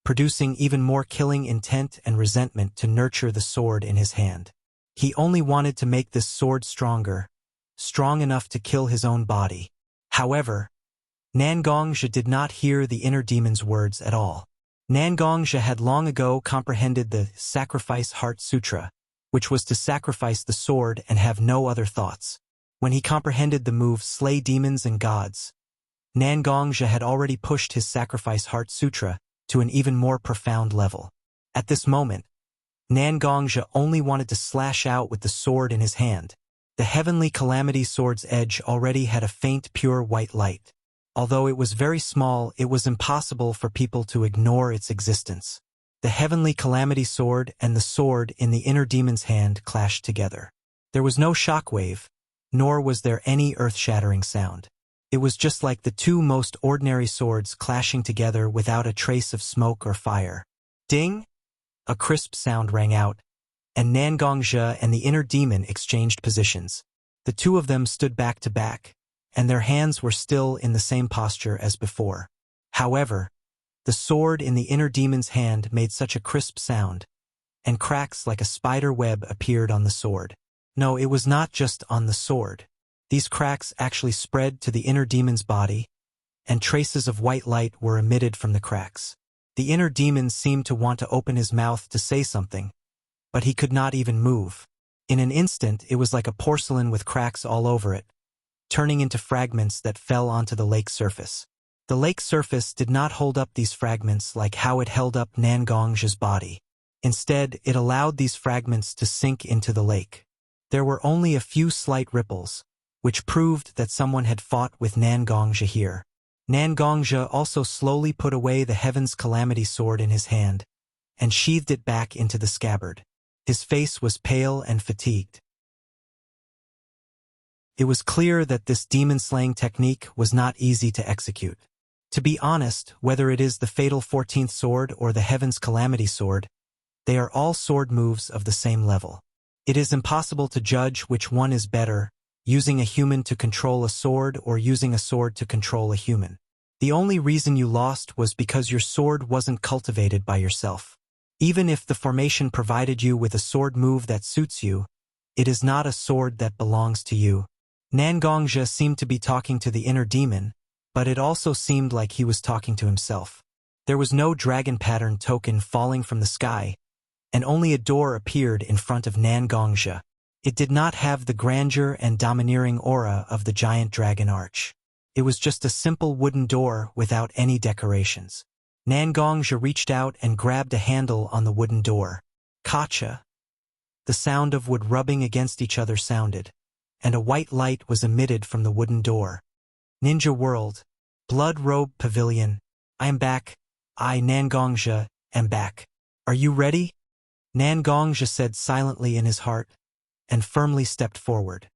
A: producing even more killing intent and resentment to nurture the sword in his hand. He only wanted to make this sword stronger, strong enough to kill his own body. However, Nangongja did not hear the inner demon's words at all. Nangongja had long ago comprehended the Sacrifice Heart Sutra, which was to sacrifice the sword and have no other thoughts. When he comprehended the move Slay Demons and Gods, Nangongja had already pushed his Sacrifice Heart Sutra to an even more profound level. At this moment, Nangongja only wanted to slash out with the sword in his hand. The Heavenly Calamity Sword's edge already had a faint pure white light. Although it was very small, it was impossible for people to ignore its existence. The Heavenly Calamity Sword and the sword in the inner demon's hand clashed together. There was no shockwave, nor was there any earth-shattering sound. It was just like the two most ordinary swords clashing together without a trace of smoke or fire. Ding! A crisp sound rang out, and Nangongzhe and the inner demon exchanged positions. The two of them stood back to back, and their hands were still in the same posture as before. However, the sword in the inner demon's hand made such a crisp sound, and cracks like a spider web appeared on the sword. No, it was not just on the sword. These cracks actually spread to the inner demon's body, and traces of white light were emitted from the cracks. The inner demon seemed to want to open his mouth to say something, but he could not even move. In an instant, it was like a porcelain with cracks all over it, turning into fragments that fell onto the lake surface. The lake surface did not hold up these fragments like how it held up Nangongzhe's body. Instead, it allowed these fragments to sink into the lake. There were only a few slight ripples, which proved that someone had fought with Nangongzhe here. Nangongzhe also slowly put away the Heaven's Calamity sword in his hand, and sheathed it back into the scabbard. His face was pale and fatigued. It was clear that this demon-slaying technique was not easy to execute. To be honest, whether it is the fatal 14th sword or the Heaven's Calamity sword, they are all sword moves of the same level. It is impossible to judge which one is better, using a human to control a sword or using a sword to control a human. The only reason you lost was because your sword wasn't cultivated by yourself. Even if the formation provided you with a sword move that suits you, it is not a sword that belongs to you. Nangongzhe seemed to be talking to the inner demon, but it also seemed like he was talking to himself. There was no dragon pattern token falling from the sky, and only a door appeared in front of Nangongzhe. It did not have the grandeur and domineering aura of the giant dragon arch. It was just a simple wooden door without any decorations. Nangongzhe reached out and grabbed a handle on the wooden door. Kacha! The sound of wood rubbing against each other sounded, and a white light was emitted from the wooden door. Ninja World, Blood Robe Pavilion, I am back. I, Nangongzhe, am back. Are you ready? Nangongzhe said silently in his heart, and firmly stepped forward.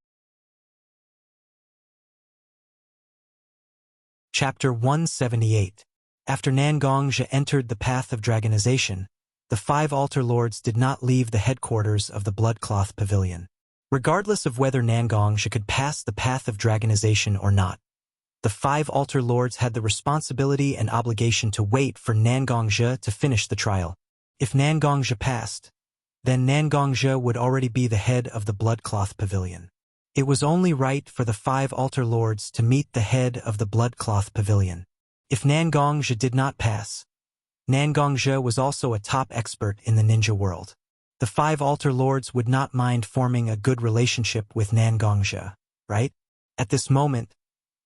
A: Chapter 178. After Nangongzhe entered the path of dragonization, the 5 altar lords did not leave the headquarters of the Bloodcloth Pavilion. Regardless of whether Nangongzhe could pass the path of dragonization or not, the 5 altar lords had the responsibility and obligation to wait for Nangongzhe to finish the trial. If Nangongzhe passed, then Nangongzhe would already be the head of the Bloodcloth Pavilion. It was only right for the 5 altar lords to meet the head of the Bloodcloth Pavilion. If Nangongzhe did not pass, Nangongzhe was also a top expert in the ninja world. The 5 altar lords would not mind forming a good relationship with Nangongzhe, right? At this moment,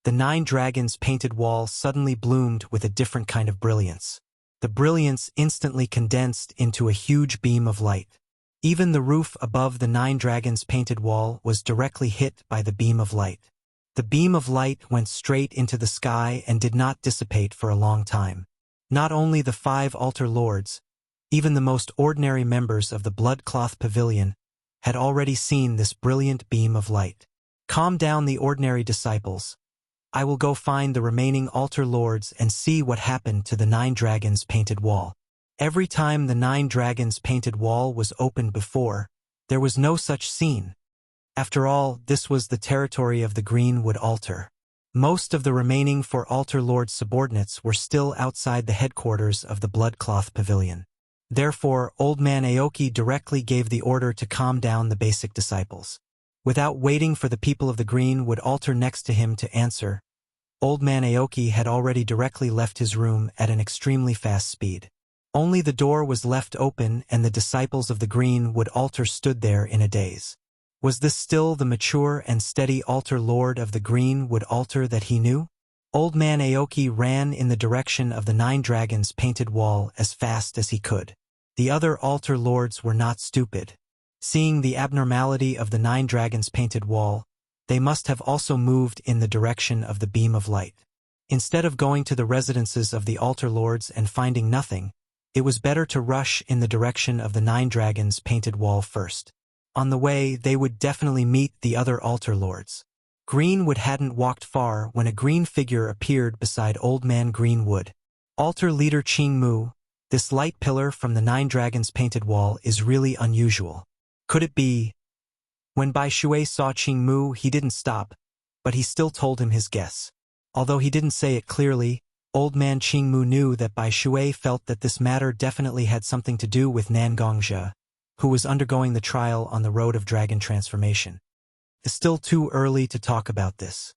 A: the 9 dragons painted wall suddenly bloomed with a different kind of brilliance. The brilliance instantly condensed into a huge beam of light. Even the roof above the 9 dragons painted wall was directly hit by the beam of light. The beam of light went straight into the sky and did not dissipate for a long time. Not only the 5 altar lords, even the most ordinary members of the Bloodcloth Pavilion had already seen this brilliant beam of light. Calm down the ordinary disciples. I will go find the remaining altar lords and see what happened to the 9 dragons painted wall. Every time the 9 dragons painted wall was opened before, there was no such scene. After all, this was the territory of the Greenwood altar. Most of the remaining 4 altar lords' subordinates were still outside the headquarters of the Bloodcloth Pavilion. Therefore, Old Man Aoki directly gave the order to calm down the basic disciples. Without waiting for the people of the Greenwood altar next to him to answer, Old Man Aoki had already directly left his room at an extremely fast speed. Only the door was left open and the disciples of the Greenwood altar stood there in a daze. Was this still the mature and steady altar lord of the Greenwood altar that he knew? Old Man Aoki ran in the direction of the 9 dragons painted wall as fast as he could. The other altar lords were not stupid. Seeing the abnormality of the 9 dragons painted wall, they must have also moved in the direction of the beam of light. Instead of going to the residences of the altar lords and finding nothing, it was better to rush in the direction of the 9 dragons painted wall first. On the way, they would definitely meet the other altar lords. Greenwood hadn't walked far when a green figure appeared beside Old Man Greenwood. Altar leader Qing Mu, this light pillar from the 9 dragons painted wall is really unusual. Could it be? When Bai Shui saw Qing Mu, he didn't stop, but he still told him his guess. Although he didn't say it clearly, Old Man Qing Mu knew that Bai Shui felt that this matter definitely had something to do with Nan Gongxia, who was undergoing the trial on the road of dragon transformation. It's still too early to talk about this.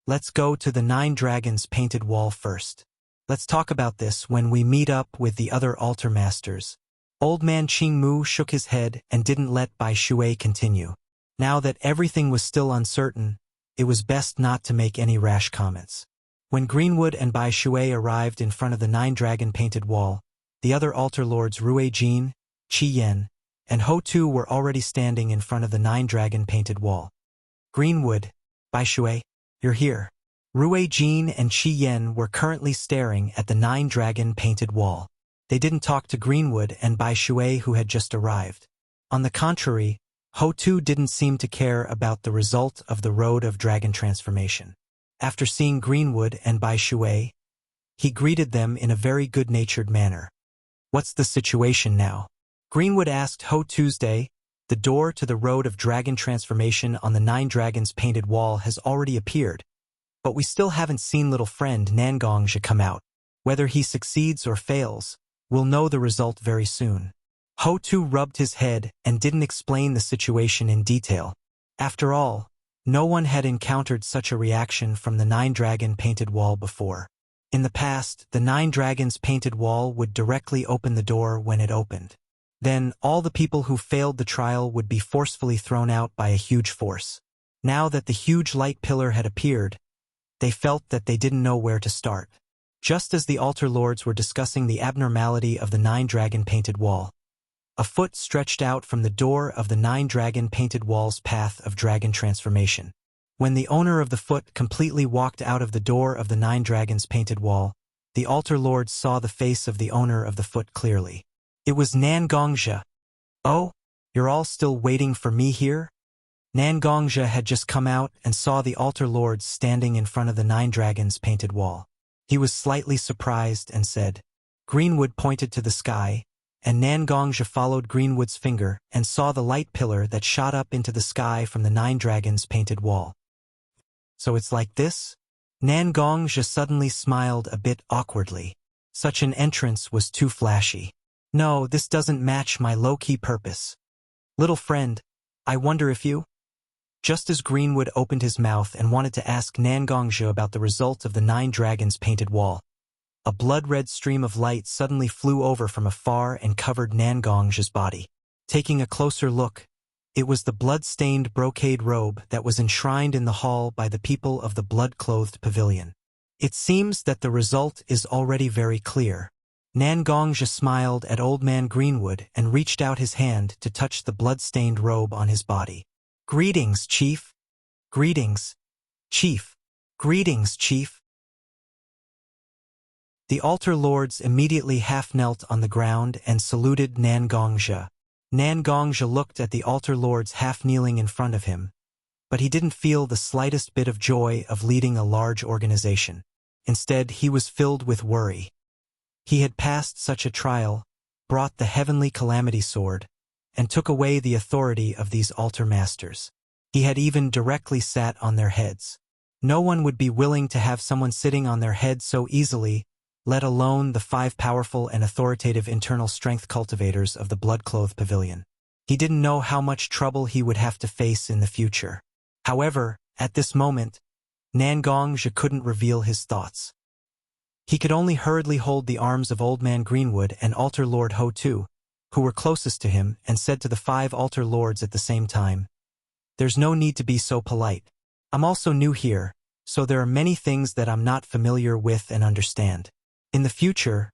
A: Let's go to the 9 dragons painted wall first. Let's talk about this when we meet up with the other altar masters. Old Man Qing Mu shook his head and didn't let Bai Shui continue. Now that everything was still uncertain, it was best not to make any rash comments. When Greenwood and Bai Shui arrived in front of the 9 dragon painted wall, the other altar lords Rui Jin, Qi Yan, and Ho Tu were already standing in front of the 9 dragon painted wall. Greenwood, Bai Shui, you're here. Rui Jin and Qi Yan were currently staring at the 9 dragon painted wall. They didn't talk to Greenwood and Bai Shui who had just arrived. On the contrary, Ho Tu didn't seem to care about the result of the road of dragon transformation. After seeing Greenwood and Bai Shui, he greeted them in a very good-natured manner. What's the situation now? Greenwood asked Ho Tuesday. The door to the road of dragon transformation on the 9 dragons painted wall has already appeared, but we still haven't seen little friend Nan Gongxia come out. Whether he succeeds or fails, we'll know the result very soon. Ho Tu rubbed his head and didn't explain the situation in detail. After all, no one had encountered such a reaction from the 9 dragon painted wall before. In the past, the 9 dragons painted wall would directly open the door when it opened. Then, all the people who failed the trial would be forcefully thrown out by a huge force. Now that the huge light pillar had appeared, they felt that they didn't know where to start. Just as the altar lords were discussing the abnormality of the 9 dragon painted wall, a foot stretched out from the door of the 9 dragon painted wall's path of dragon transformation. When the owner of the foot completely walked out of the door of the 9 dragons painted wall, the altar lords saw the face of the owner of the foot clearly. It was Nan Gongxia. Oh, you're all still waiting for me here? Nan Gongxia had just come out and saw the altar lords standing in front of the 9 dragons painted wall. He was slightly surprised and said. Greenwood pointed to the sky, and Nan Gongxia followed Greenwood's finger and saw the light pillar that shot up into the sky from the 9 dragons painted wall. So it's like this? Nan Gongxia suddenly smiled a bit awkwardly. Such an entrance was too flashy. No, this doesn't match my low-key purpose. Little friend, I wonder if you... Just as Greenwood opened his mouth and wanted to ask Nan Gongxia about the result of the 9 dragons painted wall, a blood-red stream of light suddenly flew over from afar and covered Nan Gongxia's body. Taking a closer look, it was the blood-stained brocade robe that was enshrined in the hall by the people of the blood-clothed pavilion. It seems that the result is already very clear. Nan Gongxia smiled at Old Man Greenwood and reached out his hand to touch the blood-stained robe on his body. Greetings, Chief. Greetings, Chief. Greetings, Chief. The altar lords immediately half-knelt on the ground and saluted Nan Gongxia. Nan Gongxia looked at the altar lords half-kneeling in front of him, but he didn't feel the slightest bit of joy of leading a large organization. Instead, he was filled with worry. He had passed such a trial, brought the heavenly calamity sword, and took away the authority of these altar masters. He had even directly sat on their heads. No one would be willing to have someone sitting on their head so easily, let alone the 5 powerful and authoritative internal strength cultivators of the blood-clothed pavilion. He didn't know how much trouble he would have to face in the future. However, at this moment, Nan Gongxia couldn't reveal his thoughts. He could only hurriedly hold the arms of Old Man Greenwood and Altar Lord Ho Tu, who were closest to him, and said to the 5 altar lords at the same time, "There's no need to be so polite. I'm also new here, so there are many things that I'm not familiar with and understand. In the future,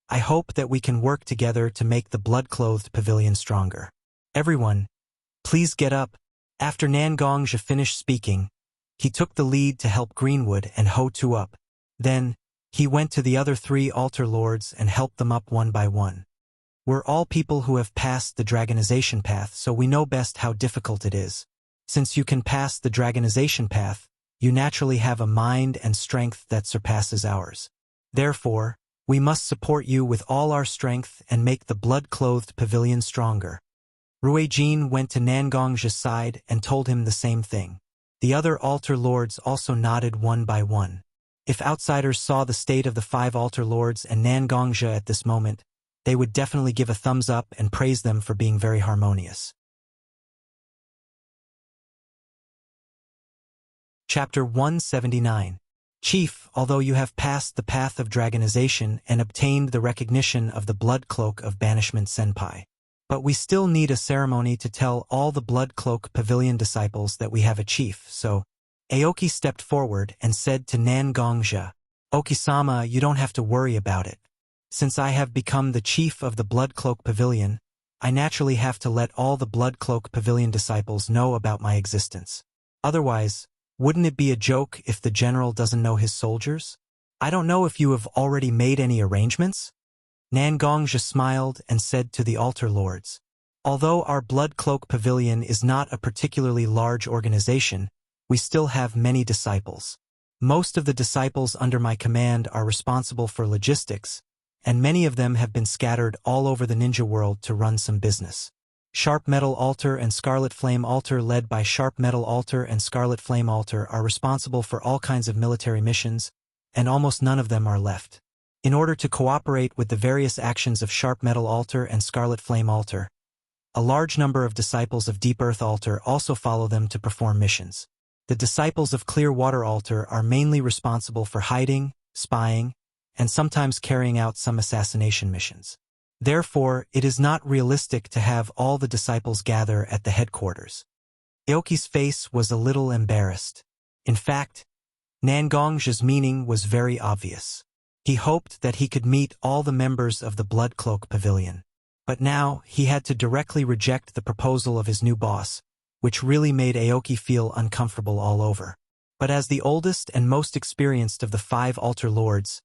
A: I hope that we can work together to make the blood-clothed pavilion stronger. Everyone, please get up." After Nan Gongxia finished speaking, he took the lead to help Greenwood and Ho Tu up. Then, he went to the other 3 altar lords and helped them up one by one. We're all people who have passed the dragonization path, so we know best how difficult it is. Since you can pass the dragonization path, you naturally have a mind and strength that surpasses ours. Therefore, we must support you with all our strength and make the blood-clothed pavilion stronger. Ruijin went to Nangong's side and told him the same thing. The other altar lords also nodded one by one. If outsiders saw the state of the 5 altar lords and Nangongja at this moment, they would definitely give a thumbs up and praise them for being very harmonious. Chapter 179. Chief, although you have passed the path of dragonization and obtained the recognition of the blood cloak of banishment senpai, but we still need a ceremony to tell all the blood cloak pavilion disciples that we have a chief, so Aoki stepped forward and said to Nangongja, "Oki-sama, you don't have to worry about it. Since I have become the chief of the blood cloak pavilion, I naturally have to let all the blood cloak pavilion disciples know about my existence. Otherwise, wouldn't it be a joke if the general doesn't know his soldiers? I don't know if you have already made any arrangements?" Nangongja smiled and said to the altar lords, "Although our blood cloak pavilion is not a particularly large organization, we still have many disciples. Most of the disciples under my command are responsible for logistics, and many of them have been scattered all over the ninja world to run some business. Sharp Metal Altar and Scarlet Flame Altar, led by Sharp Metal Altar and Scarlet Flame Altar, are responsible for all kinds of military missions, and almost none of them are left. In order to cooperate with the various actions of Sharp Metal Altar and Scarlet Flame Altar, a large number of disciples of Deep Earth Altar also follow them to perform missions. The disciples of Clear Water Altar are mainly responsible for hiding, spying, and sometimes carrying out some assassination missions. Therefore, it is not realistic to have all the disciples gather at the headquarters." Aoki's face was a little embarrassed. In fact, Nangong's meaning was very obvious. He hoped that he could meet all the members of the Blood Cloak Pavilion. But now, he had to directly reject the proposal of his new boss, which really made Aoki feel uncomfortable all over. But as the oldest and most experienced of the 5 altar lords,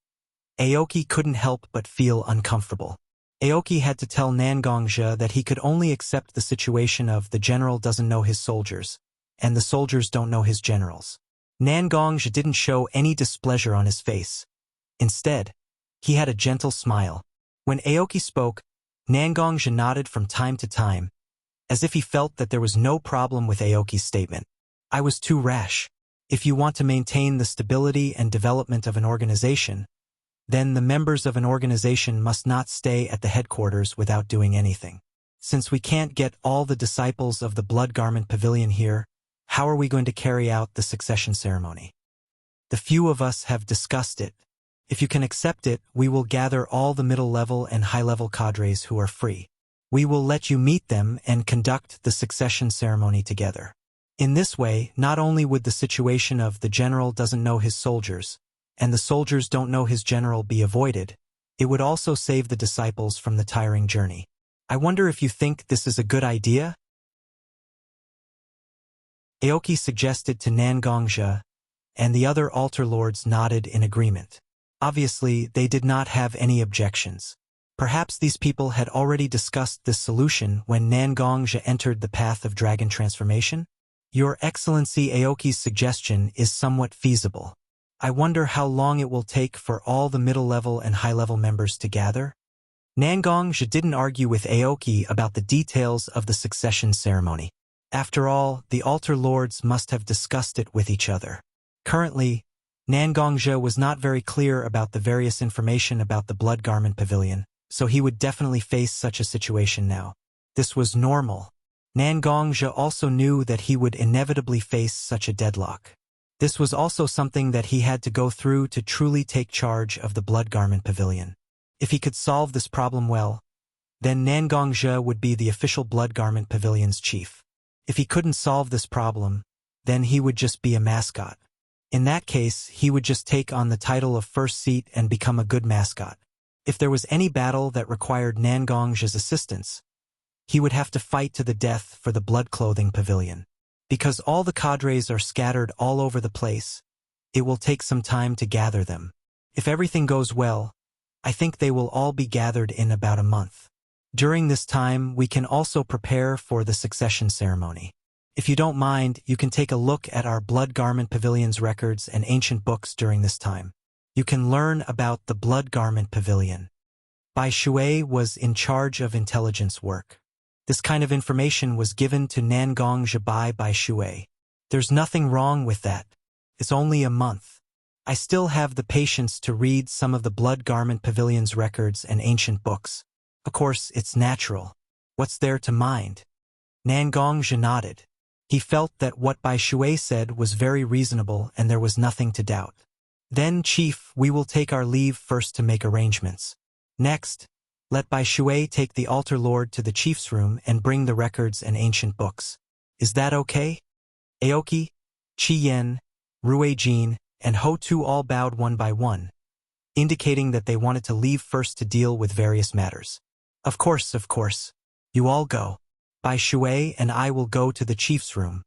A: Aoki couldn't help but feel uncomfortable. Aoki had to tell Nangongja that he could only accept the situation of the general doesn't know his soldiers, and the soldiers don't know his generals. Nangongja didn't show any displeasure on his face. Instead, he had a gentle smile. When Aoki spoke, Nangongja nodded from time to time, as if he felt that there was no problem with Aoki's statement. "I was too rash. If you want to maintain the stability and development of an organization, then the members of an organization must not stay at the headquarters without doing anything. Since we can't get all the disciples of the Blood Garment Pavilion here, how are we going to carry out the succession ceremony? The few of us have discussed it. If you can accept it, we will gather all the middle-level and high-level cadres who are free. We will let you meet them and conduct the succession ceremony together. In this way, not only would the situation of the general doesn't know his soldiers, and the soldiers don't know his general be avoided, it would also save the disciples from the tiring journey. I wonder if you think this is a good idea?" Aoki suggested to Nangongja, and the other altar lords nodded in agreement. Obviously, they did not have any objections. Perhaps these people had already discussed this solution when Nangongja entered the path of dragon transformation? "Your Excellency, Aoki's suggestion is somewhat feasible. I wonder how long it will take for all the middle-level and high-level members to gather?" Nangongja didn't argue with Aoki about the details of the succession ceremony. After all, the altar lords must have discussed it with each other. Currently, Nangongja was not very clear about the various information about the Blood Garment Pavilion, so he would definitely face such a situation now. This was normal. Nangongja also knew that he would inevitably face such a deadlock. This was also something that he had to go through to truly take charge of the Blood Garment Pavilion. If he could solve this problem well, then Nangongja would be the official Blood Garment Pavilion's chief. If he couldn't solve this problem, then he would just be a mascot. In that case, he would just take on the title of first seat and become a good mascot. If there was any battle that required Nangongja's assistance, he would have to fight to the death for the Blood Clothing Pavilion. Because all the cadres are scattered all over the place, it will take some time to gather them. If everything goes well, I think they will all be gathered in about a month. During this time, we can also prepare for the succession ceremony. If you don't mind, you can take a look at our Blood Garment Pavilion's records and ancient books during this time. You can learn about the Blood Garment Pavilion. Bai Shui was in charge of intelligence work. This kind of information was given to Nangong Zhibai by Shui. There's nothing wrong with that. It's only a month. I still have the patience to read some of the Blood Garment Pavilion's records and ancient books. Of course, it's natural. What's there to mind? Nangong Zhi nodded. He felt that what Bai Shui said was very reasonable and there was nothing to doubt. Then, Chief, we will take our leave first to make arrangements. Next, let Bai Shui take the altar lord to the chief's room and bring the records and ancient books. Is that okay? Aoki, Qi Yen, Rui Jin, and Ho Tu all bowed one by one, indicating that they wanted to leave first to deal with various matters. Of course. You all go. Bai Shui and I will go to the chief's room.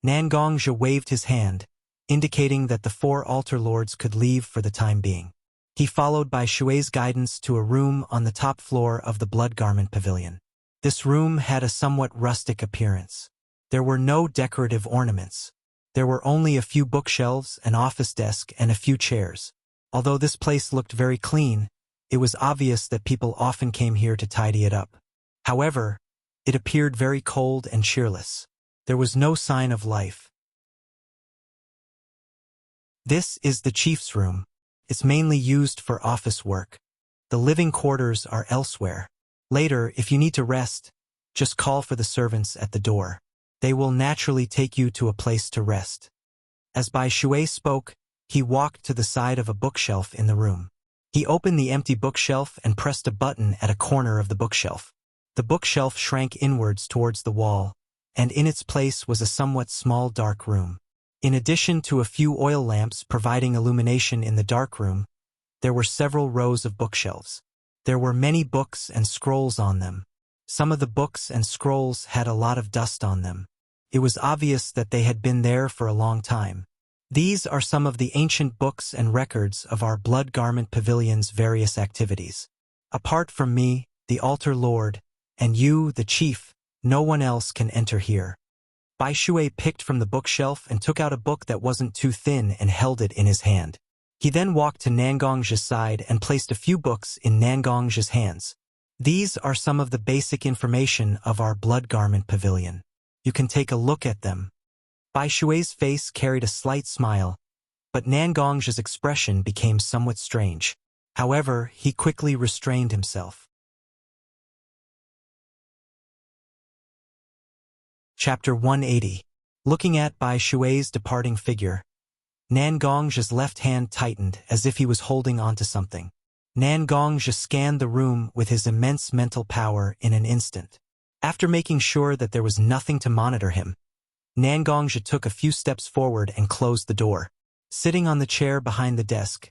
A: Nangong Zhi waved his hand, indicating that the 4 altar lords could leave for the time being. He followed Bai Shui's guidance to a room on the top floor of the Blood Garment Pavilion. This room had a somewhat rustic appearance. There were no decorative ornaments. There were only a few bookshelves, an office desk, and a few chairs. Although this place looked very clean, it was obvious that people often came here to tidy it up. However, it appeared very cold and cheerless. There was no sign of life. This is the chief's room. It's mainly used for office work. The living quarters are elsewhere. Later, if you need to rest, just call for the servants at the door. They will naturally take you to a place to rest. As Bai Shui spoke, he walked to the side of a bookshelf in the room. He opened the empty bookshelf and pressed a button at a corner of the bookshelf. The bookshelf shrank inwards towards the wall, and in its place was a somewhat small dark room. In addition to a few oil lamps providing illumination in the dark room, there were several rows of bookshelves. There were many books and scrolls on them. Some of the books and scrolls had a lot of dust on them. It was obvious that they had been there for a long time. These are some of the ancient books and records of our Blood Garment Pavilion's various activities. Apart from me, the altar lord, and you, the chief, no one else can enter here. Bai Shui picked from the bookshelf and took out a book that wasn't too thin and held it in his hand. He then walked to Nangong Zhi's side and placed a few books in Nangong Zhi's hands. These are some of the basic information of our Blood Garment Pavilion. You can take a look at them. Bai Shui's face carried a slight smile, but Nangong Zhi's expression became somewhat strange. However, he quickly restrained himself. Chapter 180. Looking at Bai Shui's departing figure, Nangong Zhi's left hand tightened as if he was holding onto something. Nangong Zhi scanned the room with his immense mental power in an instant. After making sure that there was nothing to monitor him, Nangong Zhi took a few steps forward and closed the door. Sitting on the chair behind the desk,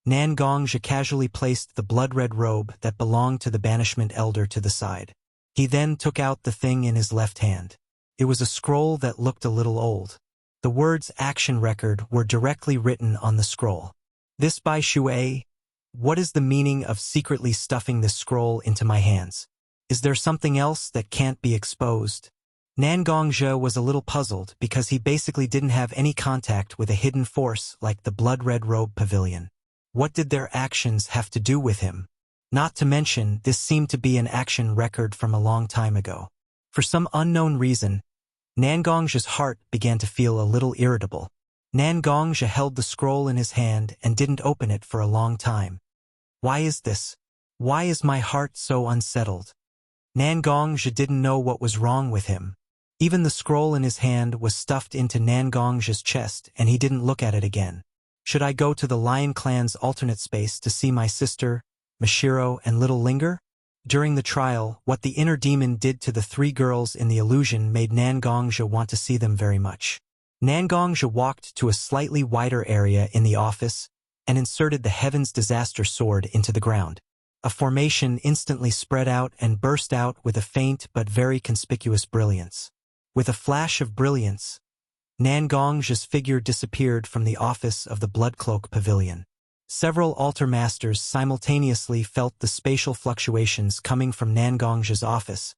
A: Nangong Zhi casually placed the blood-red robe that belonged to the banishment elder to the side. He then took out the thing in his left hand. It was a scroll that looked a little old. The words action record were directly written on the scroll. This Bai Shui, what is the meaning of secretly stuffing this scroll into my hands? Is there something else that can't be exposed? Nangong Zhi was a little puzzled because he basically didn't have any contact with a hidden force like the Blood-Red Robe Pavilion. What did their actions have to do with him? Not to mention, this seemed to be an action record from a long time ago. For some unknown reason, Nangong Zhi's heart began to feel a little irritable. Nangong Zhi held the scroll in his hand and didn't open it for a long time. Why is this? Why is my heart so unsettled? Nangong Zhi didn't know what was wrong with him. Even the scroll in his hand was stuffed into Nangong Zhi's chest and he didn't look at it again. Should I go to the Lion Clan's alternate space to see my sister, Mashiro, and little Linger? During the trial, what the inner demon did to the 3 girls in the illusion made Nangong Zhi want to see them very much. Nangong Zhi walked to a slightly wider area in the office and inserted the Heaven's Disaster Sword into the ground. A formation instantly spread out and burst out with a faint but very conspicuous brilliance. With a flash of brilliance, Nangong Zhi's figure disappeared from the office of the Bloodcloak Pavilion. Several altar masters simultaneously felt the spatial fluctuations coming from Nangong's office,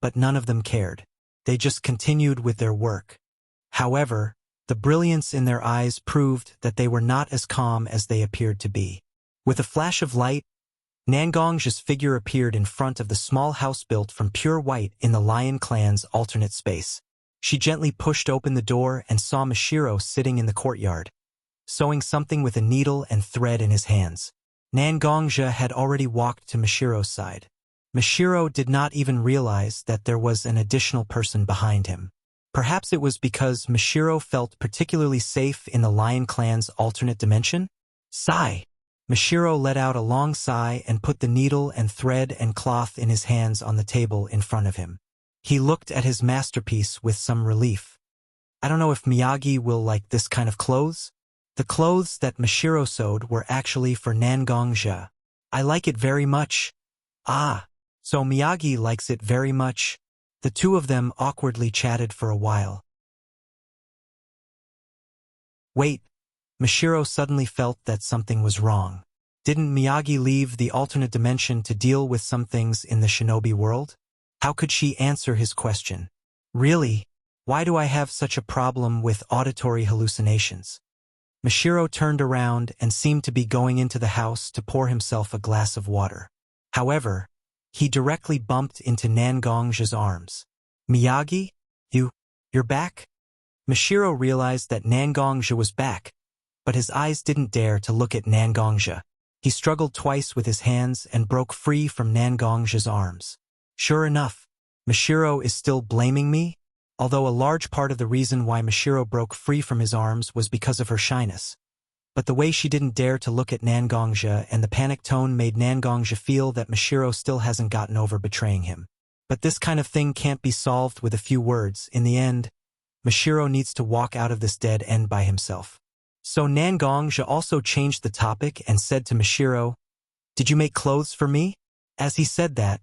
A: but none of them cared. They just continued with their work. However, the brilliance in their eyes proved that they were not as calm as they appeared to be. With a flash of light, Nangong's figure appeared in front of the small house built from pure white in the Lion clan's alternate space. She gently pushed open the door and saw Mashiro sitting in the courtyard, sewing something with a needle and thread in his hands. Nangongja had already walked to Mashiro's side. Mashiro did not even realize that there was an additional person behind him. Perhaps it was because Mashiro felt particularly safe in the Lion clan's alternate dimension? Sigh. Mashiro let out a long sigh and put the needle and thread and cloth in his hands on the table in front of him. He looked at his masterpiece with some relief. I don't know if Miyagi will like this kind of clothes. The clothes that Mashiro sewed were actually for Nangongja. I like it very much. Ah, so Miyagi likes it very much. The two of them awkwardly chatted for a while. Wait, Mashiro suddenly felt that something was wrong. Didn't Miyagi leave the alternate dimension to deal with some things in the shinobi world? How could she answer his question? Really? Why do I have such a problem with auditory hallucinations? Mashiro turned around and seemed to be going into the house to pour himself a glass of water. However, he directly bumped into Nangong's arms. Miyagi? You're back? Mashiro realized that Nangongja was back, but his eyes didn't dare to look at Nangongja. He struggled twice with his hands and broke free from Nangongja's arms. Sure enough, Mashiro is still blaming me? Although a large part of the reason why Mashiro broke free from his arms was because of her shyness. But the way she didn't dare to look at Nangongja and the panic tone made Nangongja feel that Mashiro still hasn't gotten over betraying him. But this kind of thing can't be solved with a few words. In the end, Mashiro needs to walk out of this dead end by himself. So Nangongja also changed the topic and said to Mashiro, "Did you make clothes for me?" As he said that,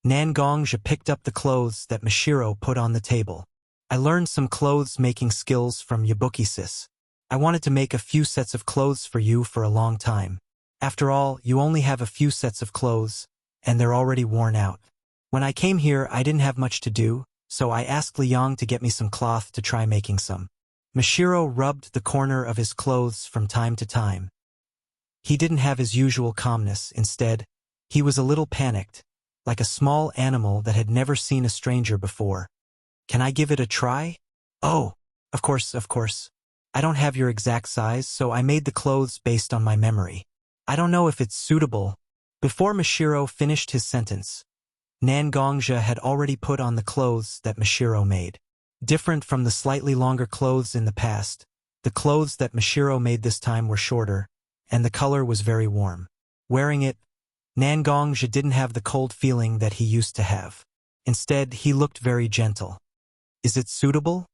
A: Nangongja picked up the clothes that Mashiro put on the table. I learned some clothes-making skills from Yabuki-sis. I wanted to make a few sets of clothes for you for a long time. After all, you only have a few sets of clothes, and they're already worn out. When I came here, I didn't have much to do, so I asked Liang to get me some cloth to try making some. Mashiro rubbed the corner of his clothes from time to time. He didn't have his usual calmness. Instead, he was a little panicked, like a small animal that had never seen a stranger before. Can I give it a try? Oh, of course. I don't have your exact size, so I made the clothes based on my memory. I don't know if it's suitable. Before Mashiro finished his sentence, Nangongja had already put on the clothes that Mashiro made. Different from the slightly longer clothes in the past, the clothes that Mashiro made this time were shorter, and the color was very warm. Wearing it, Nangongja didn't have the cold feeling that he used to have. Instead, he looked very gentle. Is it suitable?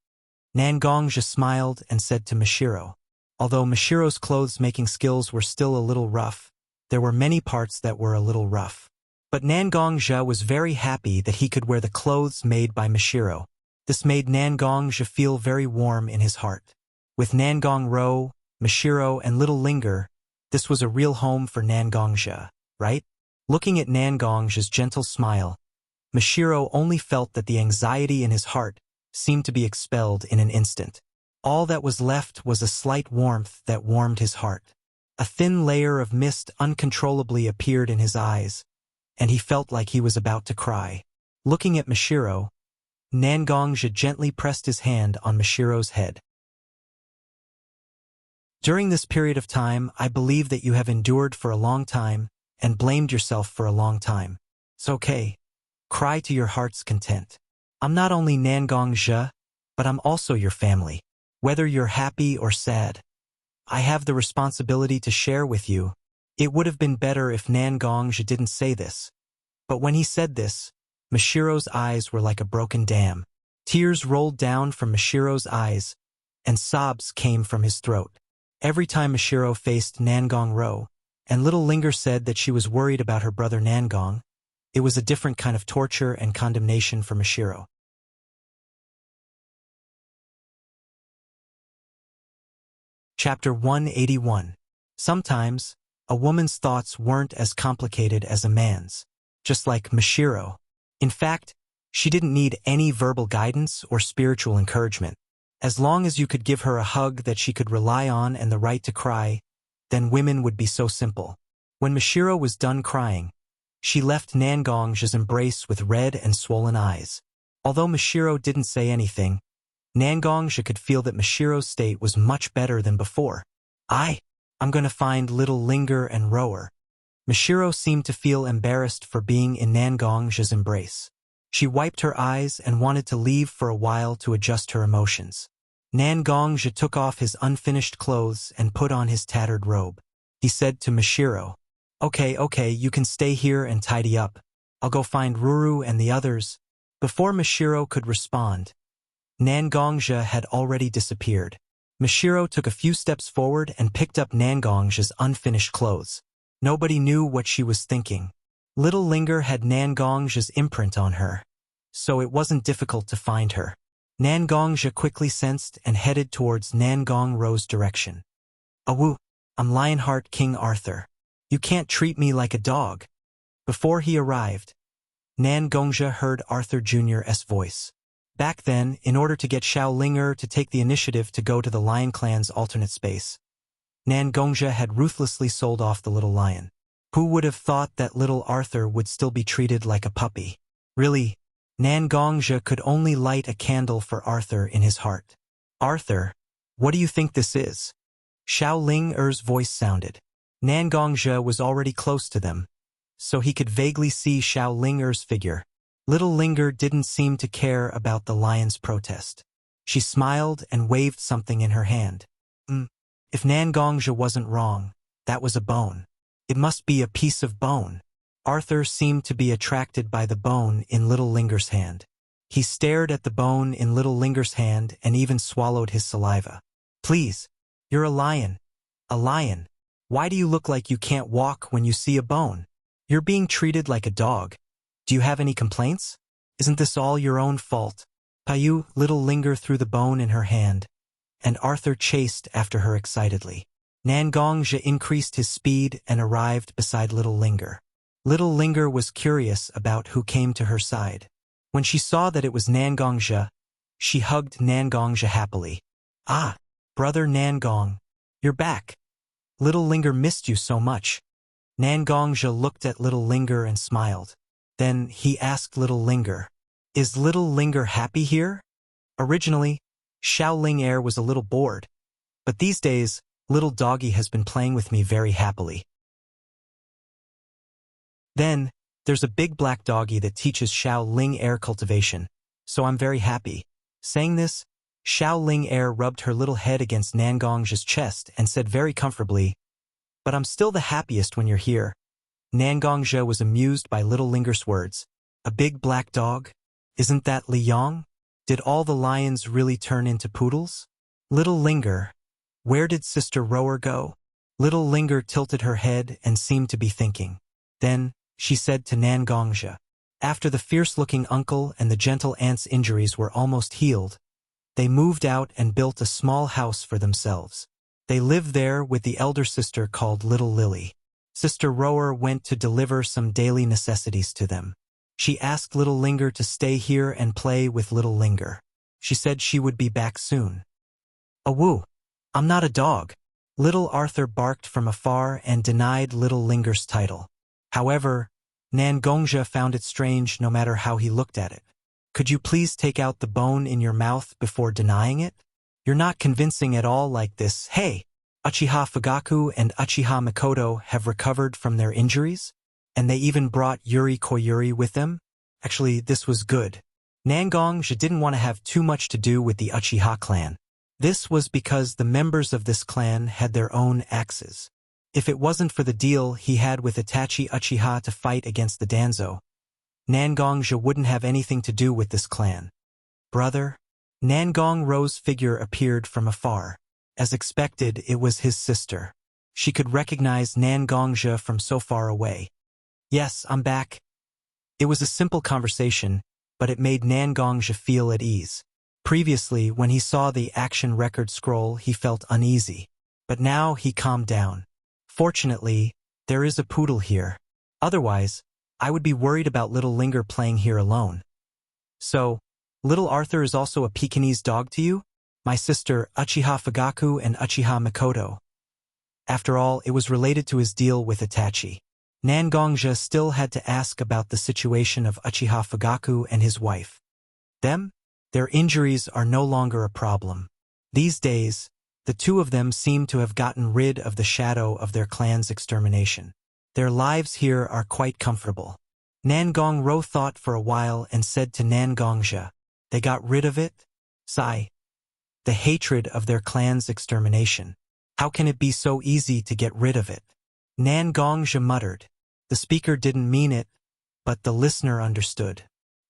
A: Nangongja smiled and said to Mashiro. Although Mashiro's clothes-making skills were still a little rough, there were many parts that were a little rough. But Nangongja was very happy that he could wear the clothes made by Mashiro. This made Nangongja feel very warm in his heart. With Nangongro, Mashiro, and Little Linger, this was a real home for Nangongja, right? Looking at Nangongja's gentle smile, Mashiro only felt that the anxiety in his heart seemed to be expelled in an instant. All that was left was a slight warmth that warmed his heart. A thin layer of mist uncontrollably appeared in his eyes, and he felt like he was about to cry. Looking at Mashiro, Nangongja gently pressed his hand on Mashiro's head. During this period of time, I believe that you have endured for a long time and blamed yourself for a long time. It's okay. Cry to your heart's content. I'm not only Nangongja, but I'm also your family. Whether you're happy or sad, I have the responsibility to share with you. It would have been better if Nangongja didn't say this. But when he said this, Mashiro's eyes were like a broken dam. Tears rolled down from Mashiro's eyes, and sobs came from his throat. Every time Mashiro faced Nangongro, and Little Linger said that she was worried about her brother Nangong, it was a different kind of torture and condemnation for Mashiro. Chapter 181. Sometimes, a woman's thoughts weren't as complicated as a man's, just like Mashiro. In fact, she didn't need any verbal guidance or spiritual encouragement. As long as you could give her a hug that she could rely on and the right to cry, then women would be so simple. When Mashiro was done crying, she left Nangong's embrace with red and swollen eyes. Although Mashiro didn't say anything, Nangongja could feel that Mashiro's state was much better than before. I'm gonna find little Linger and Rower. Mashiro seemed to feel embarrassed for being in Nangongja's embrace. She wiped her eyes and wanted to leave for a while to adjust her emotions. Nangongja took off his unfinished clothes and put on his tattered robe. He said to Mashiro, Okay, you can stay here and tidy up. I'll go find Ruru and the others." Before Mashiro could respond, Nangongja had already disappeared. Mashiro took a few steps forward and picked up Nangongja's unfinished clothes. Nobody knew what she was thinking. Little Linger had Nangongja's imprint on her, so it wasn't difficult to find her. Nangongja quickly sensed and headed towards Nangong Ro's direction. "Awu, I'm Lionheart King Arthur. You can't treat me like a dog." Before he arrived, Nangongja heard Arthur Jr.'s voice. Back then, in order to get Xiaolinger to take the initiative to go to the Lion Clan's alternate space, Nangongja had ruthlessly sold off the little lion. Who would have thought that little Arthur would still be treated like a puppy? Really, Nangongja could only light a candle for Arthur in his heart. "Arthur, what do you think this is?" Xiaolinger's voice sounded. Nangongja was already close to them, so he could vaguely see Xiaolinger's figure. Little Linger didn't seem to care about the lion's protest. She smiled and waved something in her hand. If Nangongja wasn't wrong, that was a bone. It must be a piece of bone. Arthur seemed to be attracted by the bone in Little Linger's hand. He stared at the bone in Little Linger's hand and even swallowed his saliva. "Please, you're a lion. A lion. Why do you look like you can't walk when you see a bone? You're being treated like a dog. Do you have any complaints? Isn't this all your own fault?" Payu, Little Linger threw the bone in her hand, and Arthur chased after her excitedly. Nangongja increased his speed and arrived beside Little Linger. Little Linger was curious about who came to her side. When she saw that it was Nangongja, she hugged Nangongja happily. "Ah, brother Nangong, you're back. Little Linger missed you so much." Nangongja looked at Little Linger and smiled. Then he asked Little Linger, "Is Little Linger happy here?" Originally, Xiaolinger was a little bored, but these days, little doggy has been playing with me very happily. Then, there's a big black doggy that teaches Xiaolinger cultivation, so I'm very happy. Saying this, Xiaolinger rubbed her little head against Nangongja's chest and said very comfortably, "But I'm still the happiest when you're here." Nangongja was amused by Little Linger's words. "A big black dog? Isn't that Li Yong? Did all the lions really turn into poodles?" "Little Linger, where did Sister Rower go?" Little Linger tilted her head and seemed to be thinking. Then, she said to Nangongja, after the fierce-looking uncle and the gentle aunt's injuries were almost healed, they moved out and built a small house for themselves. They lived there with the elder sister called Little Lily. Sister Rower went to deliver some daily necessities to them. She asked Little Linger to stay here and play with Little Linger. She said she would be back soon. "Awu, I'm not a dog." Little Arthur barked from afar and denied Little Linger's title. However, Nangongja found it strange no matter how he looked at it. "Could you please take out the bone in your mouth before denying it? You're not convincing at all like this." "Hey, Uchiha Fugaku and Uchiha Mikoto have recovered from their injuries, and they even brought Yuri Koyuri with them." Actually, this was good. Nangongja didn't want to have too much to do with the Uchiha clan. This was because the members of this clan had their own axes. If it wasn't for the deal he had with Itachi Uchiha to fight against the Danzo, Nangongja wouldn't have anything to do with this clan. "Brother?" Nangong Ro's figure appeared from afar. As expected, it was his sister. She could recognize Nangongja from so far away. "Yes, I'm back." It was a simple conversation, but it made Nangongja feel at ease. Previously, when he saw the action record scroll, he felt uneasy. But now he calmed down. Fortunately, there is a poodle here. Otherwise, I would be worried about little Linger playing here alone. So, little Arthur is also a Pekingese dog to you? My sister Uchiha Fugaku and Uchiha Mikoto. After all, it was related to his deal with Itachi. Nangongja still had to ask about the situation of Uchiha Fugaku and his wife. Their injuries are no longer a problem. These days, the two of them seem to have gotten rid of the shadow of their clan's extermination. Their lives here are quite comfortable. Nangong-ro thought for a while and said to Nangongja, "They got rid of it? Sigh. The hatred of their clan's extermination. How can it be so easy to get rid of it?" Nangongja muttered. The speaker didn't mean it, but the listener understood.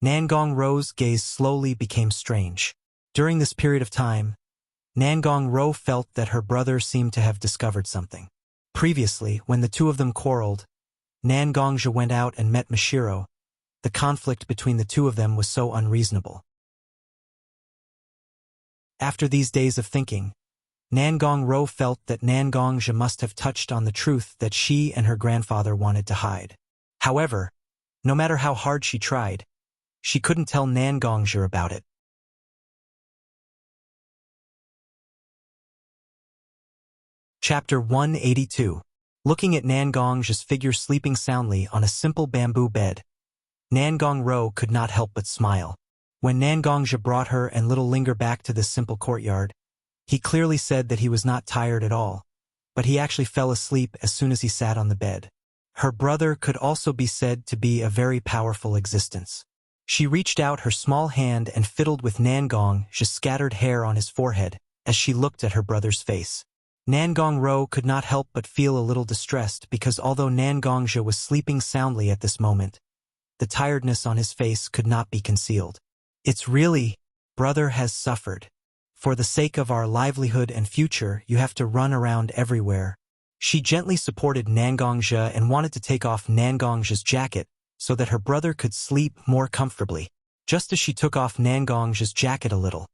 A: Nangong-ro's gaze slowly became strange. During this period of time, Nangong-ro felt that her brother seemed to have discovered something. Previously, when the two of them quarreled, Nangongja went out and met Mashiro. The conflict between the two of them was so unreasonable. After these days of thinking, Nangong-ro felt that Nangongja must have touched on the truth that she and her grandfather wanted to hide. However, no matter how hard she tried, she couldn't tell Nangongja about it. Chapter 182. Looking at Nangongja's figure sleeping soundly on a simple bamboo bed, Nangong-ro could not help but smile. When Nangongja brought her and little Linger back to this simple courtyard, he clearly said that he was not tired at all, but he actually fell asleep as soon as he sat on the bed. Her brother could also be said to be a very powerful existence. She reached out her small hand and fiddled with Nangongja's scattered hair on his forehead as she looked at her brother's face. Nangong-ro could not help but feel a little distressed because although Nangongja was sleeping soundly at this moment, the tiredness on his face could not be concealed. "It's really, brother has suffered. For the sake of our livelihood and future, you have to run around everywhere." She gently supported Nangongja and wanted to take off Nangongja's jacket so that her brother could sleep more comfortably. Just as she took off Nangongja's jacket a little,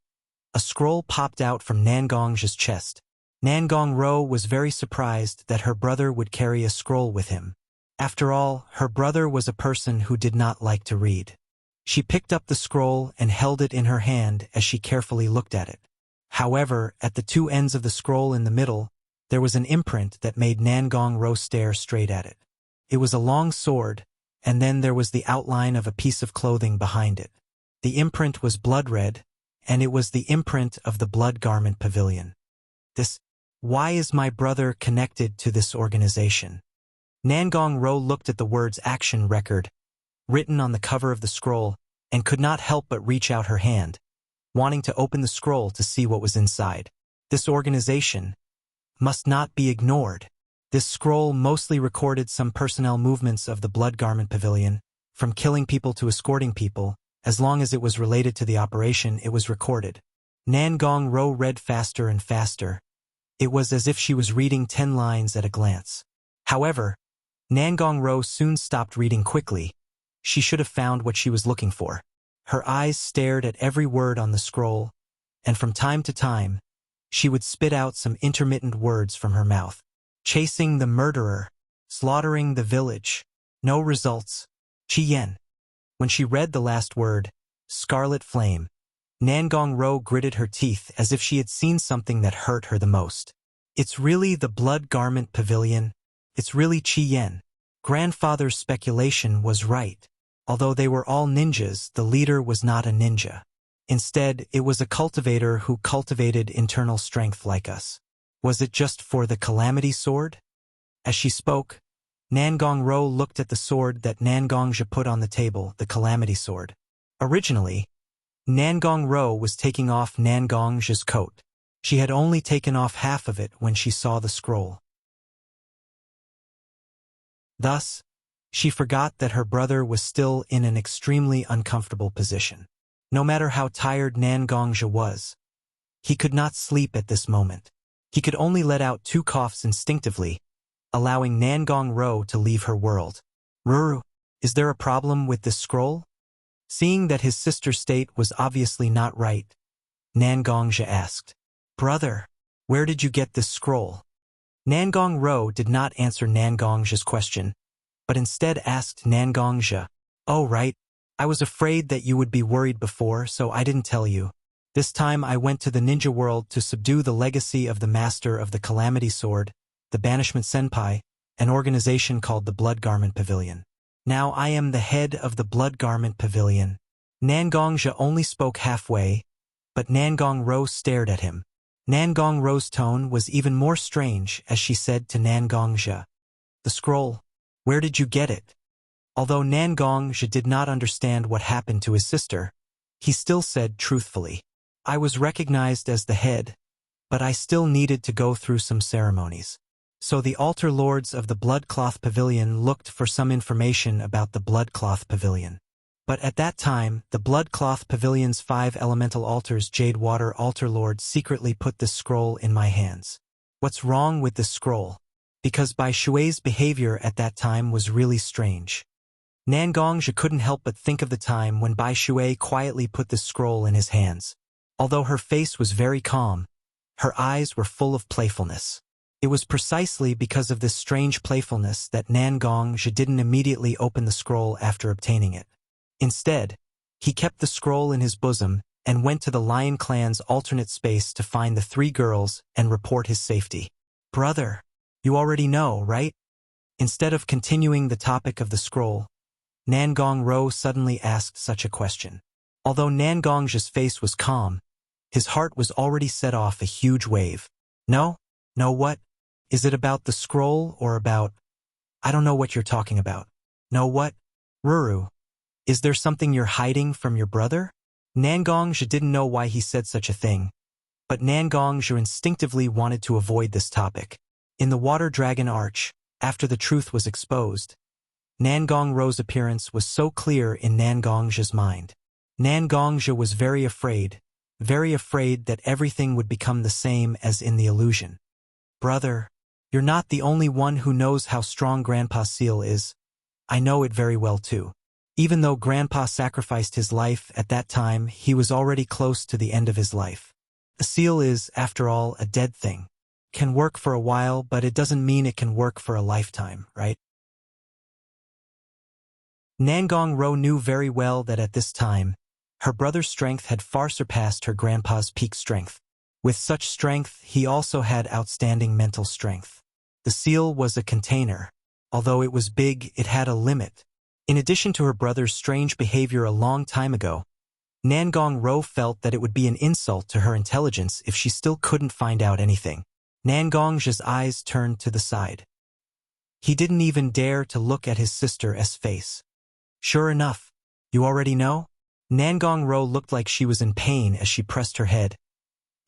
A: a scroll popped out from Nangongja's chest. Nangong-ro was very surprised that her brother would carry a scroll with him. After all, her brother was a person who did not like to read. She picked up the scroll and held it in her hand as she carefully looked at it. However, at the two ends of the scroll in the middle, there was an imprint that made Nangong-ro stare straight at it. It was a long sword, and then there was the outline of a piece of clothing behind it. The imprint was blood red, and it was the imprint of the Blood Garment Pavilion. Why is my brother connected to this organization? Nangong-ro looked at the words "Action Record" written on the cover of the scroll and could not help but reach out her hand, wanting to open the scroll to see what was inside. This organization must not be ignored. This scroll mostly recorded some personnel movements of the Blood Garment Pavilion, from killing people to escorting people. As long as it was related to the operation, it was recorded. Nangong-ro read faster and faster. It was as if she was reading 10 lines at a glance. However, Nangong-ro soon stopped reading quickly. She should have found what she was looking for. Her eyes stared at every word on the scroll, and from time to time, she would spit out some intermittent words from her mouth. Chasing the murderer, slaughtering the village, no results, Chi-yen. When she read the last word, Scarlet Flame, Nangong-ro gritted her teeth as if she had seen something that hurt her the most. It's really the Blood Garment Pavilion. It's really Chi-yen. Grandfather's speculation was right. Although they were all ninjas, the leader was not a ninja. Instead, it was a cultivator who cultivated internal strength like us. Was it just for the Calamity Sword? As she spoke, Nangong-ro looked at the sword that Nangongja put on the table, the Calamity Sword. Originally, Nangong-ro was taking off Nangongja's coat. She had only taken off half of it when she saw the scroll. Thus, she forgot that her brother was still in an extremely uncomfortable position. No matter how tired Nangongja was, he could not sleep at this moment. He could only let out 2 coughs instinctively, allowing Nangong-ro to leave her world. "Ruru, is there a problem with this scroll?" Seeing that his sister's state was obviously not right, Nangongja asked. "Brother, where did you get this scroll?" Nangong Ro did not answer Nangong's question, but instead asked Nangongja, "Oh right, I was afraid that you would be worried before, so I didn't tell you. This time I went to the ninja world to subdue the legacy of the master of the Calamity Sword, the Banishment Senpai, an organization called the Blood Garment Pavilion. Now I am the head of the Blood Garment Pavilion." Nangongja only spoke halfway, but Nangong Ro stared at him. Nangong Ro's tone was even more strange as she said to Nangongja, "The scroll, where did you get it?" Although Nangongja did not understand what happened to his sister, he still said truthfully, "I was recognized as the head, but I still needed to go through some ceremonies." So the altar lords of the Bloodcloth Pavilion looked for some information about the Bloodcloth Pavilion. But at that time, the Bloodcloth Pavilion's 5 elemental altars Jade Water Altar Lord secretly put this scroll in my hands. What's wrong with this scroll? Because Bai Shui's behavior at that time was really strange. Nangongja couldn't help but think of the time when Bai Shui quietly put this scroll in his hands. Although her face was very calm, her eyes were full of playfulness. It was precisely because of this strange playfulness that Nangongja didn't immediately open the scroll after obtaining it. Instead, he kept the scroll in his bosom and went to the Lion Clan's alternate space to find the 3 girls and report his safety. "Brother, you already know, right?" Instead of continuing the topic of the scroll, Nangong Ro suddenly asked such a question. Although Nangongja's face was calm, his heart was already set off a huge wave. "No? No what? Is it about the scroll or about... I don't know what you're talking about." "No what? Ruru, is there something you're hiding from your brother?" Nangongja didn't know why he said such a thing, but Nangongja instinctively wanted to avoid this topic. In the Water Dragon Arch, after the truth was exposed, Nangong Ro's appearance was so clear in Nangongja's mind. Nangongja was very afraid that everything would become the same as in the illusion. "Brother, you're not the only one who knows how strong Grandpa Seal is. I know it very well too. Even though Grandpa sacrificed his life at that time, he was already close to the end of his life. A seal is, after all, a dead thing. Can work for a while, but it doesn't mean it can work for a lifetime, right?" Nangong Ro knew very well that at this time, her brother's strength had far surpassed her grandpa's peak strength. With such strength, he also had outstanding mental strength. The seal was a container. Although it was big, it had a limit. In addition to her brother's strange behavior a long time ago, Nangong Ro felt that it would be an insult to her intelligence if she still couldn't find out anything. Nangongja's eyes turned to the side. He didn't even dare to look at his sister's face. "Sure enough, you already know?" Nangong Ro looked like she was in pain as she pressed her head.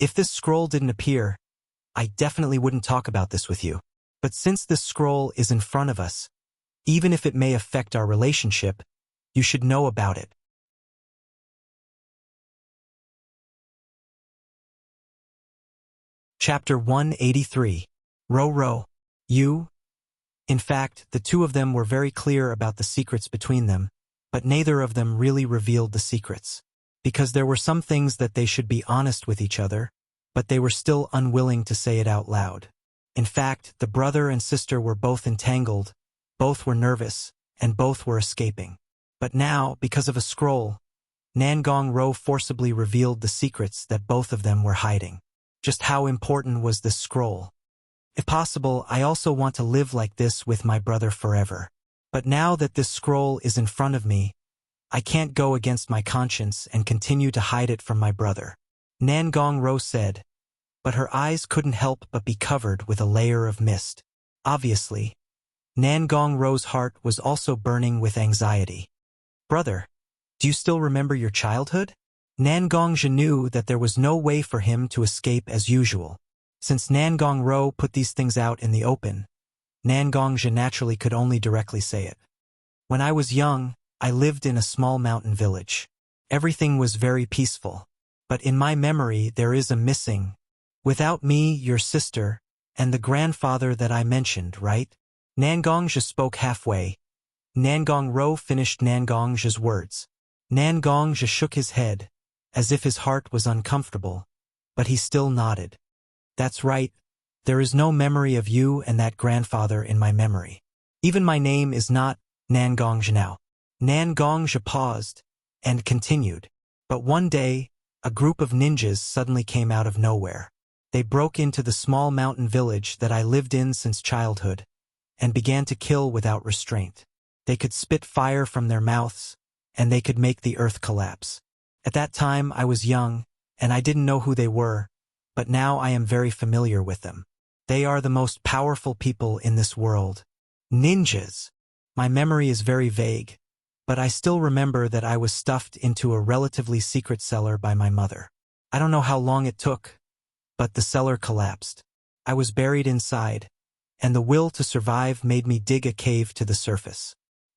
A: "If this scroll didn't appear, I definitely wouldn't talk about this with you. But since this scroll is in front of us, even if it may affect our relationship, you should know about it." Chapter 183. Ro. You? In fact, the 2 of them were very clear about the secrets between them, but neither of them really revealed the secrets. Because there were some things that they should be honest with each other, but they were still unwilling to say it out loud. In fact, the brother and sister were both entangled, both were nervous, and both were escaping. But now, because of a scroll, Nangong Ro forcibly revealed the secrets that both of them were hiding. Just how important was this scroll? "If possible, I also want to live like this with my brother forever. But now that this scroll is in front of me, I can't go against my conscience and continue to hide it from my brother," Nangong Ro said, but her eyes couldn't help but be covered with a layer of mist. Obviously, Nangong Ro's heart was also burning with anxiety. "Brother, do you still remember your childhood?" Nangongja knew that there was no way for him to escape as usual. Since Nangong Ro put these things out in the open, Nangongja naturally could only directly say it. "When I was young, I lived in a small mountain village. Everything was very peaceful. But in my memory there is a missing. Without me, your sister, and the grandfather that I mentioned, right?" Nangongja spoke halfway. Nangong Ro finished Nangongja's words. Nangongja shook his head, as if his heart was uncomfortable, but he still nodded. "That's right, There is no memory of you and that grandfather in my memory. Even my name is not Nangongzhi now. Nangongzhi paused and continued. But one day, a group of ninjas suddenly came out of nowhere. They broke into the small mountain village that I lived in since childhood and began to kill without restraint. They could spit fire from their mouths, and they could make the earth collapse. At that time, I was young, and I didn't know who they were, but now I am very familiar with them. They are the most powerful people in this world. Ninjas. My memory is very vague, but I still remember that I was stuffed into a relatively secret cellar by my mother. I don't know how long it took, but the cellar collapsed. I was buried inside, and the will to survive made me dig a cave to the surface.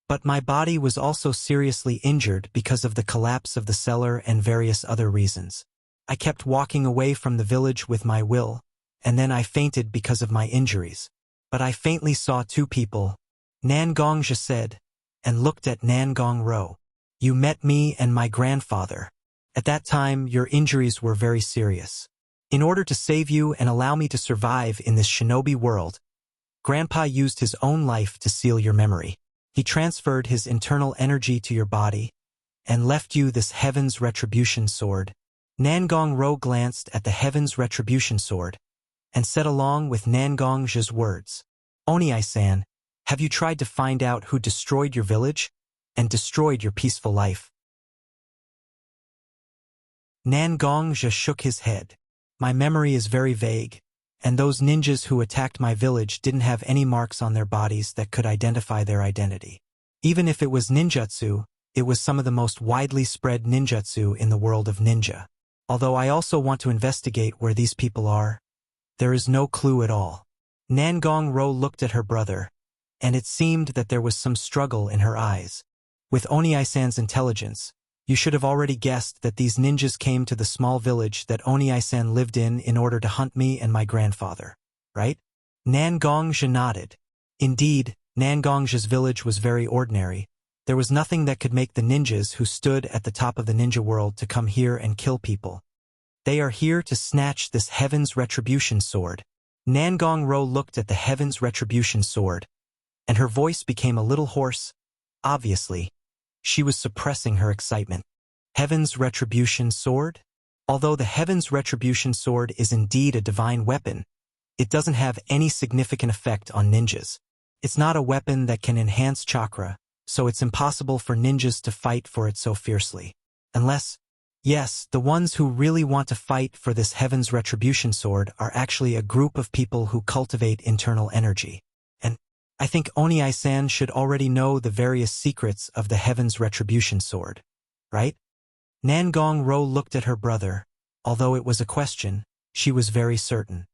A: But my body was also seriously injured because of the collapse of the cellar and various other reasons. I kept walking away from the village with my will, and then I fainted because of my injuries. But I faintly saw two people, Nangongzhi said, and looked at Nangongro. You met me and my grandfather. At that time, your injuries were very serious. In order to save you and allow me to survive in this shinobi world, Grandpa used his own life to seal your memory. He transferred his internal energy to your body and left you this Heaven's Retribution Sword. Nangongro glanced at the Heaven's Retribution Sword and said along with Nangongzhi's words, Onii-san, have you tried to find out who destroyed your village and destroyed your peaceful life? Nangongzhi shook his head. My memory is very vague, and those ninjas who attacked my village didn't have any marks on their bodies that could identify their identity. Even if it was ninjutsu, it was some of the most widely spread ninjutsu in the world of ninja. Although I also want to investigate where these people are, there is no clue at all. Nangongro looked at her brother, and it seemed that there was some struggle in her eyes. With Onii-san's intelligence, you should have already guessed that these ninjas came to the small village that Onii-san lived in order to hunt me and my grandfather, right? Nangongzhi nodded. Indeed, Nangongzhi's village was very ordinary. There was nothing that could make the ninjas who stood at the top of the ninja world to come here and kill people. They are here to snatch this Heaven's Retribution Sword. Nangongro looked at the Heaven's Retribution Sword, and her voice became a little hoarse. Obviously, she was suppressing her excitement. Heaven's Retribution Sword? Although the Heaven's Retribution Sword is indeed a divine weapon, it doesn't have any significant effect on ninjas. It's not a weapon that can enhance chakra, so it's impossible for ninjas to fight for it so fiercely. Unless, yes, the ones who really want to fight for this Heaven's Retribution Sword are actually a group of people who cultivate internal energy. And I think Onii-san should already know the various secrets of the Heaven's Retribution Sword, right? Nangongro looked at her brother. Although it was a question, she was very certain.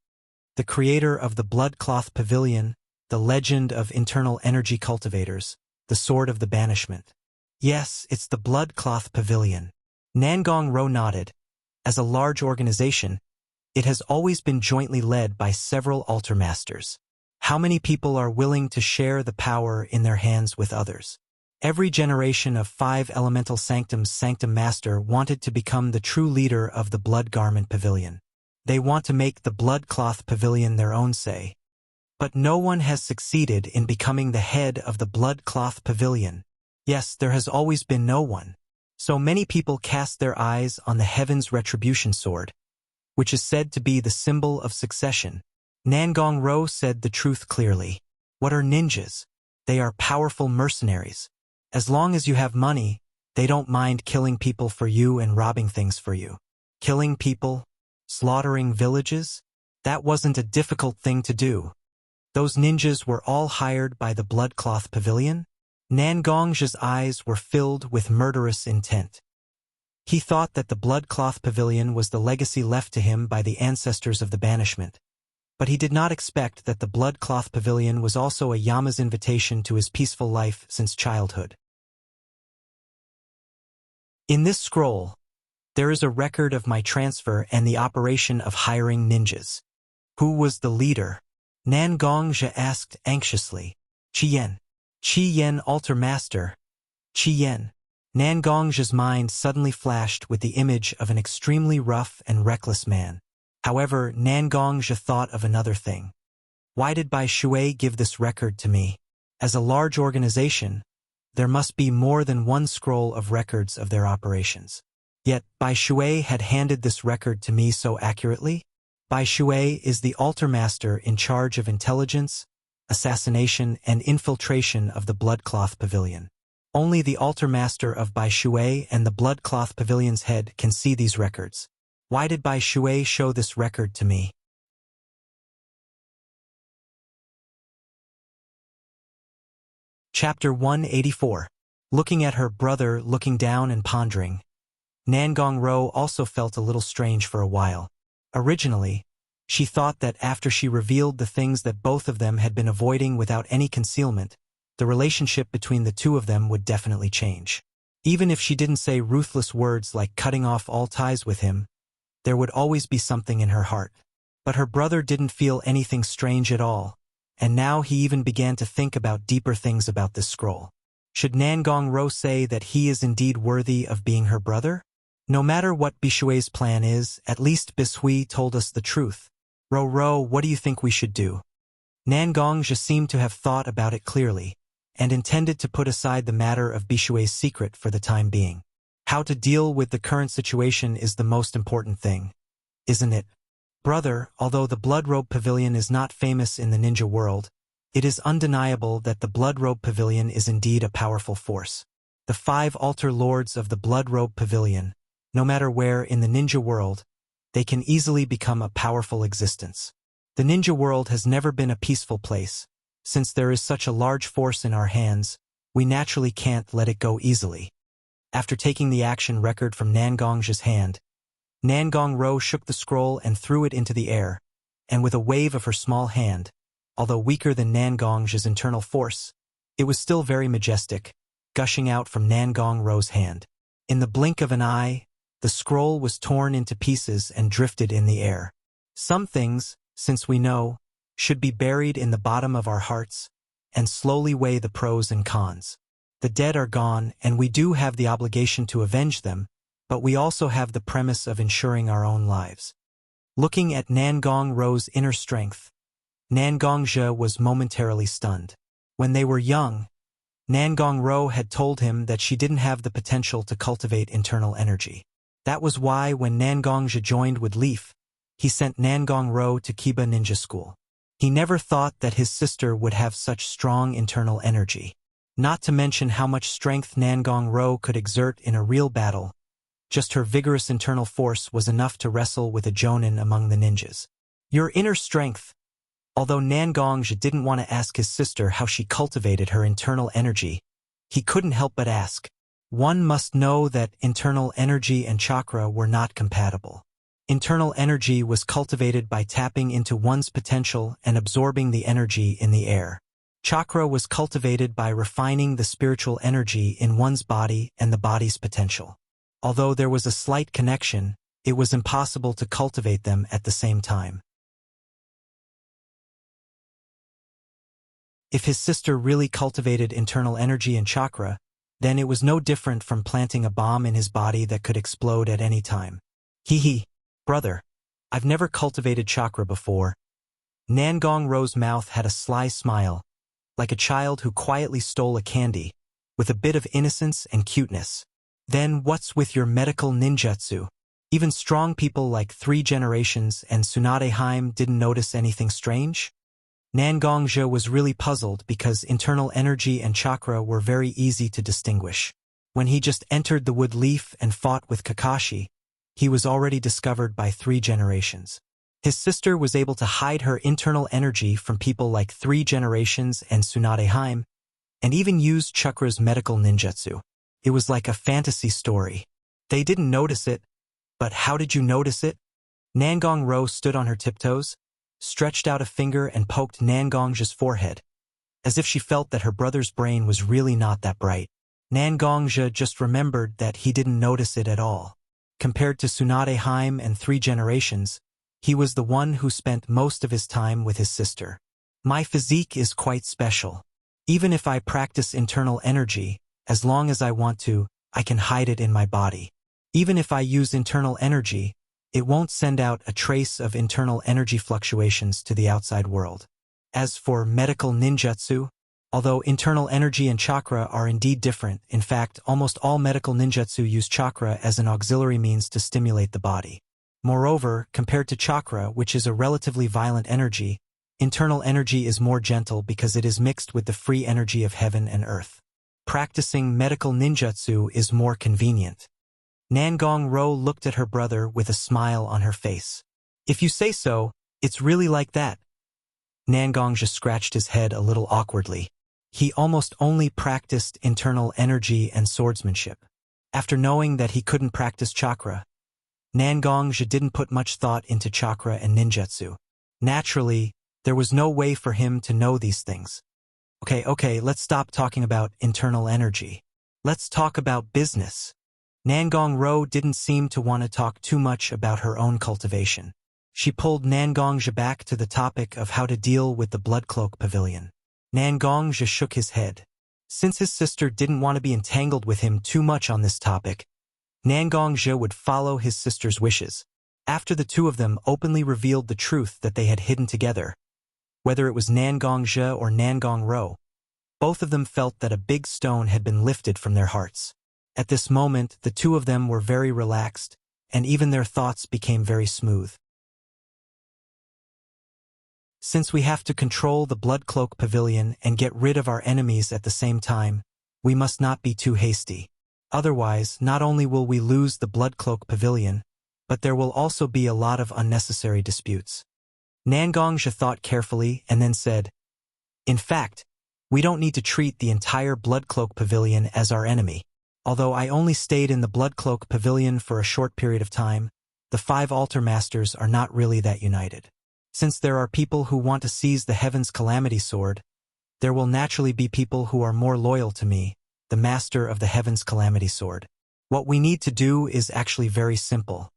A: The creator of the Bloodcloth Pavilion, the legend of internal energy cultivators, the Sword of the Banishment. Yes, it's the Bloodcloth Pavilion. Nangongro nodded. As a large organization, it has always been jointly led by several altar masters. How many people are willing to share the power in their hands with others? Every generation of 5 elemental sanctum master wanted to become the true leader of the Blood Garment Pavilion. They want to make the Bloodcloth Pavilion their own say. But no one has succeeded in becoming the head of the Bloodcloth Pavilion. Yes, there has always been no one. So many people cast their eyes on the Heaven's Retribution Sword, which is said to be the symbol of succession. Nangongro said the truth clearly. What are ninjas? They are powerful mercenaries. As long as you have money, they don't mind killing people for you and robbing things for you. Killing people? Slaughtering villages? That wasn't a difficult thing to do. Those ninjas were all hired by the Bloodcloth Pavilion? Nangongzhi's eyes were filled with murderous intent. He thought that the Bloodcloth Pavilion was the legacy left to him by the ancestors of the banishment. But he did not expect that the Bloodcloth Pavilion was also a Yama's invitation to his peaceful life since childhood. In this scroll, there is a record of my transfer and the operation of hiring ninjas. Who was the leader? Nangongzhi asked anxiously. Qiyan. Qiyan Altar Master. Qiyan. Nangongzhi's mind suddenly flashed with the image of an extremely rough and reckless man. However, Nangongzhi thought of another thing. Why did Bai Shui give this record to me? As a large organization, there must be more than one scroll of records of their operations. Yet, Bai Shui had handed this record to me so accurately? Bai Shui is the altar master in charge of intelligence, assassination, and infiltration of the Bloodcloth Pavilion. Only the altar master of Bai Shui and the Bloodcloth Pavilion's head can see these records. Why did Bai Shui show this record to me? Chapter 184. Looking at her brother looking down and pondering. Nangongzhi also felt a little strange for a while. Originally, she thought that after she revealed the things that both of them had been avoiding without any concealment, the relationship between the two of them would definitely change. Even if she didn't say ruthless words like cutting off all ties with him, there would always be something in her heart. But her brother didn't feel anything strange at all, and now he even began to think about deeper things about this scroll. Should Nangongzhi say that he is indeed worthy of being her brother? No matter what Bishui's plan is, at least Bishui told us the truth. Ro, what do you think we should do? Nangongzhi seemed to have thought about it clearly, and intended to put aside the matter of Bishui's secret for the time being. How to deal with the current situation is the most important thing, isn't it? Brother, although the Bloodrobe Pavilion is not famous in the ninja world, it is undeniable that the Bloodrobe Pavilion is indeed a powerful force. The 5 altar lords of the Bloodrobe Pavilion, no matter where in the ninja world, they can easily become a powerful existence. The ninja world has never been a peaceful place. Since there is such a large force in our hands, we naturally can't let it go easily. After taking the action record from Nangongzhi's hand, Nangongzhi shook the scroll and threw it into the air, and with a wave of her small hand, although weaker than Nangongzhi's internal force, it was still very majestic, gushing out from Nangongzhi's hand. In the blink of an eye, the scroll was torn into pieces and drifted in the air. Some things, since we know, should be buried in the bottom of our hearts, and slowly weigh the pros and cons. The dead are gone, and we do have the obligation to avenge them, but we also have the premise of ensuring our own lives. Looking at Nangongzhi's inner strength, Nangongzhi was momentarily stunned. When they were young, Nangongzhi had told him that she didn't have the potential to cultivate internal energy. That was why when Nangongzhi joined with Leaf, he sent Nangongzhi to Kiba Ninja School. He never thought that his sister would have such strong internal energy. Not to mention how much strength Nangongzhi could exert in a real battle. Just her vigorous internal force was enough to wrestle with a Jonin among the ninjas. Your inner strength. Although Nangongzhi didn't want to ask his sister how she cultivated her internal energy, he couldn't help but ask. One must know that internal energy and chakra were not compatible. Internal energy was cultivated by tapping into one's potential and absorbing the energy in the air. Chakra was cultivated by refining the spiritual energy in one's body and the body's potential. Although there was a slight connection, it was impossible to cultivate them at the same time. If his sister really cultivated internal energy and chakra, then it was no different from planting a bomb in his body that could explode at any time. Brother, I've never cultivated chakra before. Nangongzhi's mouth had a sly smile, like a child who quietly stole a candy, with a bit of innocence and cuteness. Then what's with your medical ninjutsu? Even strong people like 3 Generations and Tsunade Haim didn't notice anything strange? Nangongzhi was really puzzled because internal energy and chakra were very easy to distinguish. When he just entered the Wood Leaf and fought with Kakashi, he was already discovered by 3 Generations. His sister was able to hide her internal energy from people like 3 Generations and Tsunade Haim, and even used Chakra's medical ninjutsu. It was like a fantasy story. They didn't notice it, but how did you notice it? Nangongzhi stood on her tiptoes, stretched out a finger and poked Nangongzhi's forehead, as if she felt that her brother's brain was really not that bright. Nangongzhi just remembered that he didn't notice it at all. Compared to Tsunade Haim and 3 Generations, he was the one who spent most of his time with his sister. My physique is quite special. Even if I practice internal energy, as long as I want to, I can hide it in my body. Even if I use internal energy, it won't send out a trace of internal energy fluctuations to the outside world. As for medical ninjutsu, although internal energy and chakra are indeed different, in fact, almost all medical ninjutsu use chakra as an auxiliary means to stimulate the body. Moreover, compared to chakra, which is a relatively violent energy, internal energy is more gentle because it is mixed with the free energy of heaven and earth. Practicing medical ninjutsu is more convenient. Nangong Ro looked at her brother with a smile on her face. If you say so, it's really like that. Nangong just scratched his head a little awkwardly. He almost only practiced internal energy and swordsmanship. After knowing that he couldn't practice chakra, Nangong didn't put much thought into chakra and ninjutsu. Naturally, there was no way for him to know these things. Okay, let's stop talking about internal energy. Let's talk about business. Nangong Ro didn't seem to want to talk too much about her own cultivation. She pulled Nangong back to the topic of how to deal with the Blood Cloak Pavilion. Nangong shook his head. Since his sister didn't want to be entangled with him too much on this topic, Nangong would follow his sister's wishes. After the two of them openly revealed the truth that they had hidden together, whether it was Nangong or Nangong Ro, both of them felt that a big stone had been lifted from their hearts. At this moment, the two of them were very relaxed, and even their thoughts became very smooth. Since we have to control the Blood Cloak Pavilion and get rid of our enemies at the same time, we must not be too hasty. Otherwise, not only will we lose the Blood Cloak Pavilion, but there will also be a lot of unnecessary disputes. Nangong thought carefully and then said, "In fact, we don't need to treat the entire Blood Cloak Pavilion as our enemy. Although I only stayed in the Blood Cloak Pavilion for a short period of time, the 5 altar masters are not really that united. Since there are people who want to seize the Heaven's Calamity Sword, there will naturally be people who are more loyal to me, the master of the Heaven's Calamity Sword. What we need to do is actually very simple.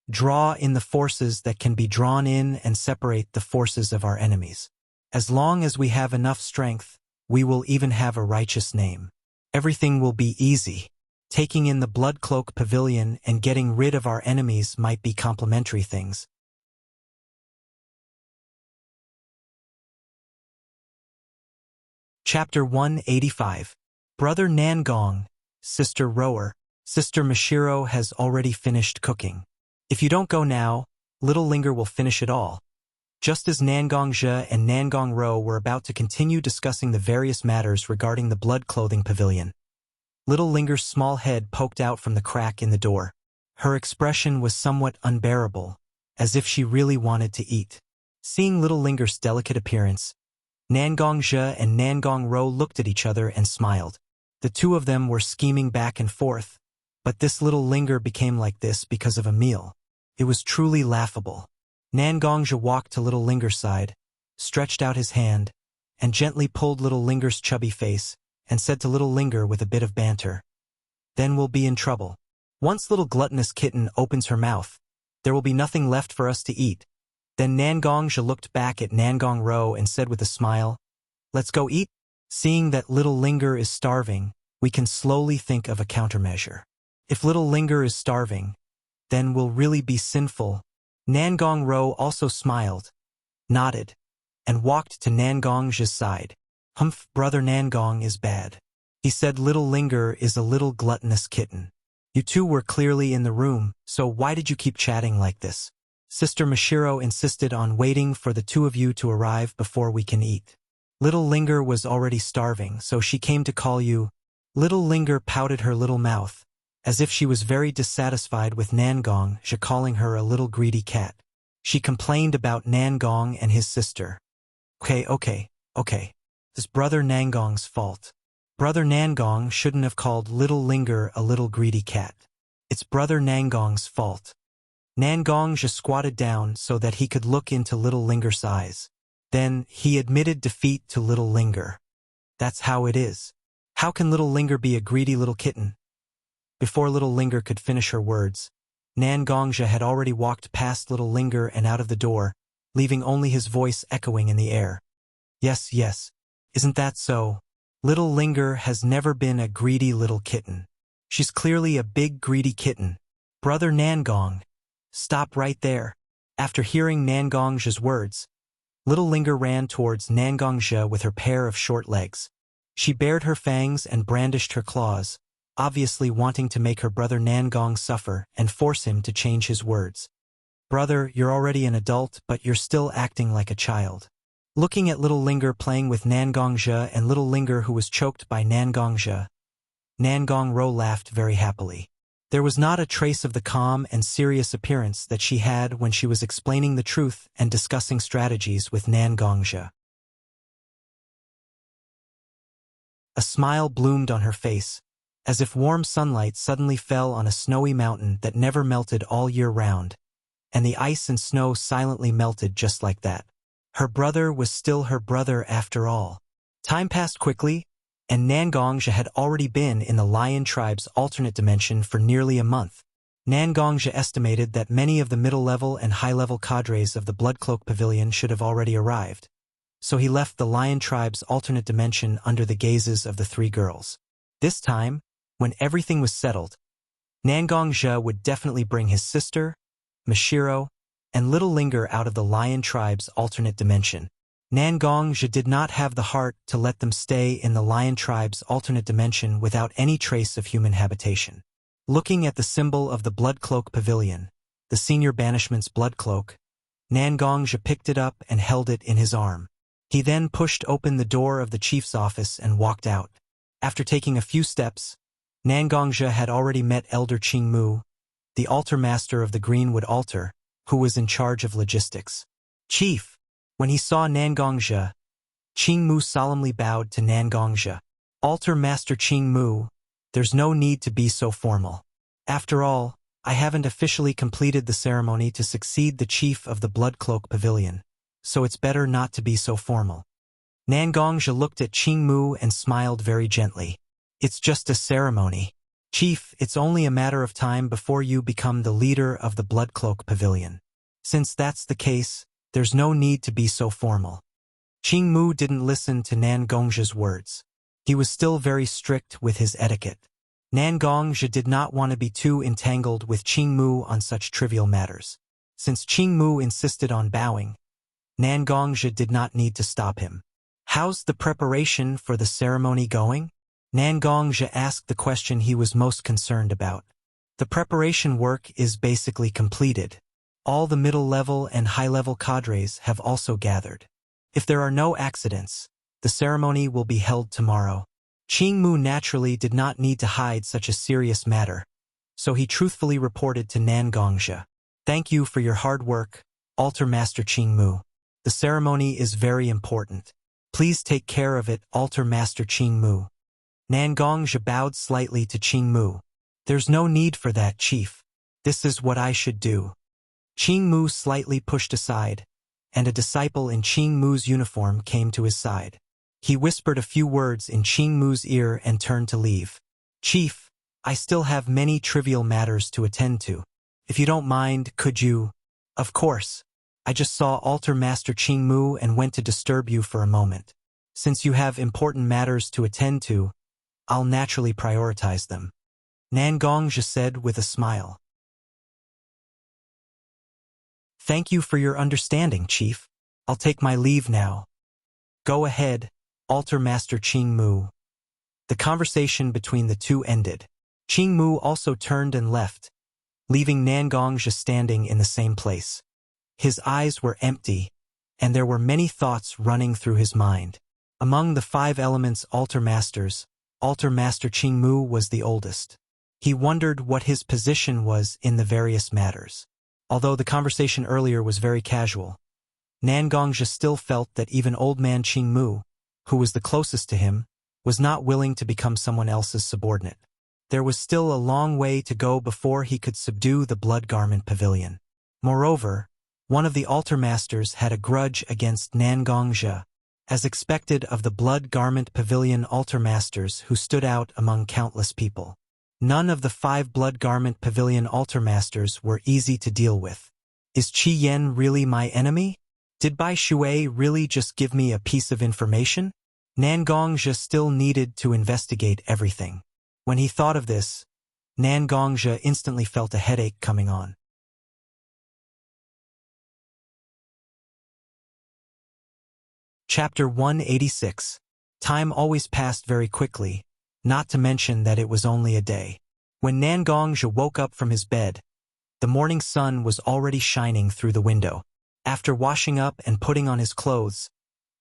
A: Draw in the forces that can be drawn in and separate the forces of our enemies. As long as we have enough strength, we will even have a righteous name. Everything will be easy. Taking in the Blood Cloak Pavilion and getting rid of our enemies might be complementary things." Chapter 185. Brother Nangong, Sister Rower. Sister Mashiro has already finished cooking. If you don't go now, Little Linger will finish it all. Just as Nangong and Nangong Ro were about to continue discussing the various matters regarding the Blood Clothing Pavilion, Little Linger's small head poked out from the crack in the door. Her expression was somewhat unbearable, as if she really wanted to eat. Seeing Little Linger's delicate appearance, Nangong and Nangong Ro looked at each other and smiled. The two of them were scheming back and forth, but this Little Linger became like this because of a meal. It was truly laughable. Nangong walked to Little Linger's side, stretched out his hand, and gently pulled Little Linger's chubby face, and said to Little Linger with a bit of banter, "Then we'll be in trouble. Once little gluttonous kitten opens her mouth, there will be nothing left for us to eat." Then Nangong looked back at Nangong Ro and said with a smile, "Let's go eat." Seeing that Little Linger is starving, we can slowly think of a countermeasure. If Little Linger is starving, then we'll really be sinful. Nangong Ro also smiled, nodded, and walked to Nangong's side. "Humph, Brother Nangong is bad. He said Little Linger is a little gluttonous kitten. You two were clearly in the room, so why did you keep chatting like this? Sister Mashiro insisted on waiting for the two of you to arrive before we can eat. Little Linger was already starving, so she came to call you." Little Linger pouted her little mouth, as if she was very dissatisfied with Nangong calling her a little greedy cat. She complained about Nangong and his sister. Okay. It's Brother Nangong's fault. Brother Nangong shouldn't have called Little Linger a little greedy cat. It's Brother Nangong's fault. Nangong squatted down so that he could look into Little Linger's eyes. Then he admitted defeat to Little Linger. That's how it is. How can Little Linger be a greedy little kitten? Before Little Linger could finish her words, Nangong had already walked past Little Linger and out of the door, leaving only his voice echoing in the air. Yes, isn't that so? Little Linger has never been a greedy little kitten. She's clearly a big greedy kitten. Brother Nangong, Stop right there. After hearing Nangong's words, little Linger ran towards Nangongzhe with her pair of short legs. She bared her fangs and brandished her claws, obviously wanting to make her brother Nangong suffer and force him to change his words. Brother, you're already an adult, but you're still acting like a child. Looking at little Linger playing with Nangongzhe and little Linger who was choked by Nangongzhe, Nangongro laughed very happily. There was not a trace of the calm and serious appearance that she had when she was explaining the truth and discussing strategies with Nangongzhe. A smile bloomed on her face, as if warm sunlight suddenly fell on a snowy mountain that never melted all year round, and the ice and snow silently melted just like that. Her brother was still her brother after all. Time passed quickly, and Nangongzhe had already been in the Lion tribe's alternate dimension for nearly a month. Nangongzhe estimated that many of the middle-level and high-level cadres of the Bloodcloak Pavilion should have already arrived, so he left the Lion tribe's alternate dimension under the gazes of the three girls. This time, when everything was settled, Nangongzhe would definitely bring his sister, Mashiro, and little Linger out of the Lion tribe's alternate dimension. Nangongzhe did not have the heart to let them stay in the Lion tribe's alternate dimension without any trace of human habitation. Looking at the symbol of the Bloodcloak Pavilion, the senior banishment's blood cloak, Nangongzhe picked it up and held it in his arm. He then pushed open the door of the chief's office and walked out. After taking a few steps, Nangongzhe had already met Elder Qingmu, the altar master of the Greenwood altar, who was in charge of logistics. Chief! When he saw Nangongzhe, Qingmu solemnly bowed to Nangongzhe. Altar Master Qingmu, there's no need to be so formal. After all, I haven't officially completed the ceremony to succeed the chief of the Bloodcloak Pavilion, so it's better not to be so formal. Nangongzhe looked at Qingmu and smiled very gently. It's just a ceremony. Chief, it's only a matter of time before you become the leader of the Bloodcloak Pavilion. Since that's the case, there's no need to be so formal. Qingmu didn't listen to Nangongzhe's words. He was still very strict with his etiquette. Nangongzhe did not want to be too entangled with Qingmu on such trivial matters. Since Qingmu insisted on bowing, Nangongzhe did not need to stop him. How's the preparation for the ceremony going? Nangongzhe asked the question he was most concerned about. The preparation work is basically completed. All the middle-level and high-level cadres have also gathered. If there are no accidents, the ceremony will be held tomorrow. Qingmu naturally did not need to hide such a serious matter, so he truthfully reported to Nangongzhe. Thank you for your hard work, Altar Master Qingmu. The ceremony is very important. Please take care of it, Altar Master Qingmu. Nangongzhe bowed slightly to Qingmu. There's no need for that, Chief. This is what I should do. Qingmu slightly pushed aside, and a disciple in Qingmu's uniform came to his side. He whispered a few words in Qingmu's ear and turned to leave. Chief, I still have many trivial matters to attend to. If you don't mind, could you? Of course. I just saw Altar Master Qingmu and went to disturb you for a moment. Since you have important matters to attend to, I'll naturally prioritize them. Nangongzhe said with a smile. Thank you for your understanding, Chief. I'll take my leave now. Go ahead, Altar Master Qingmu. The conversation between the two ended. Qingmu also turned and left, leaving Nangongzhe standing in the same place. His eyes were empty, and there were many thoughts running through his mind. Among the 5 elements altar masters, Altar Master Qingmu was the oldest. He wondered what his position was in the various matters. Although the conversation earlier was very casual, Nangongzhe still felt that even old man Qingmu, who was the closest to him, was not willing to become someone else's subordinate. There was still a long way to go before he could subdue the Blood Garment Pavilion. Moreover, one of the altar masters had a grudge against Nangongzhe, as expected of the Blood Garment Pavilion altar masters who stood out among countless people. None of the 5 Blood Garment Pavilion altar masters were easy to deal with. Is Qi Yan really my enemy? Did Bai Shui really just give me a piece of information? Nangongzhe still needed to investigate everything. When he thought of this, Nangongzhe instantly felt a headache coming on. Chapter 186. Time always passed very quickly, not to mention that it was only a day. When Nangongzhi woke up from his bed, the morning sun was already shining through the window. After washing up and putting on his clothes,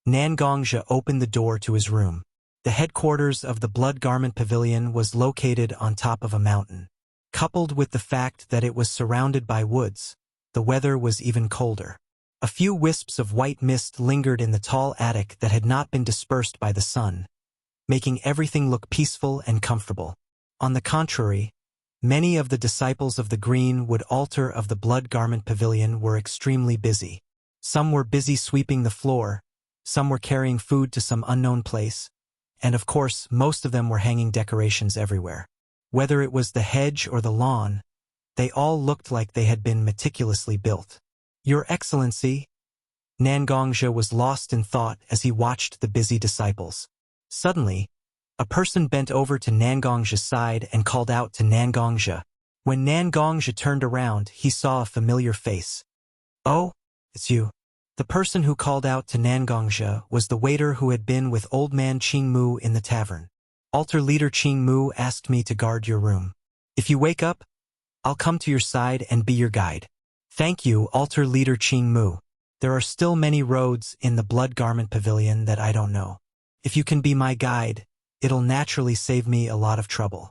A: Nangongzhi opened the door to his room. The headquarters of the Blood Garment Pavilion was located on top of a mountain. Coupled with the fact that it was surrounded by woods, the weather was even colder. A few wisps of white mist lingered in the tall attic that had not been dispersed by the sun, making everything look peaceful and comfortable. On the contrary, many of the disciples of the Greenwood altar of the Blood Garment Pavilion were extremely busy. Some were busy sweeping the floor, some were carrying food to some unknown place, and of course most of them were hanging decorations everywhere. Whether it was the hedge or the lawn, they all looked like they had been meticulously built. Your Excellency, Nangongzhi was lost in thought as he watched the busy disciples. Suddenly, a person bent over to Nangongzhi's side and called out to Nangongzhi. When Nangongzhi turned around, he saw a familiar face. "Oh, it's you." The person who called out to Nangongzhi was the waiter who had been with old man Qingmu in the tavern. "Altar leader Qingmu asked me to guard your room. If you wake up, I'll come to your side and be your guide." "Thank you, altar leader Qingmu. There are still many roads in the Blood Garment Pavilion that I don't know. If you can be my guide, it'll naturally save me a lot of trouble."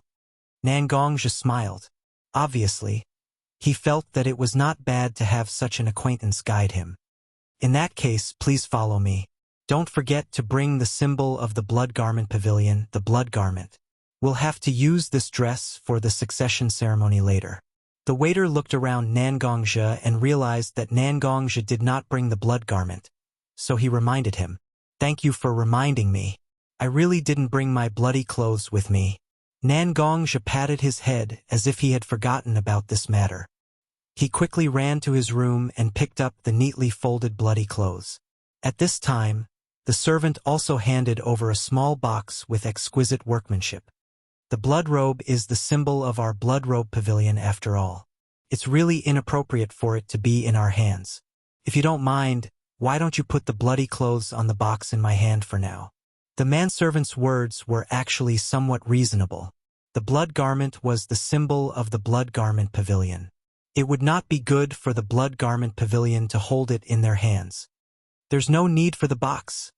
A: Nangongzhi smiled. Obviously, he felt that it was not bad to have such an acquaintance guide him. "In that case, please follow me. Don't forget to bring the symbol of the Blood Garment Pavilion, the blood garment. We'll have to use this dress for the succession ceremony later." The waiter looked around Nangongzhi and realized that Nangongzhi did not bring the blood garment, so he reminded him. "Thank you for reminding me. I really didn't bring my bloody clothes with me." Nangongzhi patted his head as if he had forgotten about this matter. He quickly ran to his room and picked up the neatly folded bloody clothes. At this time, the servant also handed over a small box with exquisite workmanship. "The blood robe is the symbol of our blood robe pavilion after all. It's really inappropriate for it to be in our hands. If you don't mind, why don't you put the bloody clothes on the box in my hand for now?" The manservant's words were actually somewhat reasonable. The blood garment was the symbol of the Blood Garment Pavilion. It would not be good for the Blood Garment Pavilion to hold it in their hands. "There's no need for the box."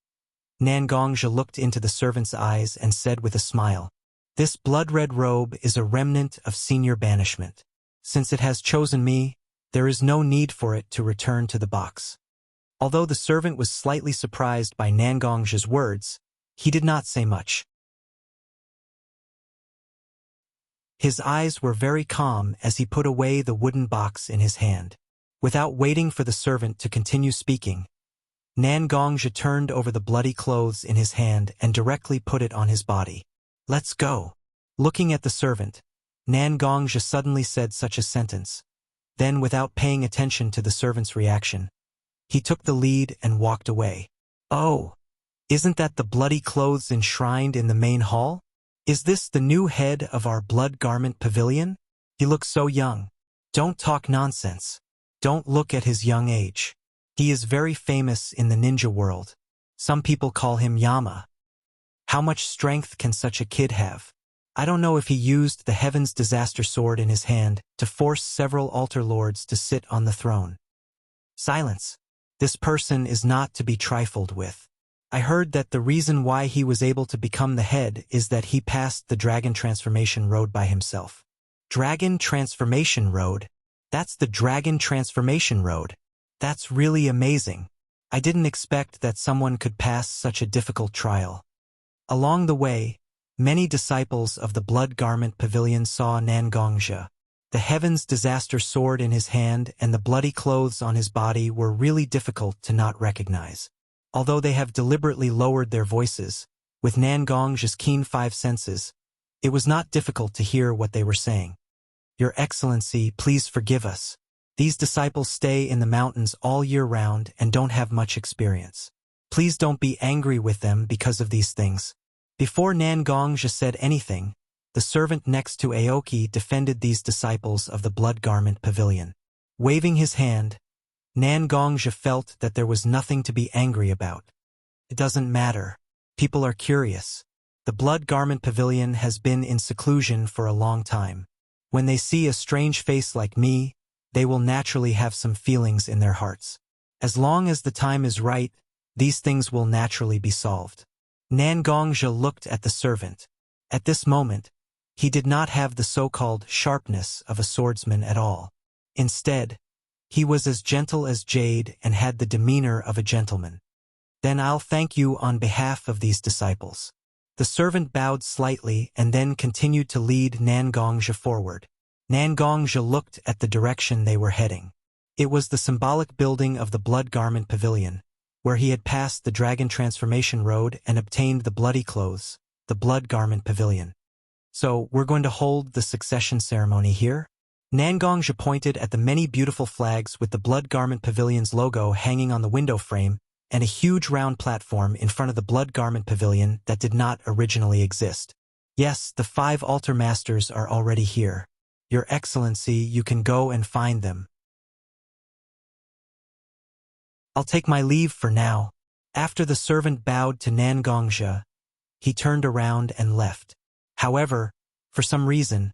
A: Nangongzhi looked into the servant's eyes and said with a smile, "This blood-red robe is a remnant of senior banishment. Since it has chosen me, there is no need for it to return to the box." Although the servant was slightly surprised by Nangongzhi's words, he did not say much. His eyes were very calm as he put away the wooden box in his hand. Without waiting for the servant to continue speaking, Nangongzhi turned over the bloody clothes in his hand and directly put it on his body. "Let's go." Looking at the servant, Nangongzhi suddenly said such a sentence. Then, without paying attention to the servant's reaction, he took the lead and walked away. "Oh, isn't that the bloody clothes enshrined in the main hall? Is this the new head of our Blood Garment Pavilion? He looks so young." "Don't talk nonsense. Don't look at his young age. He is very famous in the ninja world. Some people call him Yama. How much strength can such a kid have? I don't know if he used the Heaven's Disaster Sword in his hand to force several altar lords to sit on the throne." "Silence. This person is not to be trifled with. I heard that the reason why he was able to become the head is that he passed the Dragon Transformation Road by himself." "Dragon Transformation Road? That's the Dragon Transformation Road. That's really amazing. I didn't expect that someone could pass such a difficult trial." Along the way, many disciples of the Blood Garment Pavilion saw Nangongzhi. The Heaven's Disaster Sword in his hand and the bloody clothes on his body were really difficult to not recognize. Although they have deliberately lowered their voices, with Nangongzhi's keen five senses, it was not difficult to hear what they were saying. "Your Excellency, please forgive us. These disciples stay in the mountains all year round and don't have much experience. Please don't be angry with them because of these things." Before Nangongzhi said anything, the servant next to Aoki defended these disciples of the Blood Garment Pavilion. Waving his hand, Nangongzhi felt that there was nothing to be angry about. It doesn't matter. People are curious. The Blood Garment Pavilion has been in seclusion for a long time. When they see a strange face like me, they will naturally have some feelings in their hearts. As long as the time is right, these things will naturally be solved. Nangongzhi looked at the servant. At this moment, he did not have the so-called sharpness of a swordsman at all. Instead, he was as gentle as jade and had the demeanor of a gentleman. Then I'll thank you on behalf of these disciples. The servant bowed slightly and then continued to lead Nangongzhi forward. Nangongzhi looked at the direction they were heading. It was the symbolic building of the Blood Garment Pavilion, where he had passed the Dragon Transformation Road and obtained the bloody clothes, the Blood Garment Pavilion. So, we're going to hold the succession ceremony here? Nangongzhi pointed at the many beautiful flags with the Blood Garment Pavilion's logo hanging on the window frame and a huge round platform in front of the Blood Garment Pavilion that did not originally exist. Yes, the 5 altar masters are already here. Your Excellency, you can go and find them. I'll take my leave for now. After the servant bowed to Nangongzhi, he turned around and left. However, for some reason,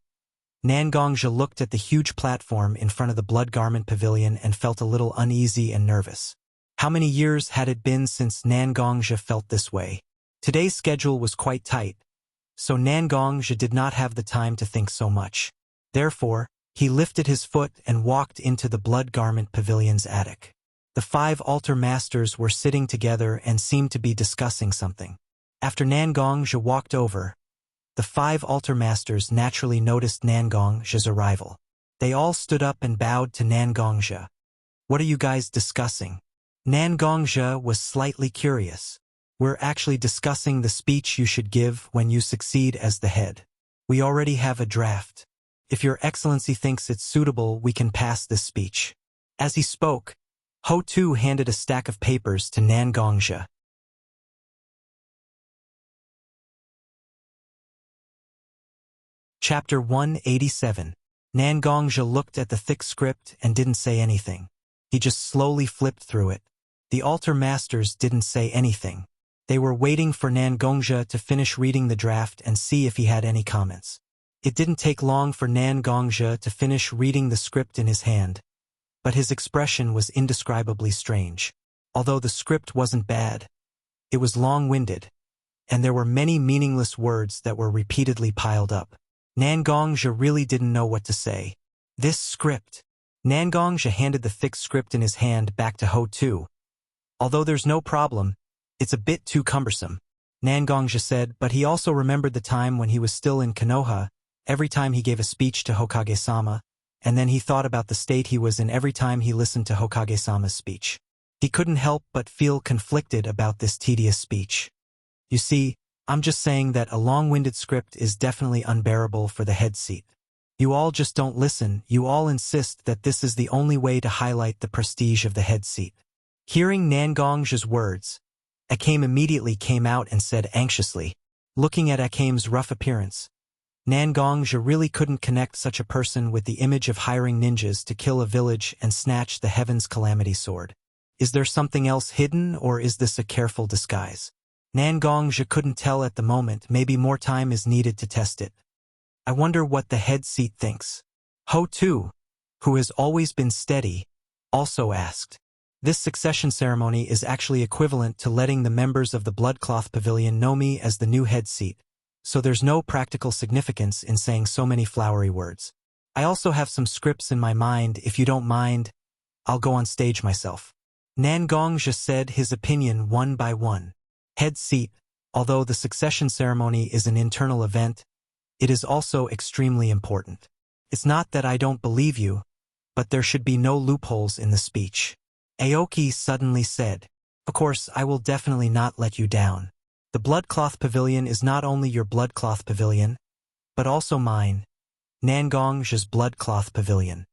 A: Nangongzhi looked at the huge platform in front of the Blood Garment Pavilion and felt a little uneasy and nervous. How many years had it been since Nangongzhi felt this way? Today's schedule was quite tight, so Nangongzhi did not have the time to think so much. Therefore, he lifted his foot and walked into the Blood Garment Pavilion's attic. The 5 altar masters were sitting together and seemed to be discussing something. After Nangongzhi walked over, the 5 altar masters naturally noticed Nangongzhi's arrival. They all stood up and bowed to Nangongzhi. What are you guys discussing? Nangongzhi was slightly curious. We're actually discussing the speech you should give when you succeed as the head. We already have a draft. If your Excellency thinks it's suitable, we can pass this speech. As he spoke, Ho-Tu handed a stack of papers to Nangongzhi. Chapter 187. Nangongzhi looked at the thick script and didn't say anything. He just slowly flipped through it. The altar masters didn't say anything. They were waiting for Nangongzhi to finish reading the draft and see if he had any comments. It didn't take long for Nangongzhi to finish reading the script in his hand, but his expression was indescribably strange. Although the script wasn't bad, it was long-winded, and there were many meaningless words that were repeatedly piled up. Nangongzhi really didn't know what to say. This script. Nangongzhi handed the thick script in his hand back to Ho-Tu. Although there's no problem, it's a bit too cumbersome, Nangongzhi said, but he also remembered the time when he was still in Konoha, every time he gave a speech to Hokage-sama, and then he thought about the state he was in every time he listened to Hokage-sama's speech. He couldn't help but feel conflicted about this tedious speech. You see, I'm just saying that a long-winded script is definitely unbearable for the head seat. You all just don't listen, you all insist that this is the only way to highlight the prestige of the head seat. Hearing Nangongzhi's words, Akame immediately came out and said anxiously, looking at Akame's rough appearance, Nangongzhi really couldn't connect such a person with the image of hiring ninjas to kill a village and snatch the Heaven's Calamity Sword. Is there something else hidden, or is this a careful disguise? Nangongzhi couldn't tell at the moment, maybe more time is needed to test it. I wonder what the head seat thinks. Ho-Tu, who has always been steady, also asked. This succession ceremony is actually equivalent to letting the members of the Bloodcloth Pavilion know me as the new head seat, so there's no practical significance in saying so many flowery words. I also have some scripts in my mind. If you don't mind, I'll go on stage myself. Nangongzhi said his opinion one by one. Head seat, although the succession ceremony is an internal event, it is also extremely important. It's not that I don't believe you, but there should be no loopholes in the speech. Aoki suddenly said, Of course, I will definitely not let you down. The Bloodcloth Pavilion is not only your Bloodcloth Pavilion, but also mine, Nangongzhi's Bloodcloth Pavilion.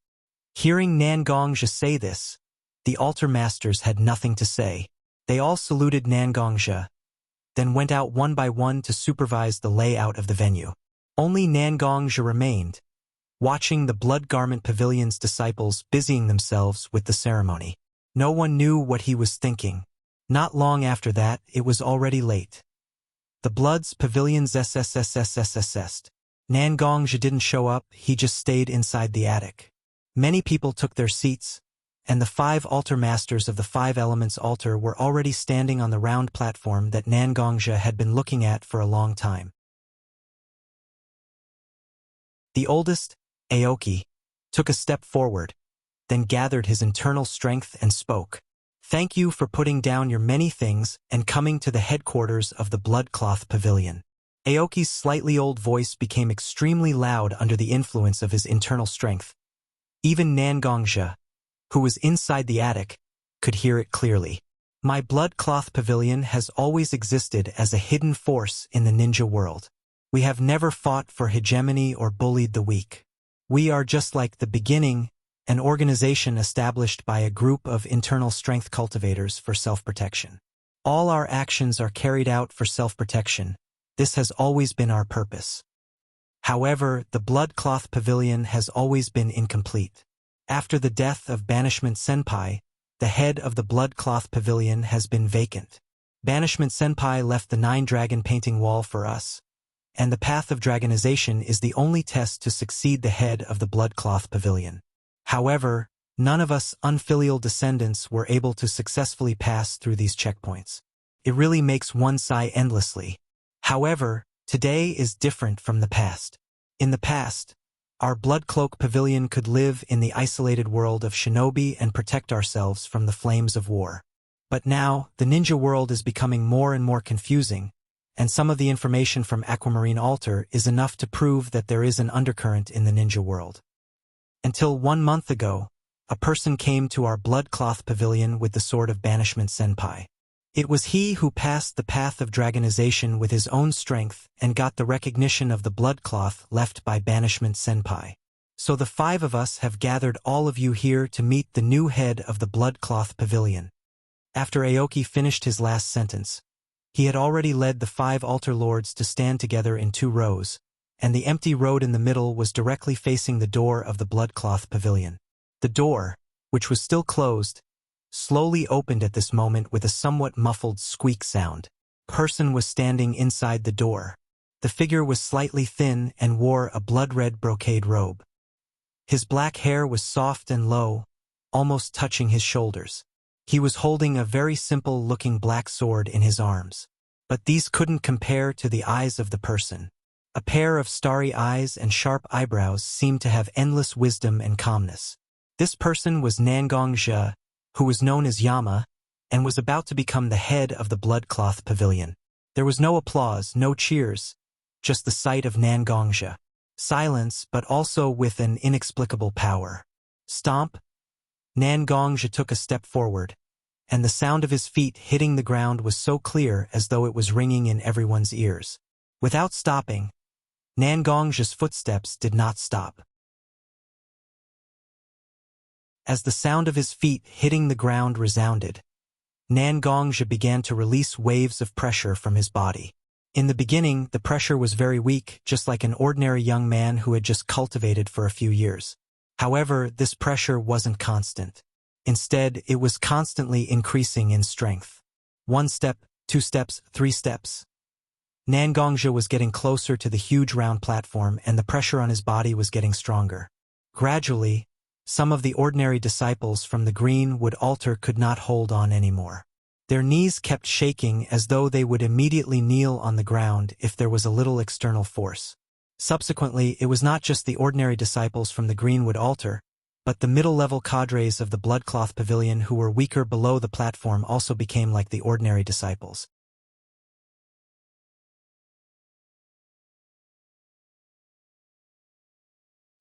A: Hearing Nangongzhi say this, the altar masters had nothing to say. They all saluted Nangongzhi, then went out one by one to supervise the layout of the venue. Only Nangongzhi remained, watching the Blood Garment Pavilion's disciples busying themselves with the ceremony. No one knew what he was thinking. Not long after that, it was already late. The Blood's pavilion's SSSSSSS. Nangongja didn't show up, he just stayed inside the attic. Many people took their seats, and the 5 altar masters of the 5 elements altar were already standing on the round platform that Nangongja had been looking at for a long time. The oldest, Aoki, took a step forward, then gathered his internal strength and spoke. "Thank you for putting down your many things and coming to the headquarters of the Bloodcloth Pavilion." Aoki's slightly old voice became extremely loud under the influence of his internal strength. Even Nangongja, who was inside the attic, could hear it clearly. "My Bloodcloth Pavilion has always existed as a hidden force in the ninja world. We have never fought for hegemony or bullied the weak. We are just like the beginning, an organization established by a group of internal strength cultivators for self-protection. All our actions are carried out for self-protection. This has always been our purpose. However, the Bloodcloth Pavilion has always been incomplete. After the death of Banishment Senpai, the head of the Bloodcloth Pavilion has been vacant. Banishment Senpai left the 9-dragon painting wall for us, and the path of dragonization is the only test to succeed the head of the Bloodcloth Pavilion. However, none of us unfilial descendants were able to successfully pass through these checkpoints. It really makes one sigh endlessly. However, today is different from the past. In the past, our Bloodcloak Pavilion could live in the isolated world of shinobi and protect ourselves from the flames of war. But now, the ninja world is becoming more and more confusing, and some of the information from Aquamarine Altar is enough to prove that there is an undercurrent in the ninja world. Until 1 month ago, a person came to our Bloodcloth Pavilion with the sword of Banishment Senpai. It was he who passed the path of dragonization with his own strength and got the recognition of the Bloodcloth left by Banishment Senpai. So the 5 of us have gathered all of you here to meet the new head of the Bloodcloth Pavilion. After Aoki finished his last sentence, he had already led the 5 altar lords to stand together in 2 rows, and the empty road in the middle was directly facing the door of the Bloodcloth Pavilion. The door, which was still closed, slowly opened at this moment with a somewhat muffled squeak sound. A person was standing inside the door. The figure was slightly thin and wore a blood-red brocade robe. His black hair was soft and low, almost touching his shoulders. He was holding a very simple-looking black sword in his arms. But these couldn't compare to the eyes of the person. A pair of starry eyes and sharp eyebrows seemed to have endless wisdom and calmness. This person was Nangongja, who was known as Yama, and was about to become the head of the Bloodcloth Pavilion. There was no applause, no cheers, just the sight of Nangongja. Silence, but also with an inexplicable power. Stomp! Nangongja took a step forward, and the sound of his feet hitting the ground was so clear as though it was ringing in everyone's ears. Without stopping, Nangongja's footsteps did not stop. As the sound of his feet hitting the ground resounded, Nangongja began to release waves of pressure from his body. In the beginning, the pressure was very weak, just like an ordinary young man who had just cultivated for a few years. However, this pressure wasn't constant. Instead, it was constantly increasing in strength. 1 step, 2 steps, 3 steps. Nangongja was getting closer to the huge round platform, and the pressure on his body was getting stronger. Gradually, some of the ordinary disciples from the Greenwood altar could not hold on anymore. Their knees kept shaking as though they would immediately kneel on the ground if there was a little external force. Subsequently, it was not just the ordinary disciples from the Greenwood altar, but the middle-level cadres of the Bloodcloth Pavilion who were weaker below the platform also became like the ordinary disciples.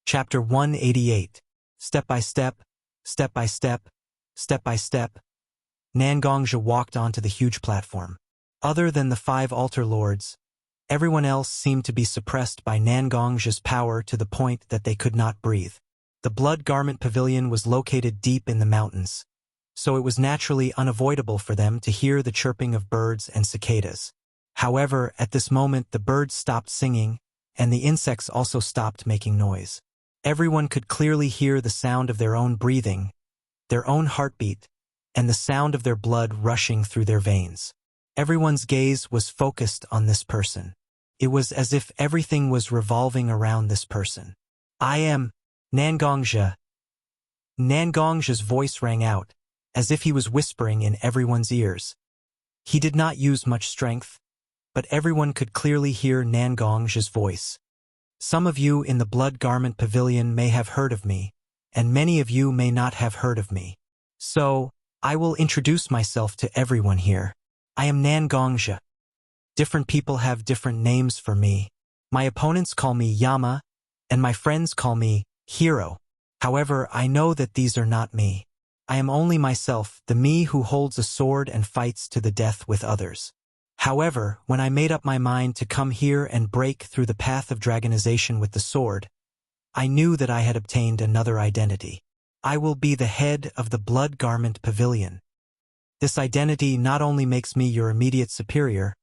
A: Chapter 188. Step by step, step by step, step by step, Nangongja walked onto the huge platform. Other than the 5 altar lords, everyone else seemed to be suppressed by Nangongja's power to the point that they could not breathe. The Blood Garment Pavilion was located deep in the mountains, so it was naturally unavoidable for them to hear the chirping of birds and cicadas. However, at this moment the birds stopped singing, and the insects also stopped making noise. Everyone could clearly hear the sound of their own breathing, their own heartbeat, and the sound of their blood rushing through their veins. Everyone's gaze was focused on this person. It was as if everything was revolving around this person. I am Nangongzhi. Nangongzhi's voice rang out, as if he was whispering in everyone's ears. He did not use much strength, but everyone could clearly hear Nangongzhi's voice. Some of you in the Blood Garment Pavilion may have heard of me, and many of you may not have heard of me. So, I will introduce myself to everyone here. I am Nangongzhi. Different people have different names for me. My opponents call me Yama, and my friends call me Hero. However, I know that these are not me. I am only myself, the me who holds a sword and fights to the death with others. However, when I made up my mind to come here and break through the path of dragonization with the sword, I knew that I had obtained another identity. I will be the head of the Blood Garment Pavilion. This identity not only makes me your immediate superior,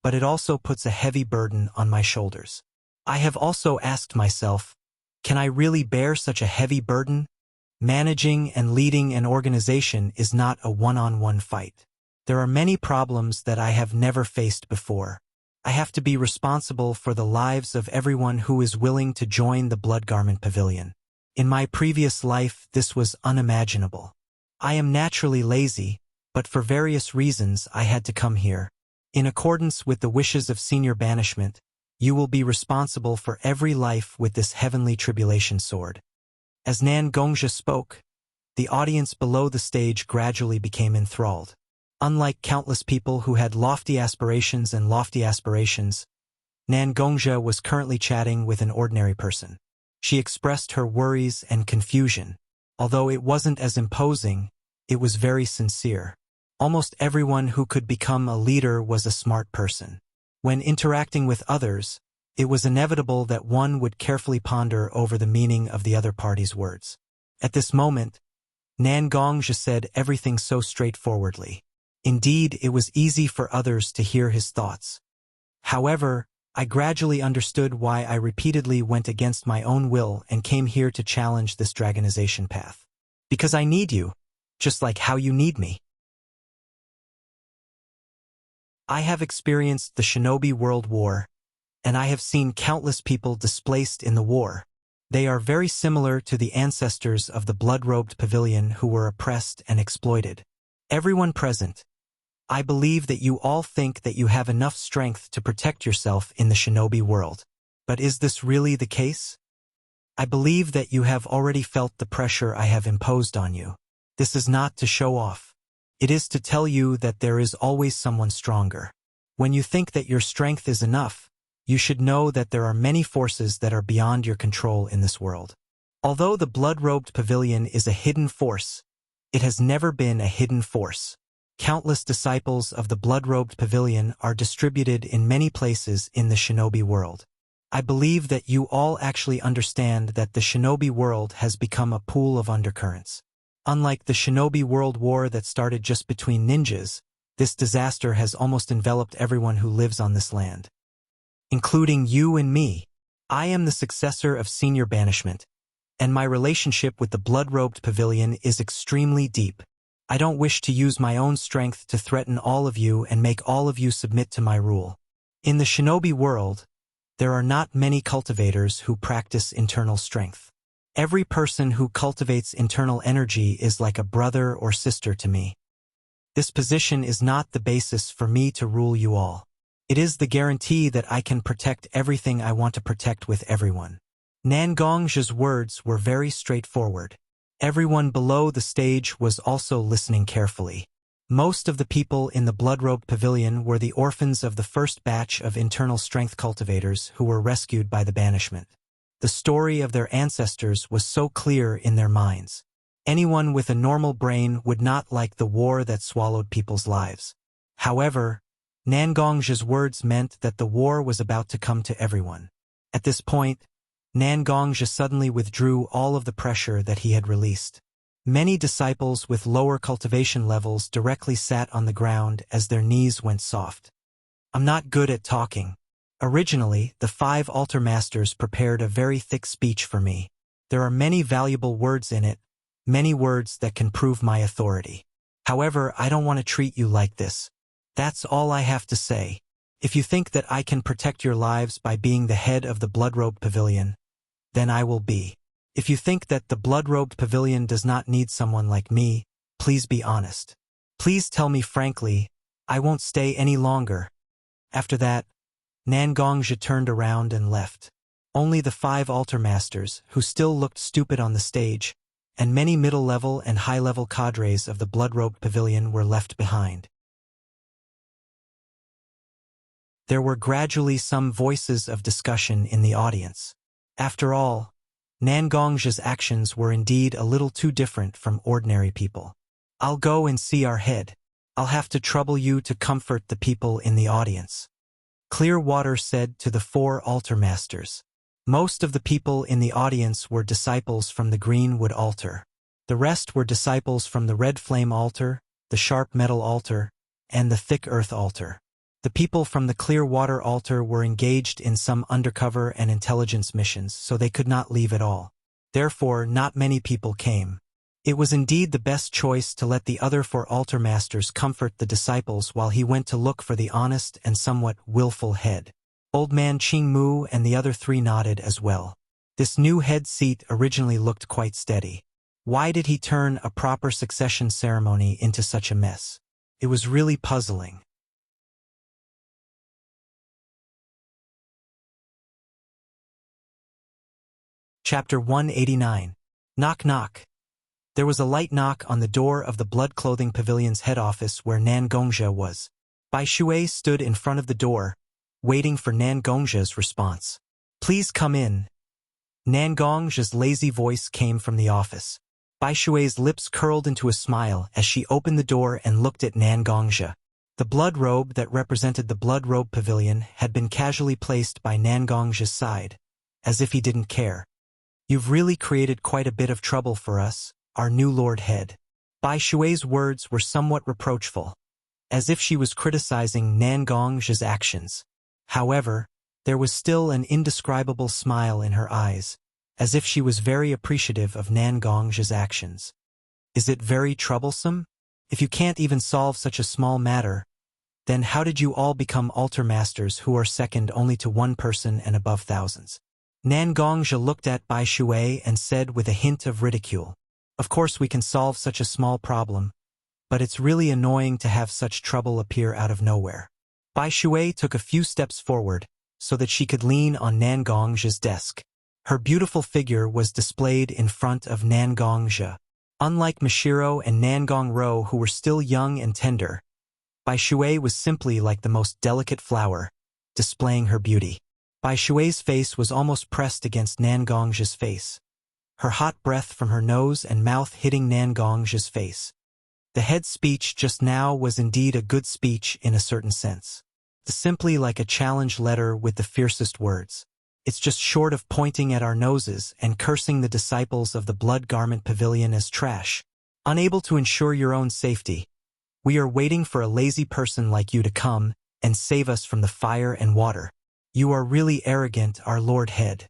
A: but it also puts a heavy burden on my shoulders. I have also asked myself, can I really bear such a heavy burden? Managing and leading an organization is not a one-on-one fight. There are many problems that I have never faced before. I have to be responsible for the lives of everyone who is willing to join the Blood Garment Pavilion. In my previous life, this was unimaginable. I am naturally lazy, but for various reasons I had to come here. In accordance with the wishes of senior banishment, you will be responsible for every life with this heavenly tribulation sword. As Nangongzhi spoke, the audience below the stage gradually became enthralled. Unlike countless people who had lofty aspirations, Nangongzhi was currently chatting with an ordinary person. She expressed her worries and confusion. Although it wasn't as imposing, it was very sincere. Almost everyone who could become a leader was a smart person. When interacting with others, it was inevitable that one would carefully ponder over the meaning of the other party's words. At this moment, Nangongzhi said everything so straightforwardly. Indeed, it was easy for others to hear his thoughts. However, I gradually understood why I repeatedly went against my own will and came here to challenge this dragonization path. Because I need you, just like how you need me. I have experienced the Shinobi World War, and I have seen countless people displaced in the war. They are very similar to the ancestors of the blood-robed pavilion who were oppressed and exploited. Everyone present, I believe that you all think that you have enough strength to protect yourself in the shinobi world. But is this really the case? I believe that you have already felt the pressure I have imposed on you. This is not to show off. It is to tell you that there is always someone stronger. When you think that your strength is enough, you should know that there are many forces that are beyond your control in this world. Although the blood-robed pavilion is a hidden force, it has never been a hidden force. Countless disciples of the blood-robed pavilion are distributed in many places in the shinobi world. I believe that you all actually understand that the shinobi world has become a pool of undercurrents. Unlike the shinobi world war that started just between ninjas, this disaster has almost enveloped everyone who lives on this land. Including you and me. I am the successor of senior banishment, and my relationship with the blood-robed pavilion is extremely deep. I don't wish to use my own strength to threaten all of you and make all of you submit to my rule. In the shinobi world, there are not many cultivators who practice internal strength. Every person who cultivates internal energy is like a brother or sister to me. This position is not the basis for me to rule you all. It is the guarantee that I can protect everything I want to protect with everyone. Nangongzhi's words were very straightforward. Everyone below the stage was also listening carefully. Most of the people in the blood-robed pavilion were the orphans of the first batch of internal strength cultivators who were rescued by the banishment. The story of their ancestors was so clear in their minds. Anyone with a normal brain would not like the war that swallowed people's lives. However, Nangongzhi's words meant that the war was about to come to everyone. At this point, Nangongzhi suddenly withdrew all of the pressure that he had released. Many disciples with lower cultivation levels directly sat on the ground as their knees went soft. I'm not good at talking. Originally, the 5 altar masters prepared a very thick speech for me. There are many valuable words in it, many words that can prove my authority. However, I don't want to treat you like this. That's all I have to say. If you think that I can protect your lives by being the head of the Blood-Robed Pavilion, then I will be. If you think that the Blood-Robed Pavilion does not need someone like me, please be honest. Please tell me frankly, I won't stay any longer. After that, Nangongzhi turned around and left. Only the 5 altar masters, who still looked stupid on the stage, and many middle-level and high-level cadres of the Blood-Robed Pavilion were left behind. There were gradually some voices of discussion in the audience. After all, Nangongzhi's actions were indeed a little too different from ordinary people. I'll go and see our head. I'll have to trouble you to comfort the people in the audience. Clearwater said to the 4 altar masters. Most of the people in the audience were disciples from the green wood altar. The rest were disciples from the red flame altar, the sharp metal altar, and the thick earth altar. The people from the clear water altar were engaged in some undercover and intelligence missions, so they could not leave at all. Therefore, not many people came. It was indeed the best choice to let the other 4 altar masters comfort the disciples while he went to look for the honest and somewhat willful head. Old man Ching Mu and the other 3 nodded as well. This new head seat originally looked quite steady. Why did he turn a proper succession ceremony into such a mess? It was really puzzling. Chapter 189. Knock knock. There was a light knock on the door of the Blood Clothing Pavilion's head office where Nangongzhi was. Bai Shui stood in front of the door, waiting for Nangongzhi's response. Please come in. Nangongzhi's lazy voice came from the office. Bai Shui's lips curled into a smile as she opened the door and looked at Nangongzhi. The blood robe that represented the Blood Robe Pavilion had been casually placed by Nangongzhi's side, as if he didn't care. You've really created quite a bit of trouble for us, our new Lord Head. Bai Shui's words were somewhat reproachful, as if she was criticizing Nangongzhi's actions. However, there was still an indescribable smile in her eyes, as if she was very appreciative of Nangongzhi's actions. Is it very troublesome? If you can't even solve such a small matter, then how did you all become altar masters who are second only to one person and above thousands? Nangongzhi looked at Bai Shui and said with a hint of ridicule, Of course we can solve such a small problem, but it's really annoying to have such trouble appear out of nowhere. Bai Shui took a few steps forward, so that she could lean on Nangongzhi's desk. Her beautiful figure was displayed in front of Nangongzhi. Unlike Mashiro and Nangongro, who were still young and tender, Bai Shui was simply like the most delicate flower, displaying her beauty. Bai Shui's face was almost pressed against Nangongzhi's face, her hot breath from her nose and mouth hitting Nangongzhi's face. The head speech just now was indeed a good speech in a certain sense. Simply like a challenge letter with the fiercest words. It's just short of pointing at our noses and cursing the disciples of the Blood Garment Pavilion as trash. Unable to ensure your own safety, we are waiting for a lazy person like you to come and save us from the fire and water. You are really arrogant, our Lord Head.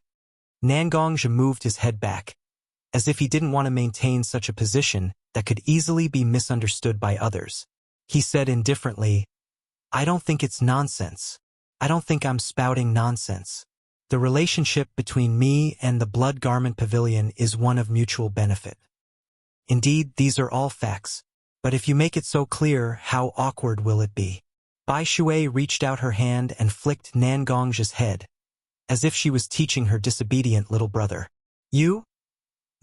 A: Nangongzhi moved his head back, as if he didn't want to maintain such a position that could easily be misunderstood by others. He said indifferently, I don't think it's nonsense. I don't think I'm spouting nonsense. The relationship between me and the Blood Garment Pavilion is one of mutual benefit. Indeed, these are all facts, but if you make it so clear, how awkward will it be? Bai Shui reached out her hand and flicked Nangongzhi's head, as if she was teaching her disobedient little brother. You?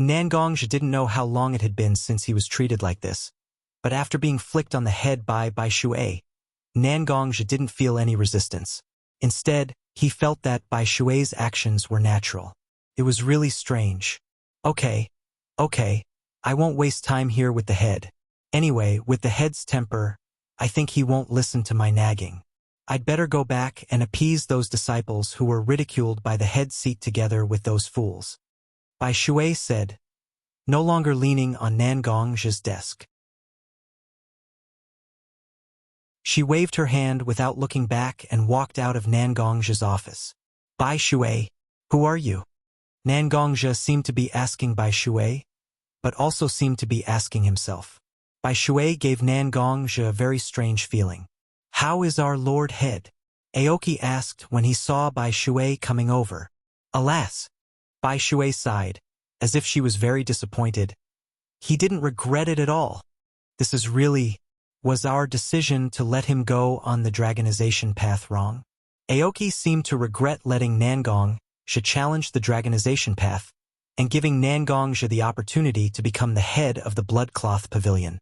A: Nangongzhi didn't know how long it had been since he was treated like this, but after being flicked on the head by Bai Shui, Nangongzhi didn't feel any resistance. Instead, he felt that Bai Shui's actions were natural. It was really strange. Okay, I won't waste time here with the head. Anyway, with the head's temper, I think he won't listen to my nagging. I'd better go back and appease those disciples who were ridiculed by the head seat together with those fools. Bai Shui said, no longer leaning on Nangongzhi's desk. She waved her hand without looking back and walked out of Nangongzhi's office. Bai Shui, who are you? Nangongzhi seemed to be asking Bai Shui, but also seemed to be asking himself. Bai Shui gave Nan Gongzhi a very strange feeling. "How is our lord head?" Aoki asked when he saw Bai Shui coming over. "Alas," Bai Shui sighed, as if she was very disappointed. "He didn't regret it at all. Was our decision to let him go on the dragonization path wrong?" Aoki seemed to regret letting Nangongzhi challenge the dragonization path and giving Nangongzhi the opportunity to become the head of the Bloodcloth Pavilion.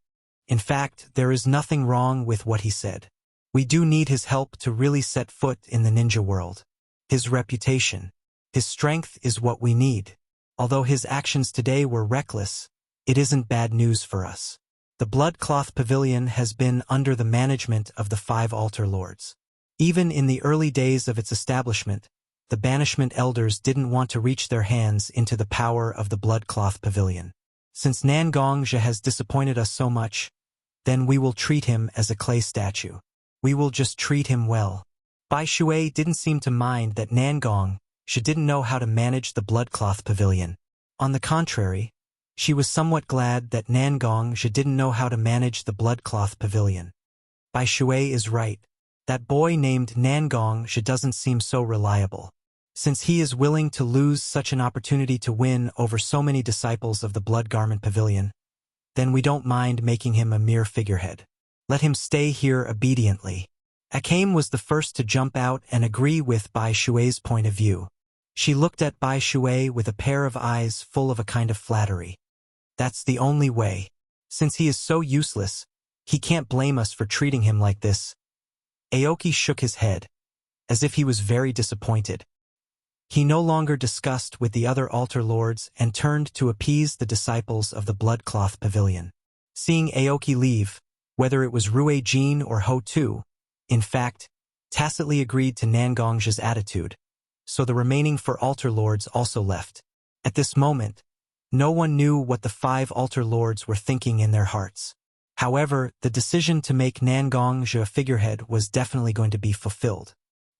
A: In fact, there is nothing wrong with what he said. We do need his help to really set foot in the ninja world. His reputation, his strength is what we need. Although his actions today were reckless, it isn't bad news for us. The Bloodcloth Pavilion has been under the management of the 5 Altar Lords. Even in the early days of its establishment, the banishment elders didn't want to reach their hands into the power of the Bloodcloth Pavilion. Since Nangongzhi has disappointed us so much, then we will treat him as a clay statue. We will just treat him well. Bai Shui didn't seem to mind that Nangongzhi didn't know how to manage the Bloodcloth Pavilion. On the contrary, she was somewhat glad that Nangongzhi didn't know how to manage the Bloodcloth Pavilion. Bai Shui is right. That boy named Nangongzhi doesn't seem so reliable. Since he is willing to lose such an opportunity to win over so many disciples of the Blood Garment Pavilion, then we don't mind making him a mere figurehead. Let him stay here obediently. Akame was the first to jump out and agree with Bai Shui's point of view. She looked at Bai Shui with a pair of eyes full of a kind of flattery. That's the only way. Since he is so useless, he can't blame us for treating him like this. Aoki shook his head, as if he was very disappointed. He no longer discussed with the other altar lords and turned to appease the disciples of the Bloodcloth Pavilion. Seeing Aoki leave, whether it was Rue Jin or Ho Tu, in fact, tacitly agreed to Nangongzhi's attitude, so the remaining 4 altar lords also left. At this moment, no one knew what the 5 altar lords were thinking in their hearts. However, the decision to make Nangongzhi a figurehead was definitely going to be fulfilled.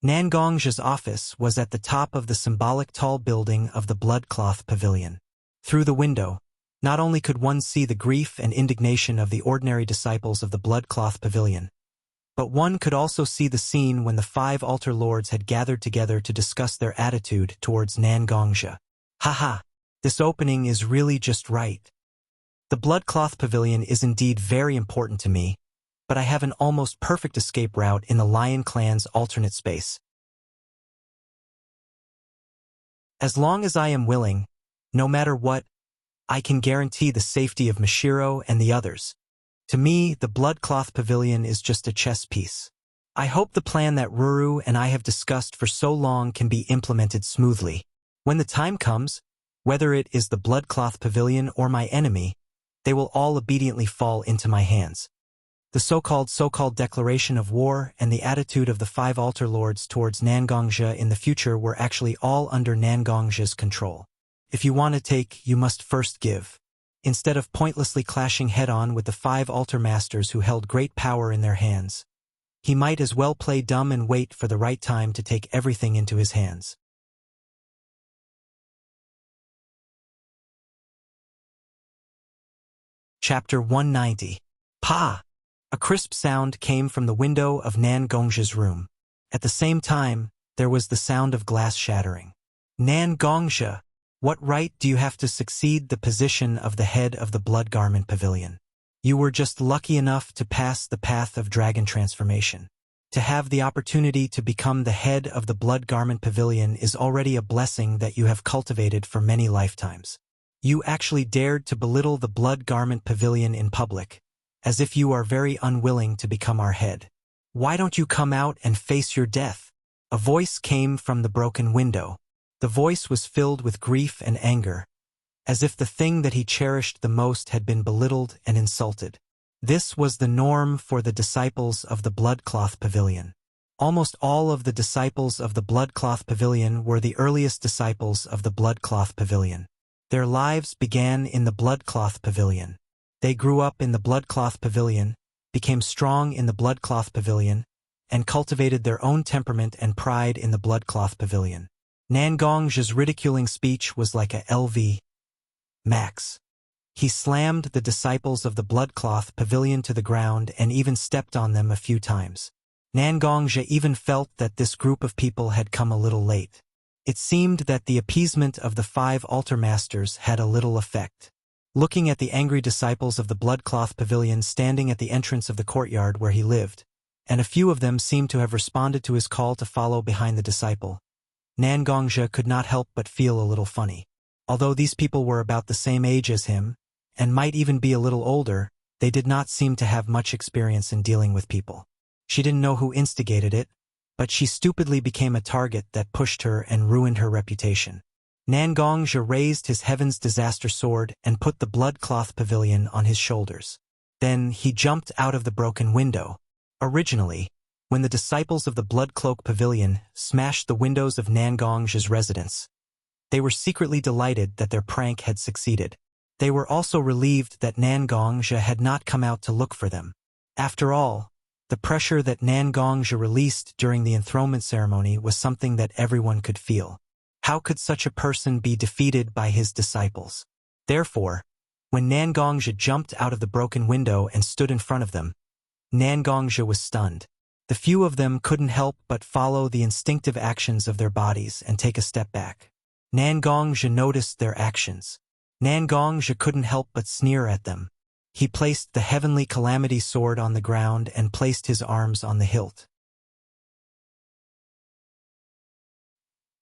A: Nangongzhi's office was at the top of the symbolic tall building of the Bloodcloth Pavilion. Through the window, not only could one see the grief and indignation of the ordinary disciples of the Bloodcloth Pavilion, but one could also see the scene when the 5 altar lords had gathered together to discuss their attitude towards Nangongzhi. Haha, this opening is really just right. The Bloodcloth Pavilion is indeed very important to me, but I have an almost perfect escape route in the Lion Clan's alternate space. As long as I am willing, no matter what, I can guarantee the safety of Mashiro and the others. To me, the Bloodcloth Pavilion is just a chess piece. I hope the plan that Ruru and I have discussed for so long can be implemented smoothly. When the time comes, whether it is the Bloodcloth Pavilion or my enemy, they will all obediently fall into my hands. The so-called declaration of war and the attitude of the 5 altar lords towards Nangongzhi in the future were actually all under Nangongzhi's control. If you want to take, you must first give. Instead of pointlessly clashing head-on with the 5 altar masters who held great power in their hands, he might as well play dumb and wait for the right time to take everything into his hands. Chapter 190. Pa! A crisp sound came from the window of Nangongzhi's room. At the same time, there was the sound of glass shattering. Nangongzhi, what right do you have to succeed the position of the head of the Blood Garment Pavilion? You were just lucky enough to pass the path of dragon transformation. To have the opportunity to become the head of the Blood Garment Pavilion is already a blessing that you have cultivated for many lifetimes. You actually dared to belittle the Blood Garment Pavilion in public, as if you are very unwilling to become our head. Why don't you come out and face your death? A voice came from the broken window. The voice was filled with grief and anger, as if the thing that he cherished the most had been belittled and insulted. This was the norm for the disciples of the Bloodcloth Pavilion. Almost all of the disciples of the Bloodcloth Pavilion were the earliest disciples of the Bloodcloth Pavilion. Their lives began in the Bloodcloth Pavilion. They grew up in the Bloodcloth Pavilion, became strong in the Bloodcloth Pavilion, and cultivated their own temperament and pride in the Bloodcloth Pavilion. Nangongzhi's ridiculing speech was like a LV. Max. He slammed the disciples of the bloodcloth pavilion to the ground and even stepped on them a few times. Nangongzhi even felt that this group of people had come a little late. It seemed that the appeasement of the 5 altar masters had a little effect. Looking at the angry disciples of the bloodcloth pavilion standing at the entrance of the courtyard where he lived, and a few of them seemed to have responded to his call to follow behind the disciple, Nangongzhi could not help but feel a little funny. Although these people were about the same age as him, and might even be a little older, they did not seem to have much experience in dealing with people. She didn't know who instigated it, but she stupidly became a target that pushed her and ruined her reputation. Nangongzhi raised his Heaven's Disaster Sword and put the bloodcloth pavilion on his shoulders. Then he jumped out of the broken window. Originally, when the disciples of the Bloodcloak Pavilion smashed the windows of Nangongzhi's residence, they were secretly delighted that their prank had succeeded. They were also relieved that Nangongzhi had not come out to look for them. After all, the pressure that Nangongzhi released during the enthronement ceremony was something that everyone could feel. How could such a person be defeated by his disciples? Therefore, when Nangongzhi jumped out of the broken window and stood in front of them, Nangongzhi was stunned. The few of them couldn't help but follow the instinctive actions of their bodies and take a step back. Nangongzhi noticed their actions. Nangongzhi couldn't help but sneer at them. He placed the heavenly calamity sword on the ground and placed his arms on the hilt.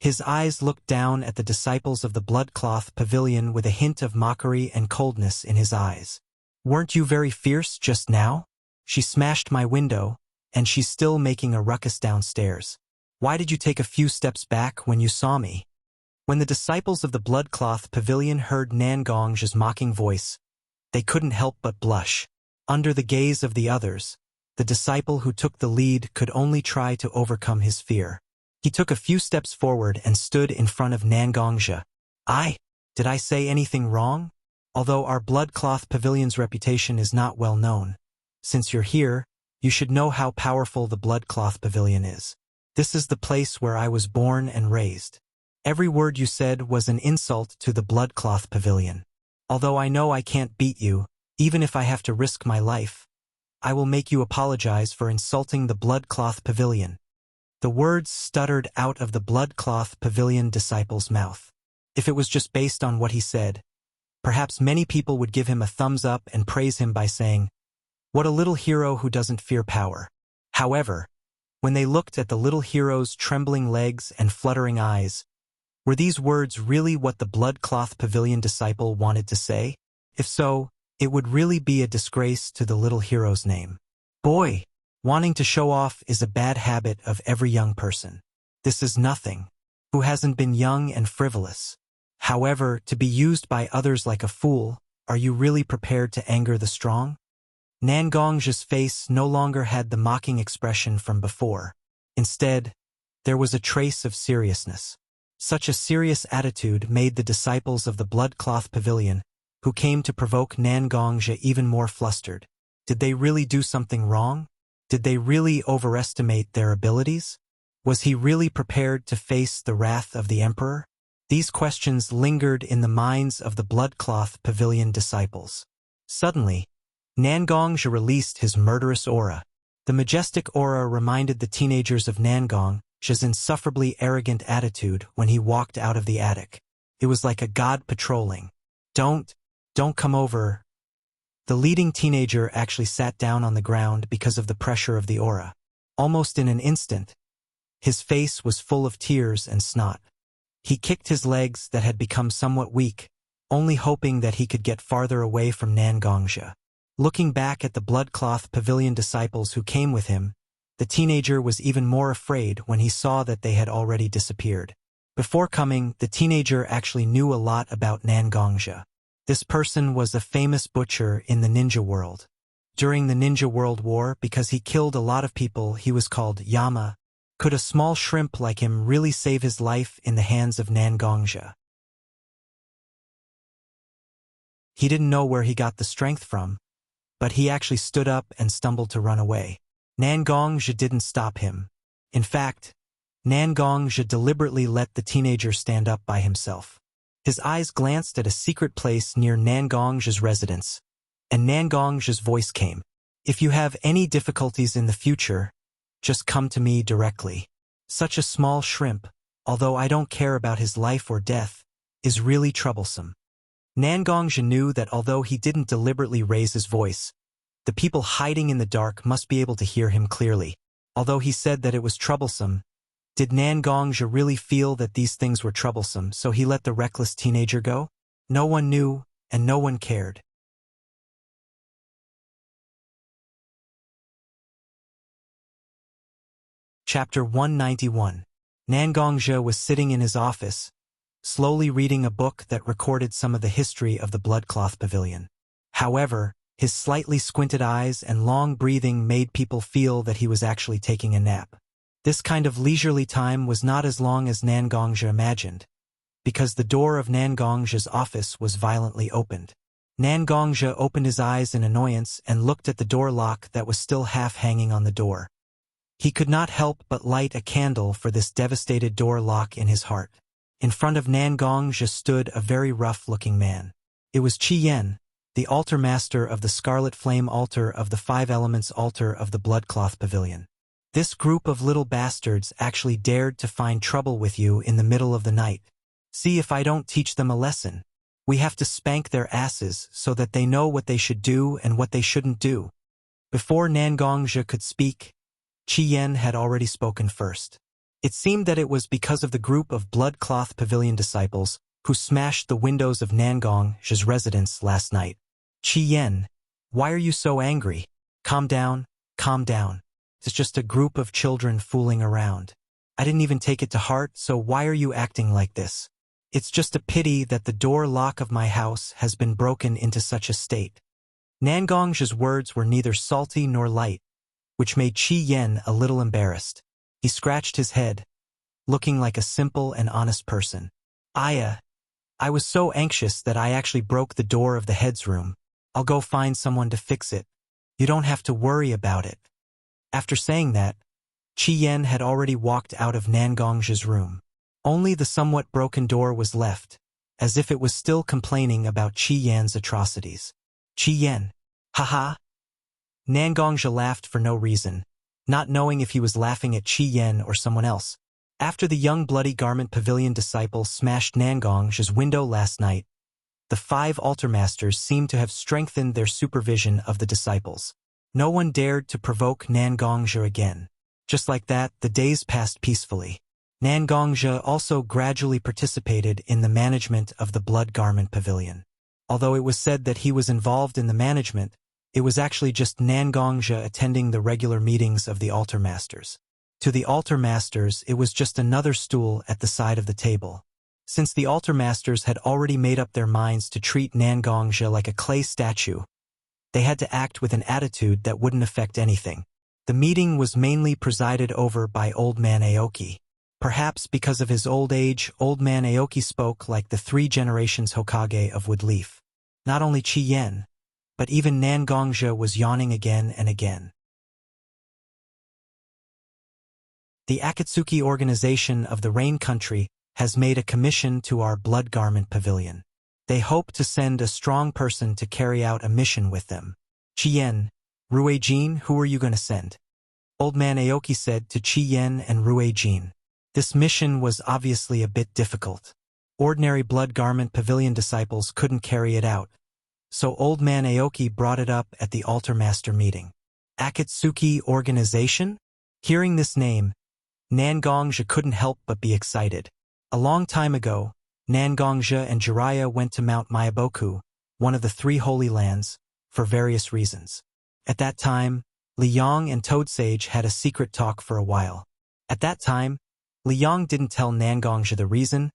A: His eyes looked down at the disciples of the bloodcloth pavilion with a hint of mockery and coldness in his eyes. "Weren't you very fierce just now? She smashed my window, and she's still making a ruckus downstairs. Why did you take a few steps back when you saw me?" When the disciples of the bloodcloth pavilion heard Nangongzhi's mocking voice, they couldn't help but blush. Under the gaze of the others, the disciple who took the lead could only try to overcome his fear. He took a few steps forward and stood in front of Nangongzhi. Did I say anything wrong? Although our bloodcloth pavilion's reputation is not well known, since you're here, you should know how powerful the bloodcloth pavilion is. This is the place where I was born and raised. Every word you said was an insult to the bloodcloth pavilion. Although I know I can't beat you, even if I have to risk my life, I will make you apologize for insulting the bloodcloth pavilion. The words stuttered out of the bloodcloth pavilion disciple's mouth. If it was just based on what he said, perhaps many people would give him a thumbs up and praise him by saying, "What a little hero who doesn't fear power." However, when they looked at the little hero's trembling legs and fluttering eyes, were these words really what the bloodcloth pavilion disciple wanted to say? If so, it would really be a disgrace to the little hero's name. Boy, wanting to show off is a bad habit of every young person. This is nothing. Who hasn't been young and frivolous? However, to be used by others like a fool, are you really prepared to anger the strong? Nangongzhi's face no longer had the mocking expression from before. Instead, there was a trace of seriousness. Such a serious attitude made the disciples of the bloodcloth pavilion, who came to provoke Nangongzhi, even more flustered. Did they really do something wrong? Did they really overestimate their abilities? Was he really prepared to face the wrath of the emperor? These questions lingered in the minds of the bloodcloth pavilion disciples. Suddenly, Nangongzhi released his murderous aura. The majestic aura reminded the teenagers of Nangongzhi's insufferably arrogant attitude when he walked out of the attic. It was like a god patrolling. Don't come over." The leading teenager actually sat down on the ground because of the pressure of the aura. Almost in an instant, his face was full of tears and snot. He kicked his legs that had become somewhat weak, only hoping that he could get farther away from Nangongzhi. Looking back at the bloodcloth pavilion disciples who came with him, the teenager was even more afraid when he saw that they had already disappeared. Before coming, the teenager actually knew a lot about Nangongzhi. This person was a famous butcher in the ninja world. During the Ninja World War, because he killed a lot of people, he was called Yama. Could a small shrimp like him really save his life in the hands of Nangongzhi? He didn't know where he got the strength from, but he actually stood up and stumbled to run away. Nangongzhi didn't stop him. In fact, Nangongzhi deliberately let the teenager stand up by himself. His eyes glanced at a secret place near Nangong's residence, and Nangong's voice came. If you have any difficulties in the future, just come to me directly. Such a small shrimp, although I don't care about his life or death, is really troublesome. Nangongja knew that although he didn't deliberately raise his voice, the people hiding in the dark must be able to hear him clearly. Although he said that it was troublesome, did Nangongja really feel that these things were troublesome, so he let the reckless teenager go? No one knew, and no one cared. Chapter 191. Nangongja was sitting in his office, slowly reading a book that recorded some of the history of the Bloodcloth Pavilion. However, his slightly squinted eyes and long breathing made people feel that he was actually taking a nap. This kind of leisurely time was not as long as Nangongja imagined, because the door of Nangongja's office was violently opened. Nangongja opened his eyes in annoyance and looked at the door lock that was still half hanging on the door. He could not help but light a candle for this devastated door lock in his heart. In front of Nangongja stood a very rough-looking man. It was Qi Yan, the altar master of the Scarlet Flame altar of the Five Elements altar of the Bloodcloth Pavilion. This group of little bastards actually dared to find trouble with you in the middle of the night. See if I don't teach them a lesson. We have to spank their asses so that they know what they should do and what they shouldn't do. Before Nangongja could speak, Qi Yan had already spoken first. It seemed that it was because of the group of Bloodcloth Pavilion disciples who smashed the windows of Nangong's residence last night. Qi Yan, why are you so angry? Calm down, calm down. It's just a group of children fooling around. I didn't even take it to heart, so why are you acting like this? It's just a pity that the door lock of my house has been broken into such a state. Nangong's words were neither salty nor light, which made Qi Yan a little embarrassed. He scratched his head, looking like a simple and honest person. I was so anxious that I actually broke the door of the head's room. I'll go find someone to fix it. You don't have to worry about it. After saying that, Qi Yan had already walked out of Nangong's room. Only the somewhat broken door was left, as if it was still complaining about Qi Yan's atrocities. Qi Yan, haha. Nangongja laughed for no reason, not knowing if he was laughing at Qi Yan or someone else. After the young Bloody Garment Pavilion disciple smashed Nangong's window last night, the 5 altar masters seemed to have strengthened their supervision of the disciples. No one dared to provoke Nangongja again. Just like that, the days passed peacefully. Nangongja also gradually participated in the management of the Blood Garment Pavilion. Although it was said that he was involved in the management, it was actually just Nangongja attending the regular meetings of the altar masters. To the altar masters, it was just another stool at the side of the table. Since the altar masters had already made up their minds to treat Nangongja like a clay statue, they had to act with an attitude that wouldn't affect anything. The meeting was mainly presided over by Old Man Aoki. Perhaps because of his old age, Old Man Aoki spoke like the 3 generations Hokage of Woodleaf. Not only Qi Yan, but even Nangongja was yawning again and again. The Akatsuki organization of the Rain Country has made a commission to our Blood Garment Pavilion. They hope to send a strong person to carry out a mission with them. Qi Yan, Ruei-jin, who are you going to send? Old Man Aoki said to Qi Yan and Ruei-jin. This mission was obviously a bit difficult. Ordinary Blood Garment Pavilion disciples couldn't carry it out, so Old Man Aoki brought it up at the Altar Master meeting. Akatsuki Organization? Hearing this name, Nangongja couldn't help but be excited. A long time ago, Nangongja and Jiraiya went to Mount Myaboku, one of the 3 holy lands, for various reasons. At that time, Liang and Toad Sage had a secret talk for a while. At that time, Liang didn't tell Nangongja the reason,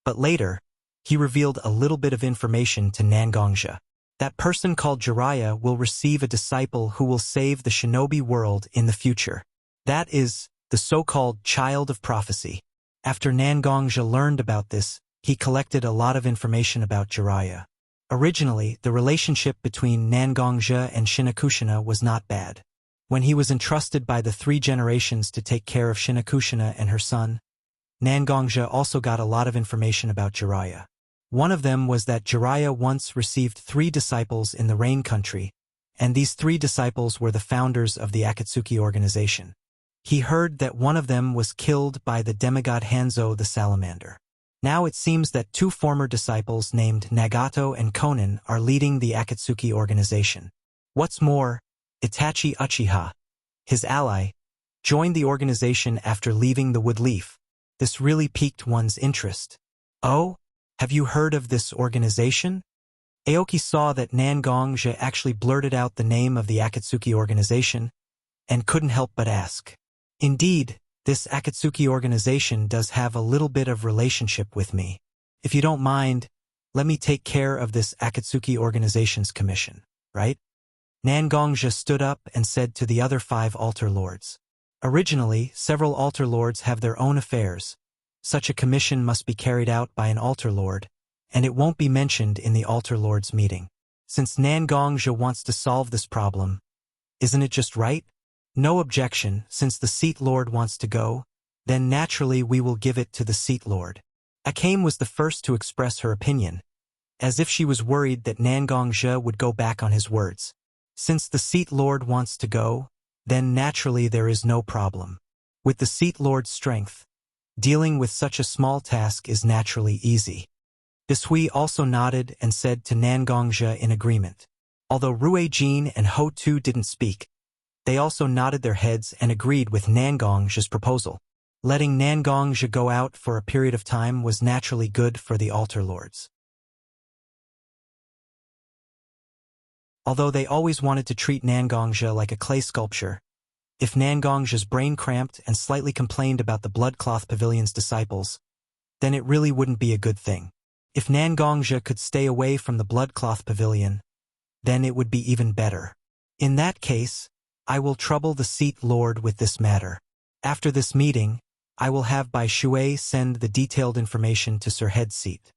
A: but later, he revealed a little bit of information to Nangongja. That person called Jiraiya will receive a disciple who will save the shinobi world in the future. That is, the so-called Child of Prophecy. After Nangongja learned about this, he collected a lot of information about Jiraiya. Originally, the relationship between Nangongja and Shinakushina was not bad. When he was entrusted by the 3 generations to take care of Shinakushina and her son, Nangongja also got a lot of information about Jiraiya. One of them was that Jiraiya once received 3 disciples in the Rain Country, and these 3 disciples were the founders of the Akatsuki organization. He heard that one of them was killed by the demigod Hanzo the Salamander. Now it seems that 2 former disciples named Nagato and Konan are leading the Akatsuki organization. What's more, Itachi Uchiha, his ally, joined the organization after leaving the Woodleaf. This really piqued one's interest. Oh, have you heard of this organization? Aoki saw that Nangongja actually blurted out the name of the Akatsuki organization, and couldn't help but ask. Indeed, this Akatsuki organization does have a little bit of relationship with me. If you don't mind, let me take care of this Akatsuki organization's commission, right? Nangongja stood up and said to the other 5 altar lords. Originally, several altar lords have their own affairs. Such a commission must be carried out by an altar lord, and it won't be mentioned in the altar lords meeting. Since Nangongja wants to solve this problem, isn't it just right? No objection, since the seat lord wants to go, then naturally we will give it to the seat lord. Akame was the first to express her opinion, as if she was worried that Nangongja would go back on his words. Since the seat lord wants to go, then naturally there is no problem. With the seat lord's strength, dealing with such a small task is naturally easy. Bishui also nodded and said to Nangongja in agreement. Although Ruijin and Ho-Tu didn't speak, they also nodded their heads and agreed with Nangongja's proposal. Letting Nangongja go out for a period of time was naturally good for the altar lords. Although they always wanted to treat Nangongja like a clay sculpture, if Nangongja's brain cramped and slightly complained about the Bloodcloth Pavilion's disciples, then it really wouldn't be a good thing. If Nangongja could stay away from the Bloodcloth Pavilion, then it would be even better. In that case, I will trouble the seat lord with this matter. After this meeting, I will have Bai Shui send the detailed information to Sir Headseat.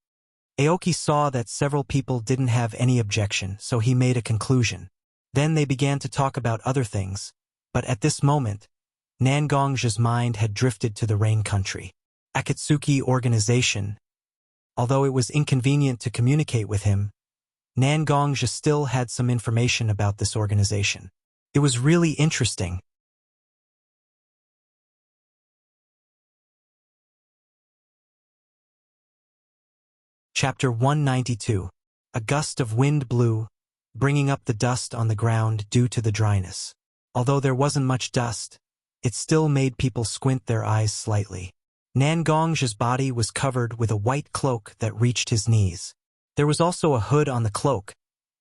A: Aoki saw that several people didn't have any objection, so he made a conclusion. Then they began to talk about other things, but at this moment, Nangongja's mind had drifted to the Rain Country. Akatsuki organization. Although it was inconvenient to communicate with him, Nangongja still had some information about this organization. It was really interesting. Chapter 192. A gust of wind blew, bringing up the dust on the ground due to the dryness. Although there wasn't much dust, it still made people squint their eyes slightly. Nangongja's body was covered with a white cloak that reached his knees. There was also a hood on the cloak,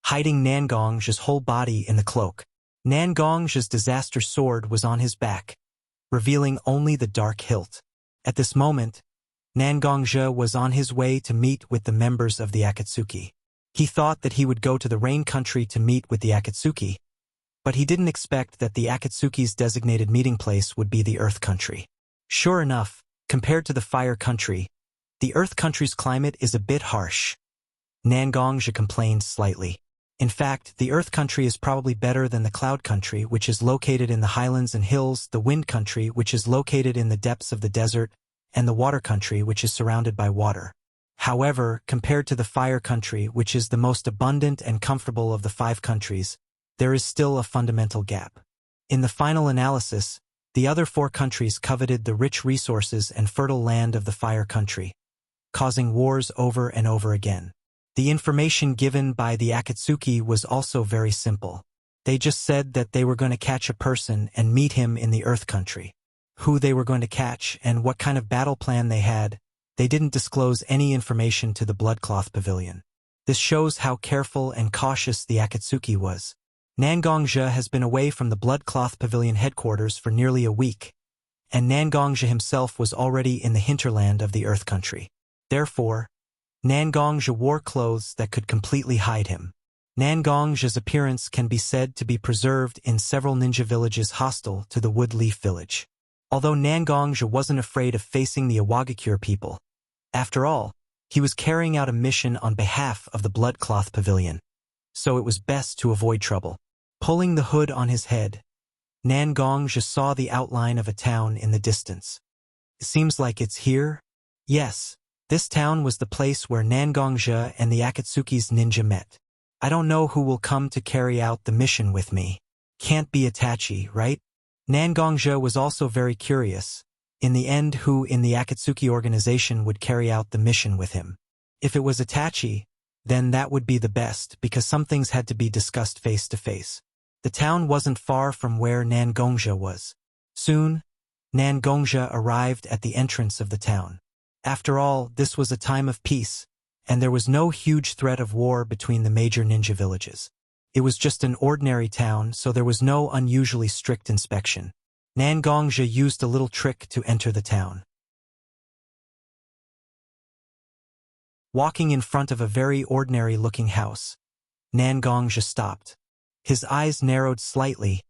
A: hiding Nangongja's whole body in the cloak. Nangongja's disaster sword was on his back, revealing only the dark hilt. At this moment, Nangongja was on his way to meet with the members of the Akatsuki. He thought that he would go to the Rain Country to meet with the Akatsuki, but he didn't expect that the Akatsuki's designated meeting place would be the Earth Country. Sure enough, compared to the Fire Country, the Earth Country's climate is a bit harsh. Nangongja complained slightly. In fact, the Earth Country is probably better than the Cloud Country, which is located in the highlands and hills, the Wind Country, which is located in the depths of the desert, and the Water Country, which is surrounded by water. However, compared to the Fire Country, which is the most abundant and comfortable of the 5 countries, there is still a fundamental gap. In the final analysis, the other 4 countries coveted the rich resources and fertile land of the Fire Country, causing wars over and over again. The information given by the Akatsuki was also very simple. They just said that they were going to catch a person and meet him in the Earth Country. Who they were going to catch and what kind of battle plan they had, they didn't disclose any information to the Bloodcloth Pavilion. This shows how careful and cautious the Akatsuki was. Nangongja has been away from the Bloodcloth Pavilion headquarters for nearly a week, and Nangongja himself was already in the hinterland of the Earth Country. Therefore, Nangongja wore clothes that could completely hide him. Nangongja's appearance can be said to be preserved in several ninja villages hostile to the Woodleaf village. Although Nangongja wasn't afraid of facing the Iwagakure people, after all, he was carrying out a mission on behalf of the Bloodcloth Pavilion, so it was best to avoid trouble. Pulling the hood on his head, Nangongja saw the outline of a town in the distance. It seems like it's here? Yes, This town was the place where Nangongja and the Akatsuki's ninja met. I don't know who will come to carry out the mission with me. Can't be Itachi, right? Nangongja was also very curious. In the end, who in the Akatsuki organization would carry out the mission with him? If it was Itachi, then that would be the best, because some things had to be discussed face to face. The town wasn't far from where Nangongja was. Soon, Nangongja arrived at the entrance of the town. After all, this was a time of peace, and there was no huge threat of war between the major ninja villages. It was just an ordinary town, so there was no unusually strict inspection. Nangongja used a little trick to enter the town. Walking in front of a very ordinary-looking house, Nangongja stopped. His eyes narrowed slightly,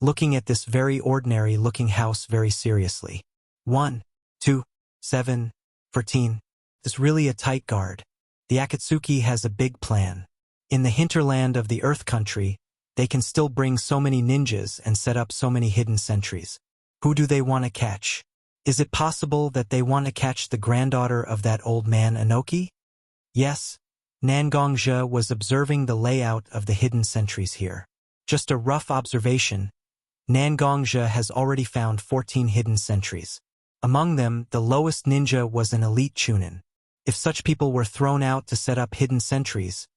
A: looking at this very ordinary-looking house very seriously. 1, 2, 7, 14. Is really a tight guard. The Akatsuki has a big plan. In the hinterland of the Earth Country, they can still bring so many ninjas and set up so many hidden sentries. Who do they want to catch? Is it possible that they want to catch the granddaughter of that old man Inoki? Yes. Nangongja was observing the layout of the hidden sentries here. Just a rough observation. Nangongja has already found 14 hidden sentries. Among them, the lowest ninja was an elite chunin. If such people were thrown out to set up hidden sentries,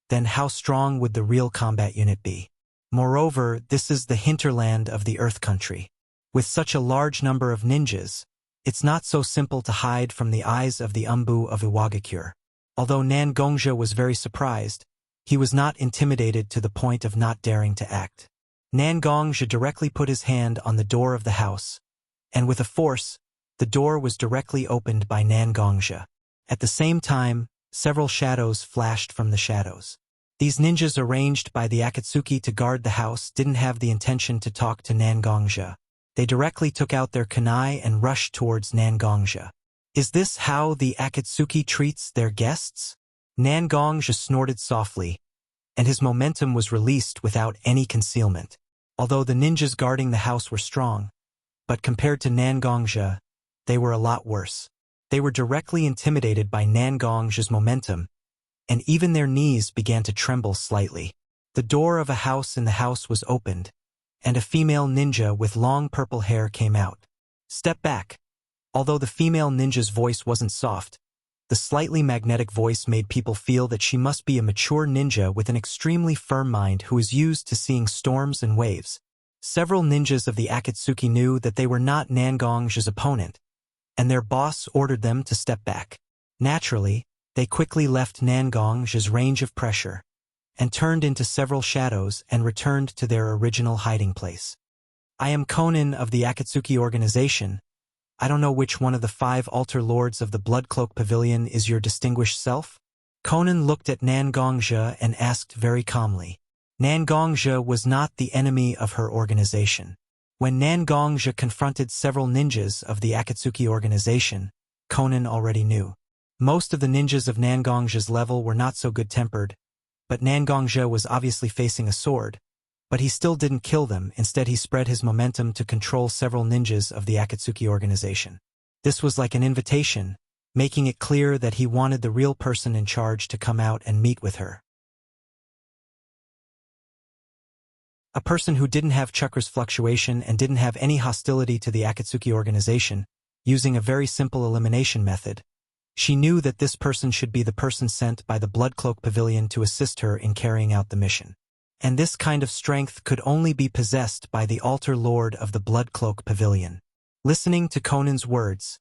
A: then how strong would the real combat unit be? Moreover, this is the hinterland of the Earth Country. With such a large number of ninjas, it's not so simple to hide from the eyes of the Umbu of Iwagakure. Although Nangongja was very surprised, he was not intimidated to the point of not daring to act. Nangongja directly put his hand on the door of the house, and with a force, the door was directly opened by Nangongja. At the same time, several shadows flashed from the shadows. These ninjas arranged by the Akatsuki to guard the house didn't have the intention to talk to Nangongja. They directly took out their kunai and rushed towards Nangongja. Is this how the Akatsuki treats their guests? Nangongja snorted softly, and his momentum was released without any concealment. Although the ninjas guarding the house were strong, but compared to Nangongja, they were a lot worse. They were directly intimidated by Nangongja's momentum, and even their knees began to tremble slightly. The door of a house in the house was opened, and a female ninja with long purple hair came out. Step back. Although the female ninja's voice wasn't soft, the slightly magnetic voice made people feel that she must be a mature ninja with an extremely firm mind who is used to seeing storms and waves. Several ninjas of the Akatsuki knew that they were not Nangongja's opponent, and their boss ordered them to step back. Naturally, they quickly left Nangongja's range of pressure, and turned into several shadows and returned to their original hiding place. I am Konin of the Akatsuki organization. I don't know which one of the 5 altar lords of the Blood Cloak Pavilion is your distinguished self. Konin looked at Nangongja and asked very calmly. Nangongja was not the enemy of her organization. When Nangongja confronted several ninjas of the Akatsuki organization, Konin already knew. Most of the ninjas of Nangongja's level were not so good-tempered, but Nangongja was obviously facing a sword. But he still didn't kill them, instead he spread his momentum to control several ninjas of the Akatsuki organization. This was like an invitation, making it clear that he wanted the real person in charge to come out and meet with her. A person who didn't have chakra's fluctuation and didn't have any hostility to the Akatsuki organization, using a very simple elimination method. She knew that this person should be the person sent by the Blood Cloak Pavilion to assist her in carrying out the mission. And this kind of strength could only be possessed by the altar lord of the Blood Cloak Pavilion. Listening to Konin's words,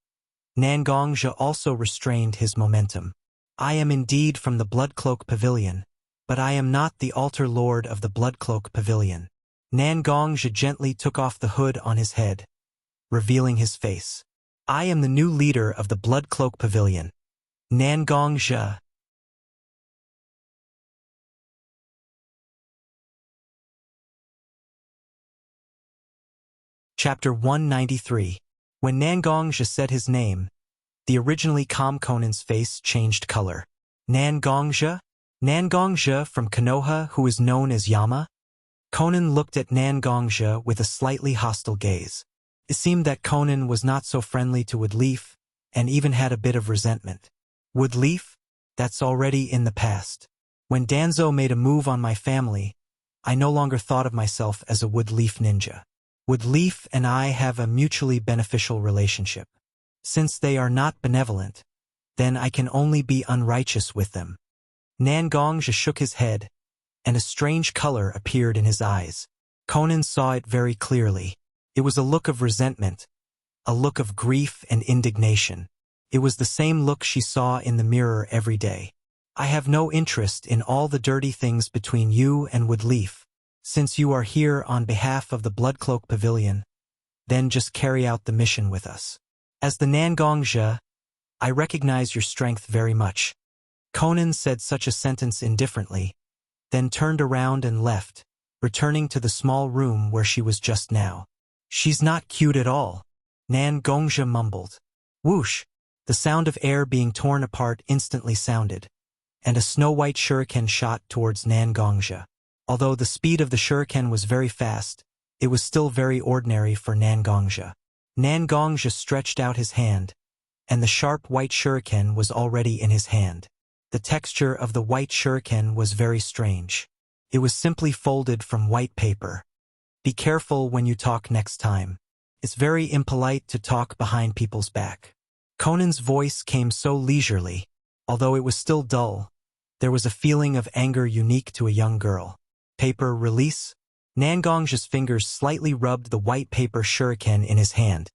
A: Nangongja also restrained his momentum. I am indeed from the Blood Cloak Pavilion, but I am not the altar lord of the Blood Cloak Pavilion. Nangongja gently took off the hood on his head, revealing his face. I am the new leader of the Blood Cloak Pavilion. Nangongja. Chapter 193. When Nangongja said his name, the originally calm Konin's face changed color. Nangongja? Nangongja from Konoha, who is known as Yama? Konin looked at Nangongja with a slightly hostile gaze. It seemed that Konin was not so friendly to Woodleaf, and even had a bit of resentment. Woodleaf? That's already in the past. When Danzo made a move on my family, I no longer thought of myself as a Woodleaf ninja. Woodleaf and I have a mutually beneficial relationship. Since they are not benevolent, then I can only be unrighteous with them. Nangongja shook his head, and a strange color appeared in his eyes. Conan saw it very clearly. It was a look of resentment, a look of grief and indignation. It was the same look she saw in the mirror every day. I have no interest in all the dirty things between you and Woodleaf. Since you are here on behalf of the Bloodcloak Pavilion, then just carry out the mission with us. As the Nangongja, I recognize your strength very much. Conan said such a sentence indifferently, then turned around and left, returning to the small room where she was just now. She's not cute at all, Nangongja mumbled. Whoosh! The sound of air being torn apart instantly sounded, and a snow-white shuriken shot towards Nangongja. Although the speed of the shuriken was very fast, it was still very ordinary for Nangongja. Nangongja stretched out his hand, and the sharp white shuriken was already in his hand. The texture of the white shuriken was very strange. It was simply folded from white paper. Be careful when you talk next time. It's very impolite to talk behind people's back. Conan's voice came so leisurely. Although it was still dull, there was a feeling of anger unique to a young girl. Paper release? Nangongja's fingers slightly rubbed the white paper shuriken in his hand,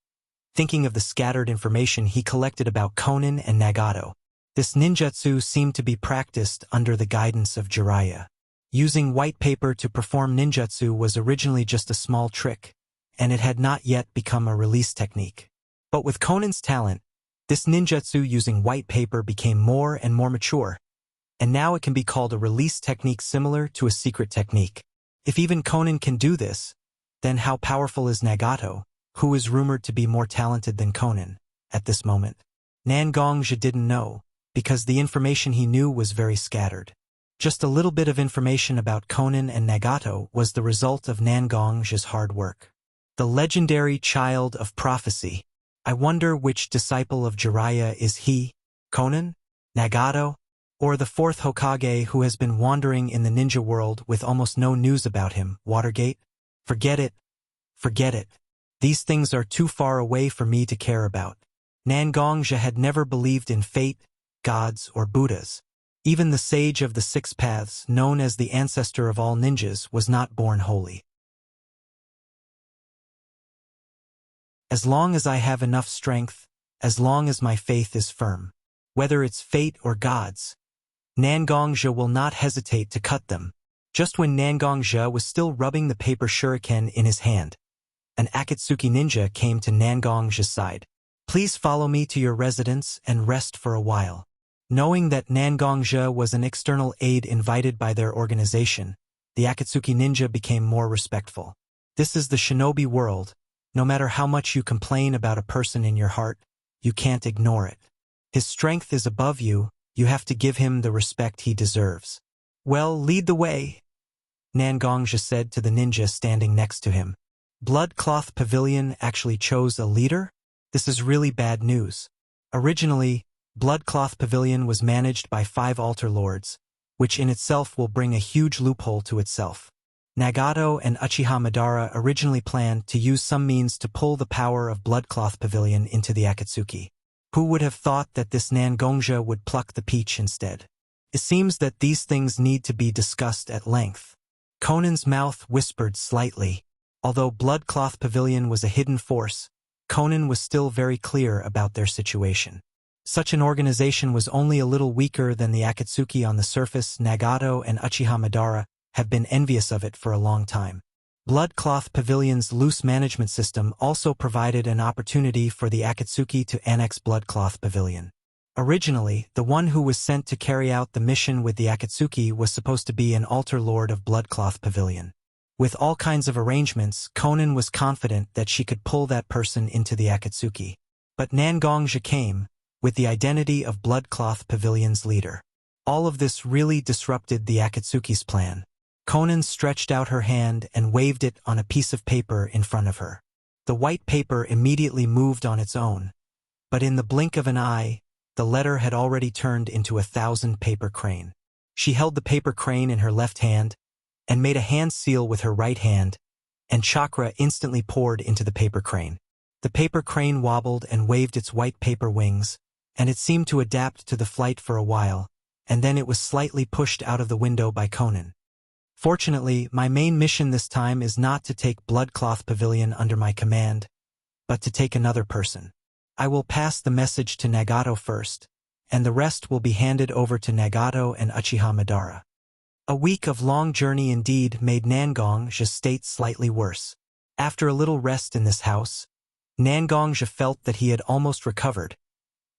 A: thinking of the scattered information he collected about Conan and Nagato. This ninjutsu seemed to be practiced under the guidance of Jiraiya. Using white paper to perform ninjutsu was originally just a small trick, and it had not yet become a release technique. But with Conan's talent, this ninjutsu using white paper became more and more mature, and now it can be called a release technique similar to a secret technique. If even Conan can do this, then how powerful is Nagato, who is rumored to be more talented than Conan, at this moment? Nangongja didn't know, because the information he knew was very scattered. Just a little bit of information about Conan and Nagato was the result of Nangongja's hard work. The legendary child of prophecy. I wonder which disciple of Jiraiya is he, Conan, Nagato, or the fourth Hokage who has been wandering in the ninja world with almost no news about him, Watergate? Forget it. Forget it. These things are too far away for me to care about. Nangongja had never believed in fate, gods, or Buddhas. Even the sage of the six paths, known as the ancestor of all ninjas, was not born holy. As long as I have enough strength, as long as my faith is firm, whether it's fate or gods, Nangongja will not hesitate to cut them. Just when Nangongja was still rubbing the paper shuriken in his hand, an Akatsuki ninja came to Nangongja's side. Please follow me to your residence and rest for a while. Knowing that Nangongja was an external aide invited by their organization, the Akatsuki ninja became more respectful. This is the shinobi world. No matter how much you complain about a person in your heart, you can't ignore it. His strength is above you, you have to give him the respect he deserves. Well, lead the way, Nangongja said to the ninja standing next to him. Bloodcloth Pavilion actually chose a leader? This is really bad news. Originally, Bloodcloth Pavilion was managed by 5 altar lords, which in itself will bring a huge loophole to itself. Nagato and Uchiha Madara originally planned to use some means to pull the power of Bloodcloth Pavilion into the Akatsuki. Who would have thought that this Nangongja would pluck the peach instead? It seems that these things need to be discussed at length. Conan's mouth whispered slightly. Although Bloodcloth Pavilion was a hidden force, Conan was still very clear about their situation. Such an organization was only a little weaker than the Akatsuki on the surface. Nagato and Uchiha Madara have been envious of it for a long time. Bloodcloth Pavilion's loose management system also provided an opportunity for the Akatsuki to annex Bloodcloth Pavilion. Originally, the one who was sent to carry out the mission with the Akatsuki was supposed to be an altar lord of Bloodcloth Pavilion. With all kinds of arrangements, Conan was confident that she could pull that person into the Akatsuki. But Nangongja came, with the identity of Bloodcloth Pavilion's leader. All of this really disrupted the Akatsuki's plan. Conan stretched out her hand and waved it on a piece of paper in front of her. The white paper immediately moved on its own, but in the blink of an eye, the letter had already turned into 1,000 paper crane. She held the paper crane in her left hand and made a hand seal with her right hand, and chakra instantly poured into the paper crane. The paper crane wobbled and waved its white paper wings, and it seemed to adapt to the flight for a while, and then it was slightly pushed out of the window by Conan. Fortunately, my main mission this time is not to take Bloodcloth Pavilion under my command, but to take another person. I will pass the message to Nagato first, and the rest will be handed over to Nagato and Uchiha Madara. A week of long journey indeed made Nangong's state slightly worse. After a little rest in this house, Nangongja felt that he had almost recovered,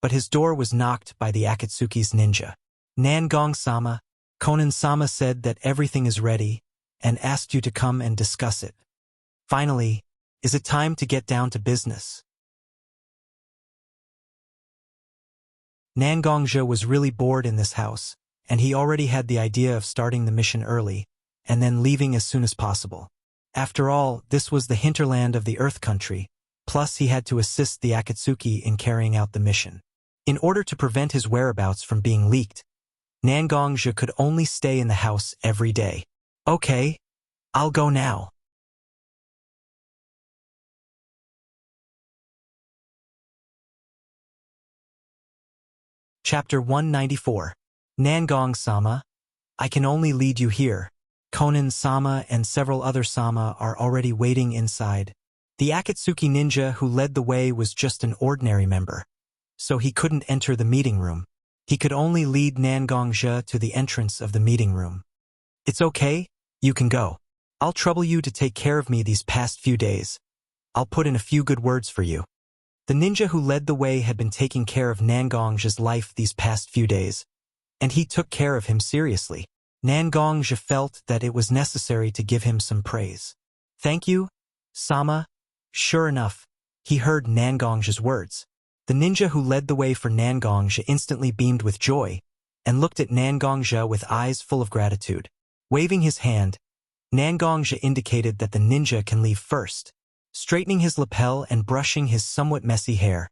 A: but his door was knocked by the Akatsuki's ninja. Nangong-sama, Conan-sama said that everything is ready and asked you to come and discuss it. Finally, is it time to get down to business? Nangongja was really bored in this house, and he already had the idea of starting the mission early and then leaving as soon as possible. After all, this was the hinterland of the Earth Country, plus he had to assist the Akatsuki in carrying out the mission. In order to prevent his whereabouts from being leaked, Nangongja could only stay in the house every day. Okay, I'll go now. Chapter 194. Nangong-sama, I can only lead you here. Conan-sama and several other sama are already waiting inside. The Akatsuki ninja who led the way was just an ordinary member, so he couldn't enter the meeting room. He could only lead Nangongja to the entrance of the meeting room. It's okay, you can go. I'll trouble you to take care of me these past few days. I'll put in a few good words for you. The ninja who led the way had been taking care of Nangongja's life these past few days, and he took care of him seriously. Nangongja felt that it was necessary to give him some praise. Thank you, Sama. Sure enough, he heard Nangongja's words. The ninja who led the way for Nangongja instantly beamed with joy and looked at Nangongja with eyes full of gratitude. Waving his hand, Nangongja indicated that the ninja can leave first. Straightening his lapel and brushing his somewhat messy hair,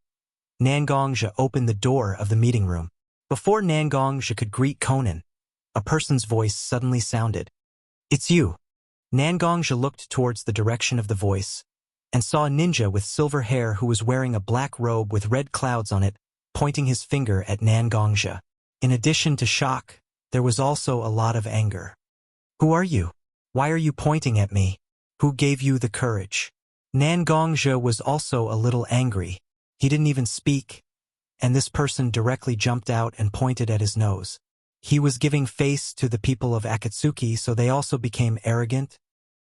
A: Nangongja opened the door of the meeting room. Before Nangongja could greet Conan, a person's voice suddenly sounded. It's you. Nangongja looked towards the direction of the voice and saw a ninja with silver hair who was wearing a black robe with red clouds on it, pointing his finger at Nangongja. In addition to shock, there was also a lot of anger. Who are you? Why are you pointing at me? Who gave you the courage? Nangongja was also a little angry. He didn't even speak, and this person directly jumped out and pointed at his nose. He was giving face to the people of Akatsuki, so they also became arrogant.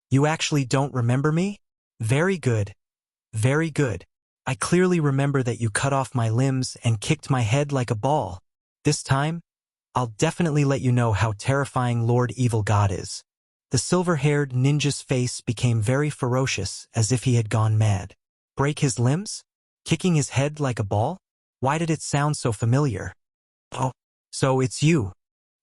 A: You actually don't remember me? Very good. Very good. I clearly remember that you cut off my limbs and kicked my head like a ball. This time, I'll definitely let you know how terrifying Lord Evil God is. The silver-haired ninja's face became very ferocious, as if he had gone mad. Break his limbs? Kicking his head like a ball? Why did it sound so familiar? Oh, so it's you.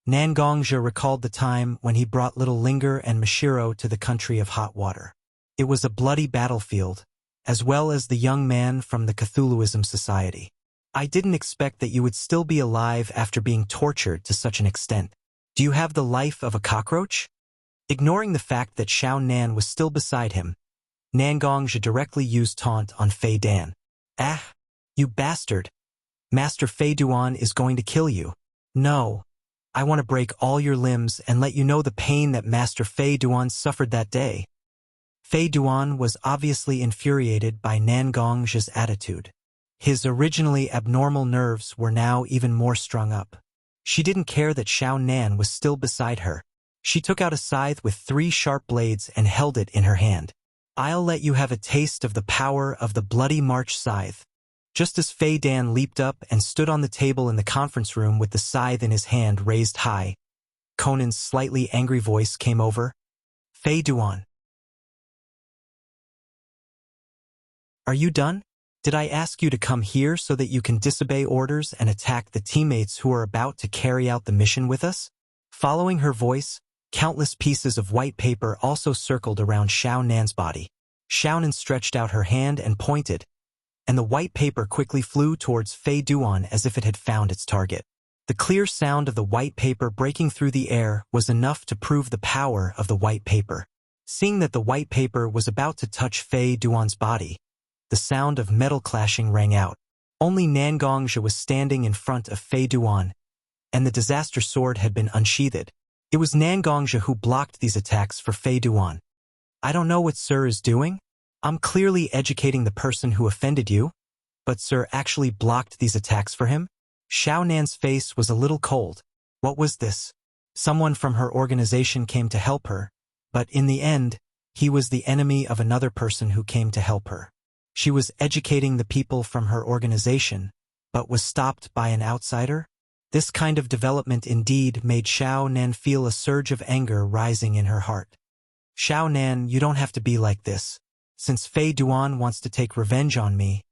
A: Nangongja recalled the time when he brought little Linger and Mashiro to the country of hot water. It was a bloody battlefield, as well as the young man from the Cthulhuism Society. I didn't expect that you would still be alive after being tortured to such an extent. Do you have the life of a cockroach? Ignoring the fact that Xiao Nan was still beside him, Nangongja directly used taunt on Fei Dan. Ah, you bastard. Master Fei Duan is going to kill you. No. I want to break all your limbs and let you know the pain that Master Fei Duan suffered that day. Fei Duan was obviously infuriated by Nangongja's attitude. His originally abnormal nerves were now even more strung up. She didn't care that Xiao Nan was still beside her. She took out a scythe with 3 sharp blades and held it in her hand. I'll let you have a taste of the power of the Bloody March scythe. Just as Fei Dan leaped up and stood on the table in the conference room with the scythe in his hand raised high, Conan's slightly angry voice came over. Fei Duan. Are you done? Did I ask you to come here so that you can disobey orders and attack the teammates who are about to carry out the mission with us? Following her voice, countless pieces of white paper also circled around Xiao Nan's body. Xiao Nan stretched out her hand and pointed, and the white paper quickly flew towards Fei Duan as if it had found its target. The clear sound of the white paper breaking through the air was enough to prove the power of the white paper. Seeing that the white paper was about to touch Fei Duan's body, the sound of metal clashing rang out. Only Nangongzhi was standing in front of Fei Duan, and the disaster sword had been unsheathed. It was Nangongzhi who blocked these attacks for Fei Duan. "I don't know what Sir is doing. I'm clearly educating the person who offended you, but Sir actually blocked these attacks for him?" Xiao Nan's face was a little cold. What was this? Someone from her organization came to help her, but in the end, he was the enemy of another person who came to help her. She was educating the people from her organization, but was stopped by an outsider? This kind of development indeed made Xiao Nan feel a surge of anger rising in her heart. "Xiao Nan, you don't have to be like this. Since Fei Duan wants to take revenge on me,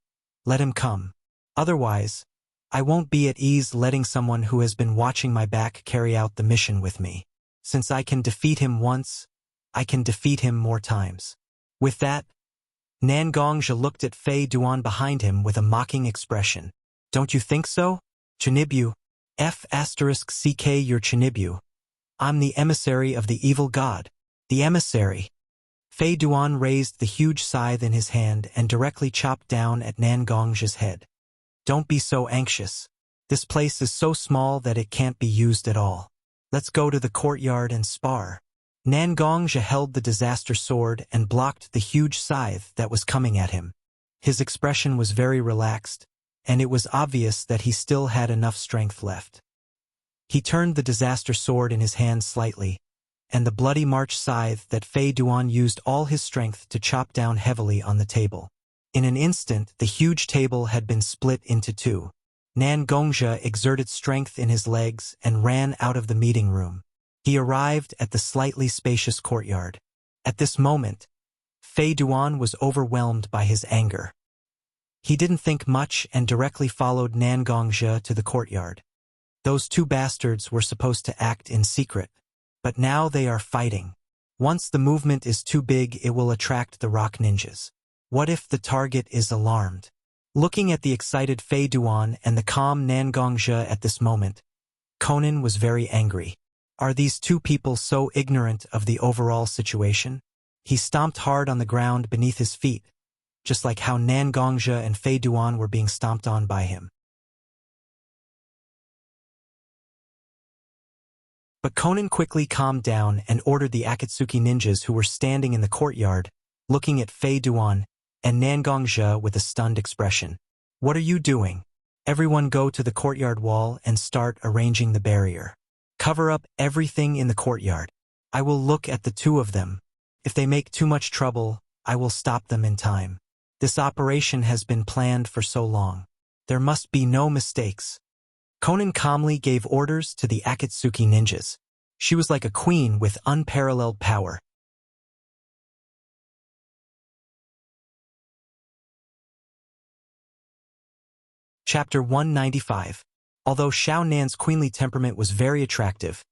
A: let him come. Otherwise, I won't be at ease letting someone who has been watching my back carry out the mission with me. Since I can defeat him once, I can defeat him more times." With that, Nangongzhi looked at Fei Duan behind him with a mocking expression. "Don't you think so? Chinibyu, F***CK your Chinibyu. I'm the emissary of the evil god." The emissary. Fei Duan raised the huge scythe in his hand and directly chopped down at Nangongzhi's head. "Don't be so anxious. This place is so small that it can't be used at all. Let's go to the courtyard and spar." Nangongzhi held the disaster sword and blocked the huge scythe that was coming at him. His expression was very relaxed, and it was obvious that he still had enough strength left. He turned the disaster sword in his hand slightly, and the bloody March scythe that Fei Duan used all his strength to chop down heavily on the table. In an instant, the huge table had been split into two. Nangongzhi exerted strength in his legs and ran out of the meeting room. He arrived at the slightly spacious courtyard. At this moment, Fei Duan was overwhelmed by his anger. He didn't think much and directly followed Nangongzhi to the courtyard. Those two bastards were supposed to act in secret, but now they are fighting. Once the movement is too big, it will attract the rock ninjas. What if the target is alarmed? Looking at the excited Fei Duan and the calm Nangongzhi at this moment, Conan was very angry. Are these two people so ignorant of the overall situation? He stomped hard on the ground beneath his feet, just like how Nangongzhi and Fei Duan were being stomped on by him. But Conan quickly calmed down and ordered the Akatsuki ninjas who were standing in the courtyard, looking at Fei Duan and Nangongzhi with a stunned expression. "What are you doing? Everyone go to the courtyard wall and start arranging the barrier. Cover up everything in the courtyard. I will look at the two of them. If they make too much trouble, I will stop them in time. This operation has been planned for so long. There must be no mistakes." Conan calmly gave orders to the Akatsuki ninjas. She was like a queen with unparalleled power. Chapter 195. Although Xiao Nan's queenly temperament was very attractive,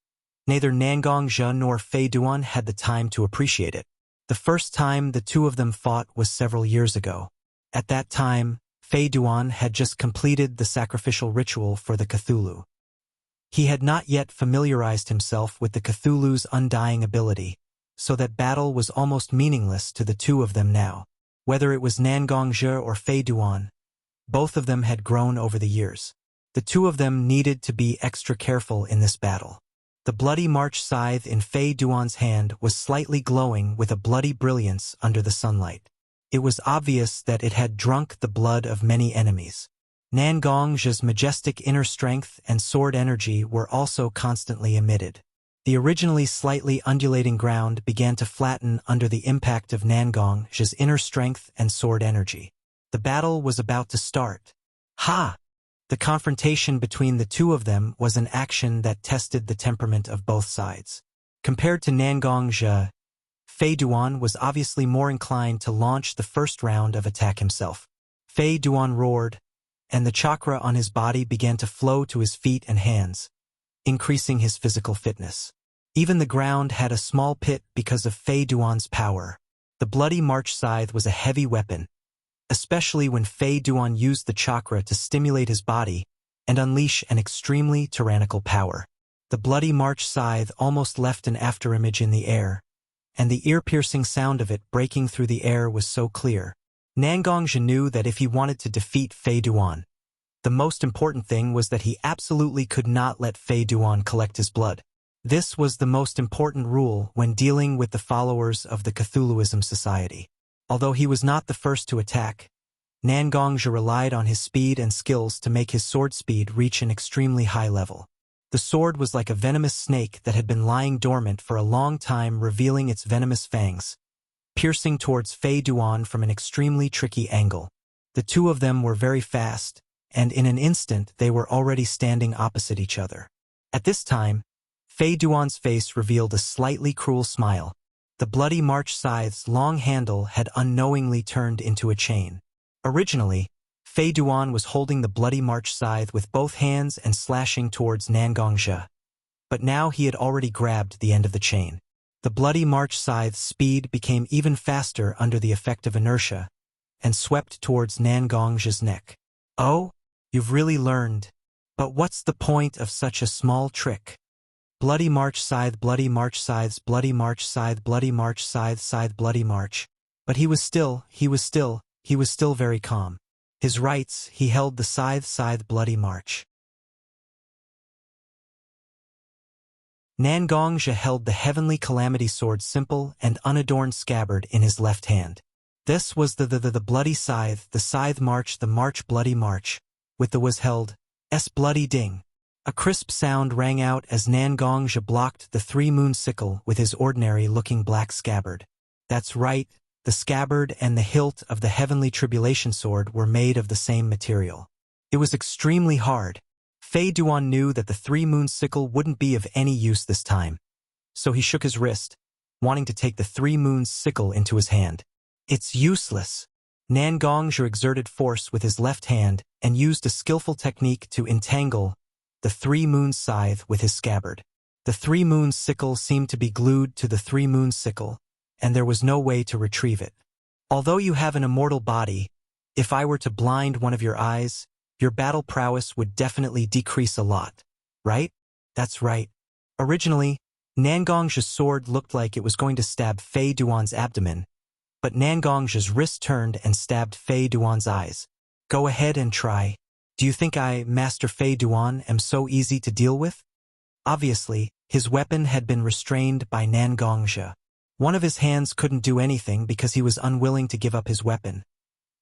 A: neither Nangongzhi nor Fei Duan had the time to appreciate it. The first time the two of them fought was several years ago. At that time, Fei Duan had just completed the sacrificial ritual for the Cthulhu. He had not yet familiarized himself with the Cthulhu's undying ability, so that battle was almost meaningless to the two of them now. Whether it was Nangongzhi or Fei Duan, both of them had grown over the years. The two of them needed to be extra careful in this battle. The bloody March scythe in Fei Duan's hand was slightly glowing with a bloody brilliance under the sunlight. It was obvious that it had drunk the blood of many enemies. Nangongzhi's majestic inner strength and sword energy were also constantly emitted. The originally slightly undulating ground began to flatten under the impact of Nangongzhi's inner strength and sword energy. The battle was about to start. Ha! The confrontation between the two of them was an action that tested the temperament of both sides. Compared to Nangongzhi, Fei Duan was obviously more inclined to launch the first round of attack himself. Fei Duan roared, and the chakra on his body began to flow to his feet and hands, increasing his physical fitness. Even the ground had a small pit because of Fei Duan's power. The bloody March scythe was a heavy weapon, especially when Fei Duan used the chakra to stimulate his body and unleash an extremely tyrannical power. The bloody March scythe almost left an afterimage in the air, and the ear-piercing sound of it breaking through the air was so clear. Nangongzhi knew that if he wanted to defeat Fei Duan, the most important thing was that he absolutely could not let Fei Duan collect his blood. This was the most important rule when dealing with the followers of the Cthulhuism Society. Although he was not the first to attack, Nangongzhi relied on his speed and skills to make his sword speed reach an extremely high level. The sword was like a venomous snake that had been lying dormant for a long time, revealing its venomous fangs, piercing towards Fei Duan from an extremely tricky angle. The two of them were very fast, and in an instant they were already standing opposite each other. At this time, Fei Duan's face revealed a slightly cruel smile. The bloody March scythe's long handle had unknowingly turned into a chain. Originally, Fei Duan was holding the bloody March scythe with both hands and slashing towards Nangongzhi, but now he had already grabbed the end of the chain. The bloody March scythe's speed became even faster under the effect of inertia, and swept towards Nangongzhi's neck. "Oh, you've really learned. But what's the point of such a small trick? Bloody March scythe, bloody March scythes, bloody March scythe, bloody March scythe, scythe, bloody March." But he was still very calm. His rights, he held the scythe, bloody March. Nangongzhi held the heavenly calamity sword simple and unadorned scabbard in his left hand. This was the bloody scythe, the scythe march, the march bloody march, with the was held, s bloody ding. A crisp sound rang out as Nangongzhi blocked the three-moon sickle with his ordinary-looking black scabbard. That's right, the scabbard and the hilt of the heavenly tribulation sword were made of the same material. It was extremely hard. Fei Duan knew that the three-moon sickle wouldn't be of any use this time, so he shook his wrist, wanting to take the three-moon sickle into his hand. "It's useless." Nangongzhi exerted force with his left hand and used a skillful technique to entangle the three-moon scythe with his scabbard. The three-moon sickle seemed to be glued to the three-moon sickle, and there was no way to retrieve it. "Although you have an immortal body, if I were to blind one of your eyes, your battle prowess would definitely decrease a lot, right?" "That's right." Originally, Nangongzhi's sword looked like it was going to stab Fei Duan's abdomen, but Nangongzhi's wrist turned and stabbed Fei Duan's eyes. "Go ahead and try. Do you think I, Master Fei Duan, am so easy to deal with?" Obviously, his weapon had been restrained by Nangongzhi. One of his hands couldn't do anything because he was unwilling to give up his weapon.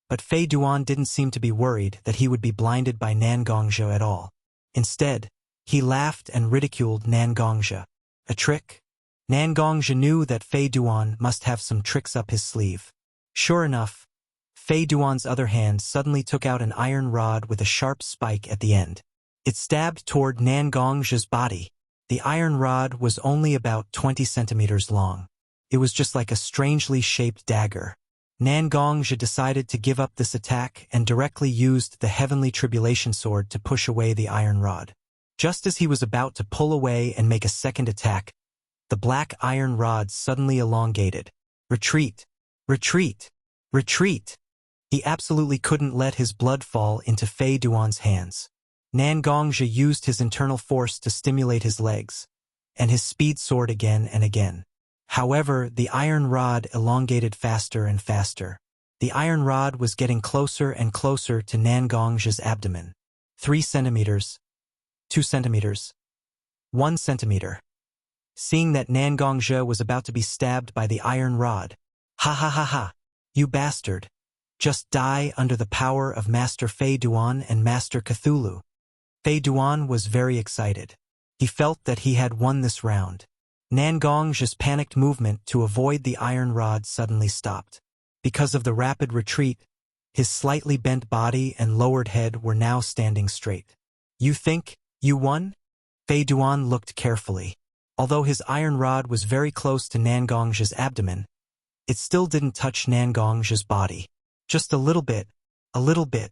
A: But Fei Duan didn't seem to be worried that he would be blinded by Nangongzhi at all. Instead, he laughed and ridiculed Nangongzhi. A trick? Nangongzhi knew that Fei Duan must have some tricks up his sleeve. Sure enough, Fei Duan's other hand suddenly took out an iron rod with a sharp spike at the end. It stabbed toward Nangongzhi's body. The iron rod was only about 20 centimeters long. It was just like a strangely shaped dagger. Nangongzhi decided to give up this attack and directly used the heavenly tribulation sword to push away the iron rod. Just as he was about to pull away and make a second attack, the black iron rod suddenly elongated. "Retreat! Retreat! Retreat!" He absolutely couldn't let his blood fall into Fei Duan's hands. Nangongzhi used his internal force to stimulate his legs, and his speed soared again and again. However, the iron rod elongated faster and faster. The iron rod was getting closer and closer to Nangongzhi's abdomen. 3 centimeters, 2 centimeters, 1 centimeter. Seeing that Nangongzhi was about to be stabbed by the iron rod, "Ha ha ha ha, you bastard. Just die under the power of Master Fei Duan and Master Cthulhu." Fei Duan was very excited. He felt that he had won this round. Nangongzhi's panicked movement to avoid the iron rod suddenly stopped. Because of the rapid retreat, his slightly bent body and lowered head were now standing straight. "You think you won?" Fei Duan looked carefully. Although his iron rod was very close to Nangongzhi's abdomen, it still didn't touch Nangongzhi's body. Just a little bit, a little bit.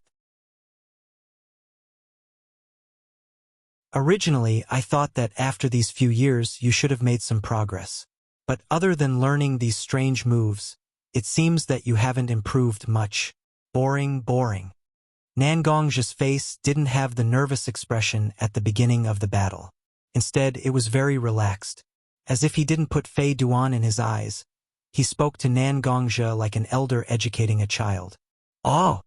A: "Originally, I thought that after these few years you should have made some progress. But other than learning these strange moves, it seems that you haven't improved much." Boring, boring. Nangong's face didn't have the nervous expression at the beginning of the battle. Instead, it was very relaxed. As if he didn't put Fei Duan in his eyes, he spoke to Nangongzhe like an elder educating a child. Oh!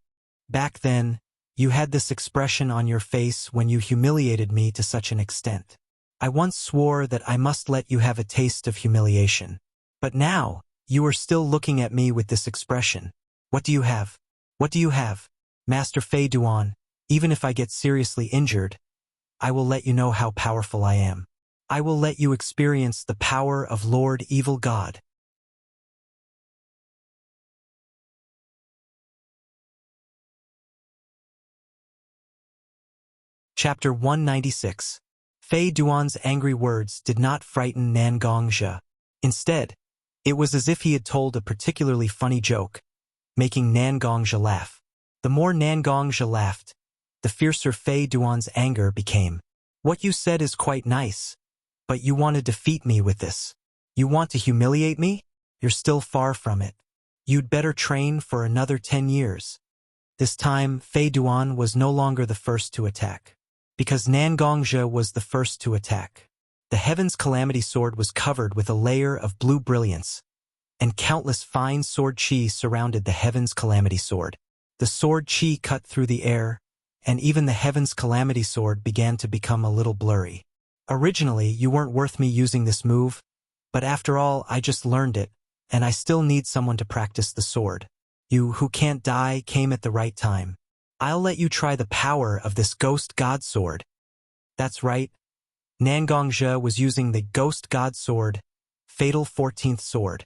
A: Back then, you had this expression on your face when you humiliated me to such an extent. I once swore that I must let you have a taste of humiliation. But now, you are still looking at me with this expression. What do you have? What do you have? Master Fei Duan, even if I get seriously injured, I will let you know how powerful I am. I will let you experience the power of Lord Evil God. Chapter 196. Fei Duan's angry words did not frighten Nangongzhe. Instead, it was as if he had told a particularly funny joke, making Nangongzhe laugh. The more Nangongzhe laughed, the fiercer Fei Duan's anger became. What you said is quite nice, but you want to defeat me with this. You want to humiliate me? You're still far from it. You'd better train for another 10 years. This time, Fei Duan was no longer the first to attack. Because Nangongzhe was the first to attack. The Heaven's Calamity Sword was covered with a layer of blue brilliance, and countless fine sword chi surrounded the Heaven's Calamity Sword. The sword chi cut through the air, and even the Heaven's Calamity Sword began to become a little blurry. Originally, you weren't worth me using this move, but after all, I just learned it, and I still need someone to practice the sword. You who can't die came at the right time. I'll let you try the power of this Ghost God Sword. That's right. Nangongzhe was using the Ghost God Sword, Fatal 14th Sword,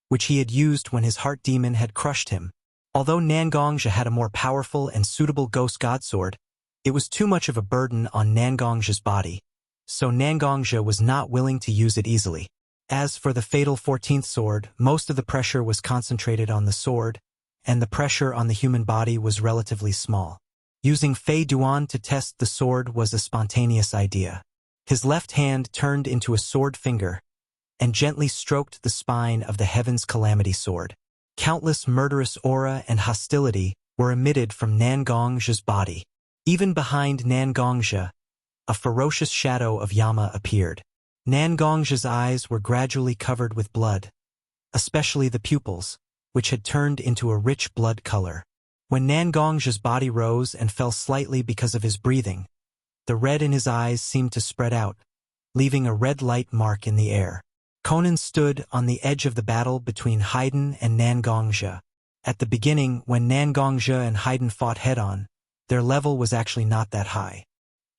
A: which he had used when his heart demon had crushed him. Although Nangongzhe had a more powerful and suitable Ghost God Sword, it was too much of a burden on Nangongzhe's body, so Nangongzhe was not willing to use it easily. As for the Fatal 14th Sword, most of the pressure was concentrated on the sword, and the pressure on the human body was relatively small. Using Fei Duan to test the sword was a spontaneous idea. His left hand turned into a sword finger and gently stroked the spine of the Heaven's Calamity Sword. Countless murderous aura and hostility were emitted from Nangongzhe's body. Even behind Nangongzhe, a ferocious shadow of Yama appeared. Nangongzhe's eyes were gradually covered with blood, especially the pupils, which had turned into a rich blood color. When Nangongzhe's body rose and fell slightly because of his breathing, the red in his eyes seemed to spread out, leaving a red light mark in the air. Conan stood on the edge of the battle between Haydn and Nangongzhe. At the beginning, when Nangongzhe and Haydn fought head-on, their level was actually not that high.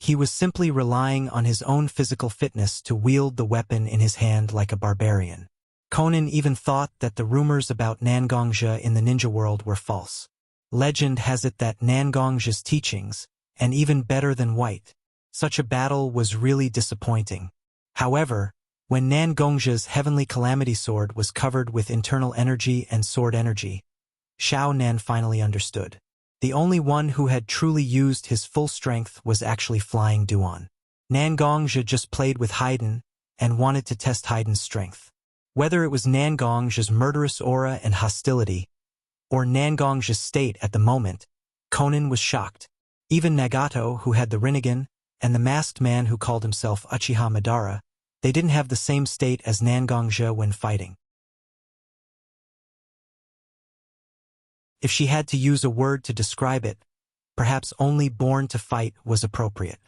A: He was simply relying on his own physical fitness to wield the weapon in his hand like a barbarian. Conan even thought that the rumors about Nangongzhe in the ninja world were false. Legend has it that Nangongzhe's teachings, and even better than white, such a battle was really disappointing. However, when Nangongzhe's Heavenly Calamity Sword was covered with internal energy and sword energy, Xiao Nan finally understood. The only one who had truly used his full strength was actually Flying Duan. Nangongzhe just played with Haydn and wanted to test Haydn's strength. Whether it was Nangongzhe's murderous aura and hostility, or Nangongzhe's state at the moment, Conan was shocked. Even Nagato, who had the Rinnegan, and the masked man who called himself Uchiha Madara, they didn't have the same state as Nangongzhe when fighting. If she had to use a word to describe it, perhaps only born to fight was appropriate.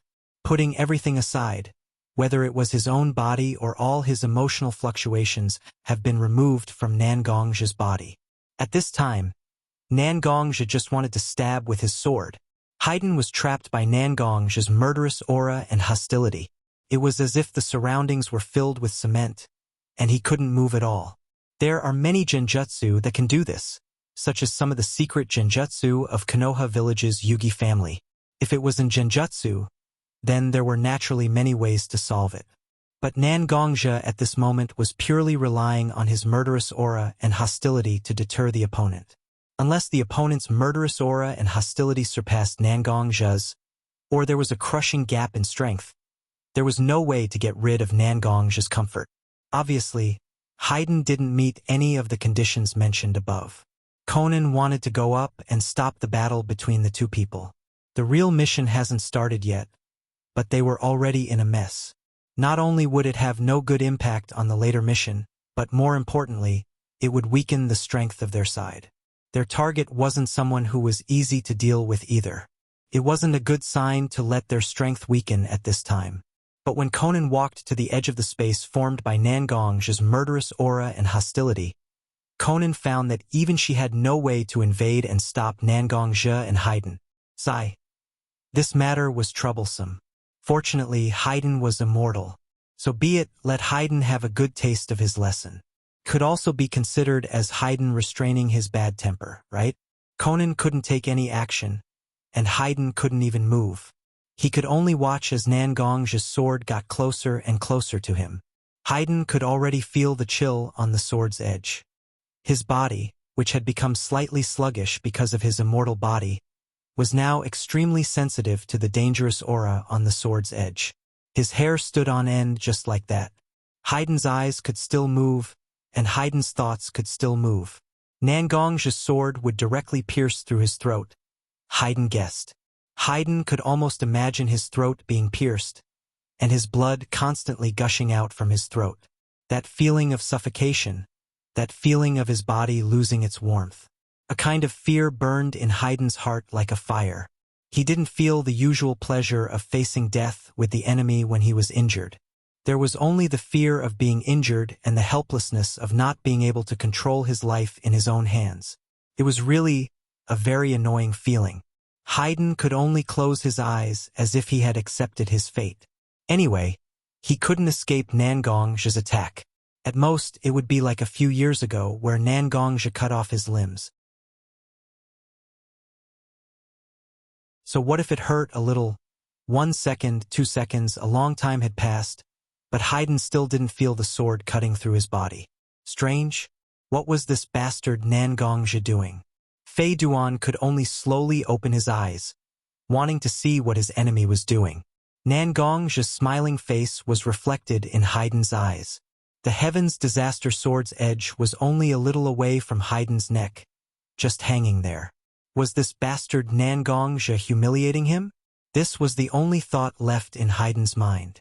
A: Putting everything aside, whether it was his own body or all his emotional fluctuations have been removed from Nangongzhe's body. At this time, Nangongzhe just wanted to stab with his sword. Haydn was trapped by Nangongzhe's murderous aura and hostility. It was as if the surroundings were filled with cement, and he couldn't move at all. There are many genjutsu that can do this, such as some of the secret genjutsu of Konoha Village's Yugi family. If it was in genjutsu, then there were naturally many ways to solve it. But Nangongzhe at this moment was purely relying on his murderous aura and hostility to deter the opponent. Unless the opponent's murderous aura and hostility surpassed Nangongzhe's, or there was a crushing gap in strength, there was no way to get rid of Nangongzhe's comfort. Obviously, Haydn didn't meet any of the conditions mentioned above. Conan wanted to go up and stop the battle between the two people. The real mission hasn't started yet, but they were already in a mess. Not only would it have no good impact on the later mission, but more importantly, it would weaken the strength of their side. Their target wasn't someone who was easy to deal with either. It wasn't a good sign to let their strength weaken at this time. But when Conan walked to the edge of the space formed by Nangong's murderous aura and hostility, Conan found that even she had no way to invade and stop Nangongje and Haydn. Sigh. This matter was troublesome. Fortunately, Haydn was immortal. So be it, let Haydn have a good taste of his lesson. Could also be considered as Haydn restraining his bad temper, right? Conan couldn't take any action, and Haydn couldn't even move. He could only watch as Nangong's sword got closer and closer to him. Haydn could already feel the chill on the sword's edge. His body, which had become slightly sluggish because of his immortal body, was now extremely sensitive to the dangerous aura on the sword's edge. His hair stood on end just like that. Haydn's eyes could still move, and Haydn's thoughts could still move. Nangong's sword would directly pierce through his throat. Haydn guessed. Haydn could almost imagine his throat being pierced, and his blood constantly gushing out from his throat. That feeling of suffocation, that feeling of his body losing its warmth. A kind of fear burned in Haydn's heart like a fire. He didn't feel the usual pleasure of facing death with the enemy when he was injured. There was only the fear of being injured and the helplessness of not being able to control his life in his own hands. It was really a very annoying feeling. Haydn could only close his eyes as if he had accepted his fate. Anyway, he couldn't escape Nangong's attack. At most, it would be like a few years ago where Nangongje cut off his limbs. So what if it hurt a little? 1 second, 2 seconds, a long time had passed, but Haydn still didn't feel the sword cutting through his body. Strange? What was this bastard Nangongje doing? Fei Duan could only slowly open his eyes, wanting to see what his enemy was doing. Nangongje's smiling face was reflected in Haydn's eyes. The Heaven's Disaster sword's edge was only a little away from Haydn's neck, just hanging there. Was this bastard Nangongje humiliating him? This was the only thought left in Haydn's mind.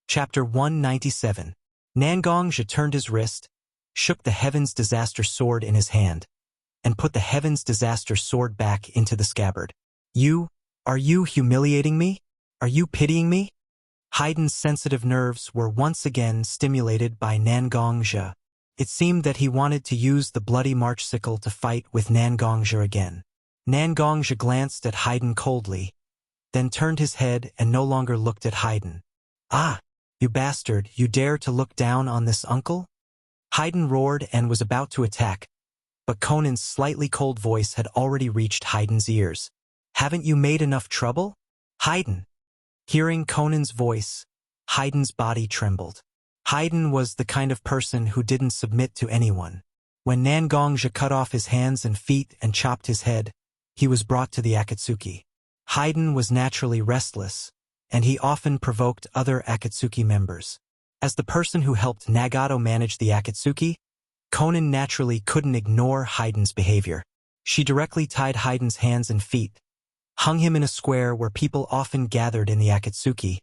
A: Chapter 197. Nangongje turned his wrist, shook the Heaven's Disaster sword in his hand, and put the Heaven's Disaster sword back into the scabbard. Are you humiliating me? Are you pitying me? Haydn's sensitive nerves were once again stimulated by Nangongje. It seemed that he wanted to use the bloody March sickle to fight with Nangongje again. Nangongje glanced at Haydn coldly, then turned his head and no longer looked at Haydn. Ah, you bastard, you dare to look down on this uncle? Haydn roared and was about to attack, but Conan's slightly cold voice had already reached Haydn's ears. Haven't you made enough trouble? Haydn. Hearing Conan's voice, Haydn's body trembled. Haydn was the kind of person who didn't submit to anyone. When Nangongje cut off his hands and feet and chopped his head, he was brought to the Akatsuki. Haydn was naturally restless, and he often provoked other Akatsuki members. As the person who helped Nagato manage the Akatsuki, Conan naturally couldn't ignore Haydn's behavior. She directly tied Haydn's hands and feet, hung him in a square where people often gathered in the Akatsuki,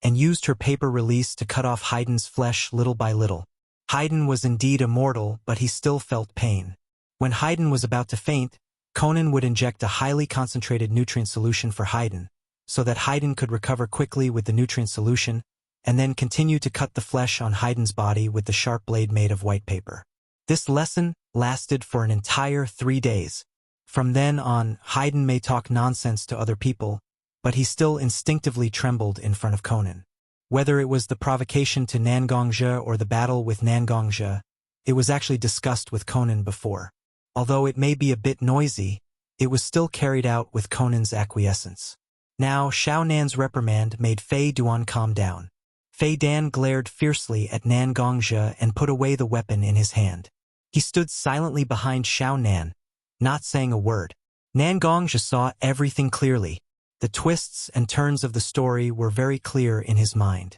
A: and used her paper release to cut off Haydn's flesh little by little. Haydn was indeed immortal, but he still felt pain. When Haydn was about to faint, Conan would inject a highly concentrated nutrient solution for Haydn, so that Haydn could recover quickly with the nutrient solution, and then continue to cut the flesh on Haydn's body with the sharp blade made of white paper. This lesson lasted for an entire 3 days. From then on, Haydn may talk nonsense to other people, but he still instinctively trembled in front of Conan. Whether it was the provocation to Nangongje or the battle with Nangongje, it was actually discussed with Conan before. Although it may be a bit noisy, it was still carried out with Conan's acquiescence. Now, Xiao Nan's reprimand made Fei Duan calm down. Fei Dan glared fiercely at Nangongje and put away the weapon in his hand. He stood silently behind Xiao Nan, not saying a word. Nangongje saw everything clearly. The twists and turns of the story were very clear in his mind.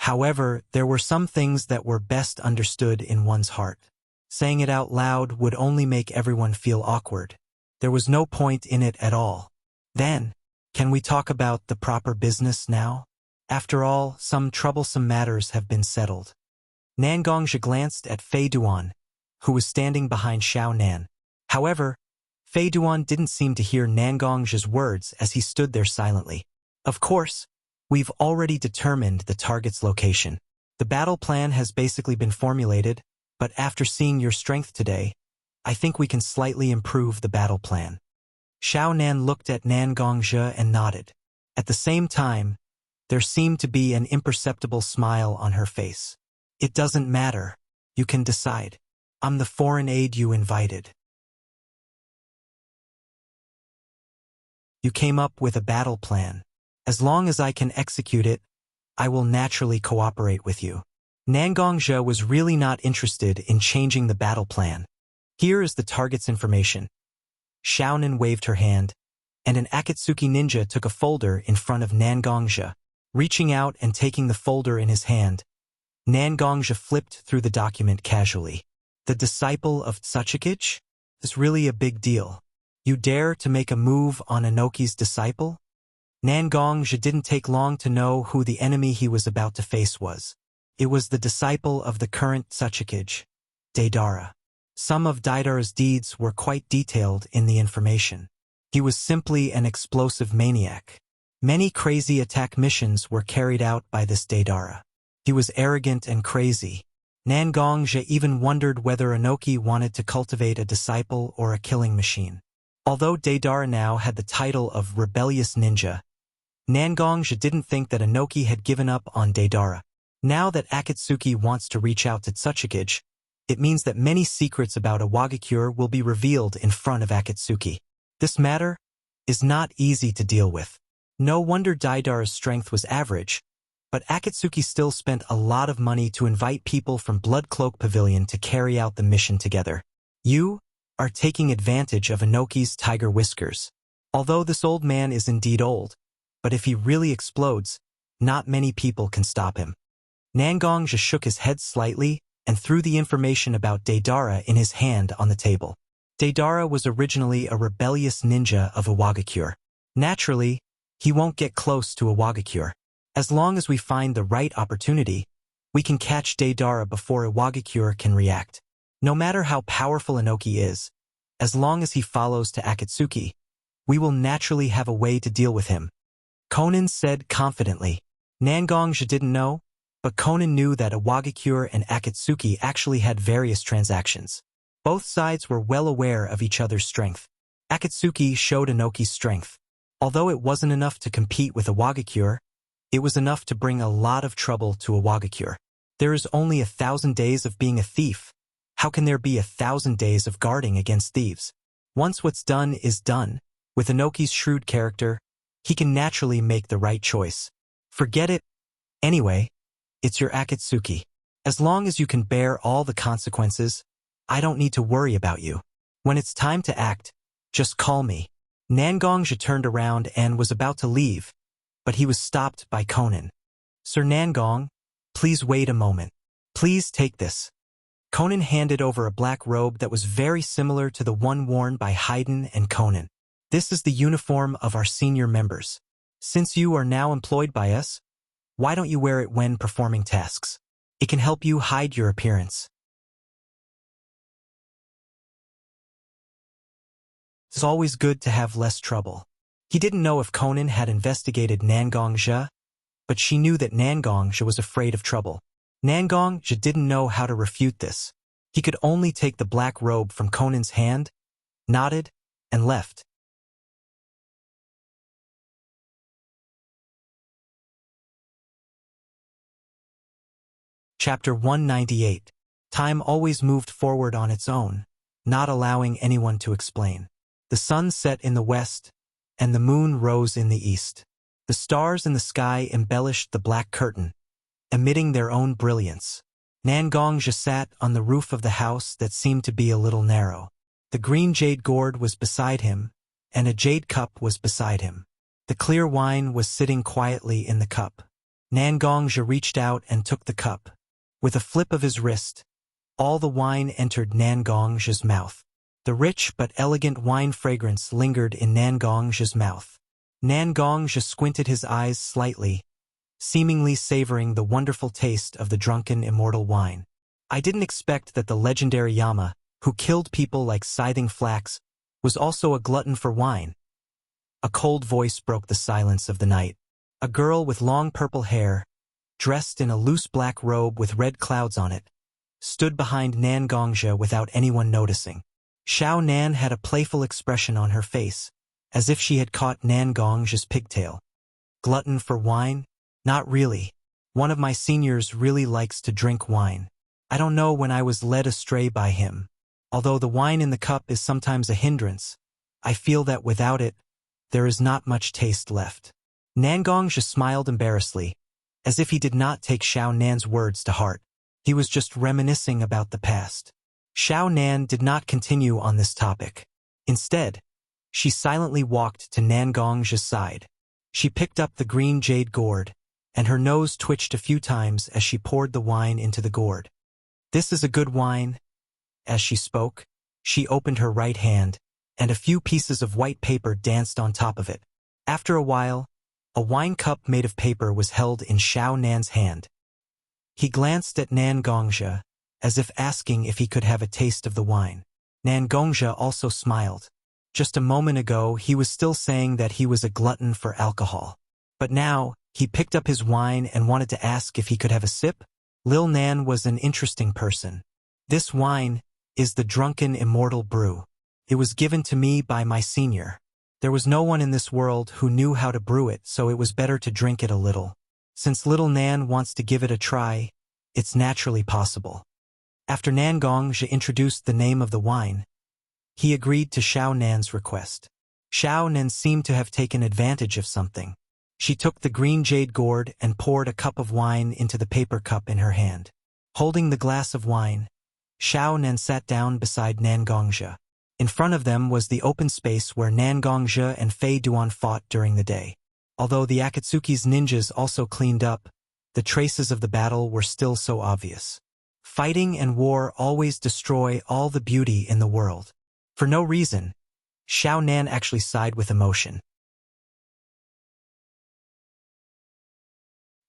A: However, there were some things that were best understood in one's heart. Saying it out loud would only make everyone feel awkward. There was no point in it at all. Then, can we talk about the proper business now? After all, some troublesome matters have been settled. Nangongzhi glanced at Fei Duan, who was standing behind Xiao Nan. However, Fei Duan didn't seem to hear Nangongzhi's words as he stood there silently. Of course, we've already determined the target's location. The battle plan has basically been formulated, but after seeing your strength today, I think we can slightly improve the battle plan. Xiao Nan looked at Nangongzhi and nodded. At the same time, there seemed to be an imperceptible smile on her face. It doesn't matter. You can decide. I'm the foreign aide you invited. You came up with a battle plan. As long as I can execute it, I will naturally cooperate with you. Nangongzhi was really not interested in changing the battle plan. Here is the target's information. Xiaonan waved her hand, and an Akatsuki ninja took a folder in front of Nangongzhi. Reaching out and taking the folder in his hand, Nangongzhi flipped through the document casually. The disciple of Tsuchikage? Is really a big deal. You dare to make a move on Inoki's disciple? Nangongzhi didn't take long to know who the enemy he was about to face was. It was the disciple of the current Tsuchikage, Deidara. Some of Deidara's deeds were quite detailed in the information. He was simply an explosive maniac. Many crazy attack missions were carried out by this Deidara. He was arrogant and crazy. Nangongzhi even wondered whether Inoki wanted to cultivate a disciple or a killing machine. Although Deidara now had the title of rebellious ninja, Nangongzhi didn't think that Inoki had given up on Deidara. Now that Akatsuki wants to reach out to Tsuchikage, it means that many secrets about Iwagakure will be revealed in front of Akatsuki. This matter is not easy to deal with. No wonder Deidara's strength was average, but Akatsuki still spent a lot of money to invite people from Blood Cloak Pavilion to carry out the mission together. You are taking advantage of Inoki's tiger whiskers. Although this old man is indeed old, but if he really explodes, not many people can stop him. Nangongzhi shook his head slightly and threw the information about Deidara in his hand on the table. Deidara was originally a rebellious ninja of Iwagakure. Naturally, he won't get close to Iwagakure. As long as we find the right opportunity, we can catch Deidara before Iwagakure can react. No matter how powerful Inoki is, as long as he follows to Akatsuki, we will naturally have a way to deal with him. Conan said confidently. Nangongzhi didn't know, but Conan knew that Iwagakure and Akatsuki actually had various transactions. Both sides were well aware of each other's strength. Akatsuki showed Inoki's strength. Although it wasn't enough to compete with Iwagakure, it was enough to bring a lot of trouble to Iwagakure. There is only 1,000 days of being a thief. How can there be 1,000 days of guarding against thieves? Once what's done is done, with Inoki's shrewd character, he can naturally make the right choice. Forget it. Anyway, it's your Akatsuki. As long as you can bear all the consequences, I don't need to worry about you. When it's time to act, just call me. Nangongzhi turned around and was about to leave, but he was stopped by Conan. Sir Nangong, please wait a moment. Please take this. Conan handed over a black robe that was very similar to the one worn by Haydn and Conan. This is the uniform of our senior members. Since you are now employed by us, why don't you wear it when performing tasks? It can help you hide your appearance. It's always good to have less trouble. He didn't know if Conan had investigated Nangongzhi, but she knew that Nangongzhi was afraid of trouble. Nangongzhi didn't know how to refute this. He could only take the black robe from Conan's hand, nodded, and left. Chapter 198. Time always moved forward on its own, not allowing anyone to explain. The sun set in the west, and the moon rose in the east. The stars in the sky embellished the black curtain, emitting their own brilliance. Nangongzhi sat on the roof of the house that seemed to be a little narrow. The green jade gourd was beside him, and a jade cup was beside him. The clear wine was sitting quietly in the cup. Nangongzhi reached out and took the cup. With a flip of his wrist, all the wine entered Nangongzhi's mouth. The rich but elegant wine fragrance lingered in Nangongzhi's mouth. Nangongzhi squinted his eyes slightly, seemingly savoring the wonderful taste of the drunken immortal wine. I didn't expect that the legendary Yama, who killed people like scything flax, was also a glutton for wine. A cold voice broke the silence of the night. A girl with long purple hair, dressed in a loose black robe with red clouds on it, stood behind Nangongzhi without anyone noticing. Xiao Nan had a playful expression on her face, as if she had caught Nangongzhi's pigtail. Glutton for wine? Not really. One of my seniors really likes to drink wine. I don't know when I was led astray by him. Although the wine in the cup is sometimes a hindrance, I feel that without it, there is not much taste left. Nangongzhi smiled embarrassedly, as if he did not take Xiao Nan's words to heart. He was just reminiscing about the past. Xiao Nan did not continue on this topic. Instead, she silently walked to Nangongzhi's side. She picked up the green jade gourd, and her nose twitched a few times as she poured the wine into the gourd. "This is a good wine." As she spoke, she opened her right hand, and a few pieces of white paper danced on top of it. After a while, a wine cup made of paper was held in Xiao Nan's hand. He glanced at Nangongzhi, as if asking if he could have a taste of the wine. Nangongzhi also smiled. Just a moment ago, he was still saying that he was a glutton for alcohol. But now, he picked up his wine and wanted to ask if he could have a sip. Lil Nan was an interesting person. "This wine is the drunken immortal brew. It was given to me by my senior. There was no one in this world who knew how to brew it, so it was better to drink it a little. Since little Nan wants to give it a try, it's naturally possible." After Nangongzhi introduced the name of the wine, he agreed to Xiao Nan's request. Xiao Nan seemed to have taken advantage of something. She took the green jade gourd and poured a cup of wine into the paper cup in her hand. Holding the glass of wine, Xiao Nan sat down beside Nangongzhi. In front of them was the open space where Nangongzhi and Fei Duan fought during the day. Although the Akatsuki's ninjas also cleaned up, the traces of the battle were still so obvious. Fighting and war always destroy all the beauty in the world. For no reason, Xiao Nan actually sighed with emotion.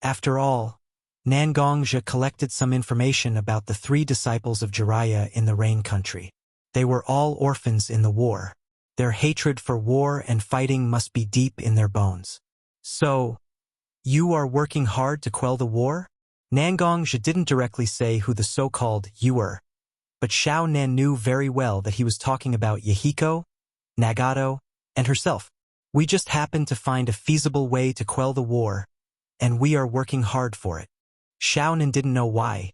A: After all, Nangongzhi collected some information about the 3 disciples of Jiraiya in the Rain Country. They were all orphans in the war. Their hatred for war and fighting must be deep in their bones. "So, you are working hard to quell the war?" Nangongzhi didn't directly say who the so-called "you" were, but Xiao Nan knew very well that he was talking about Yahiko, Nagato, and herself. "We just happened to find a feasible way to quell the war, and we are working hard for it." Xiao Nan didn't know why,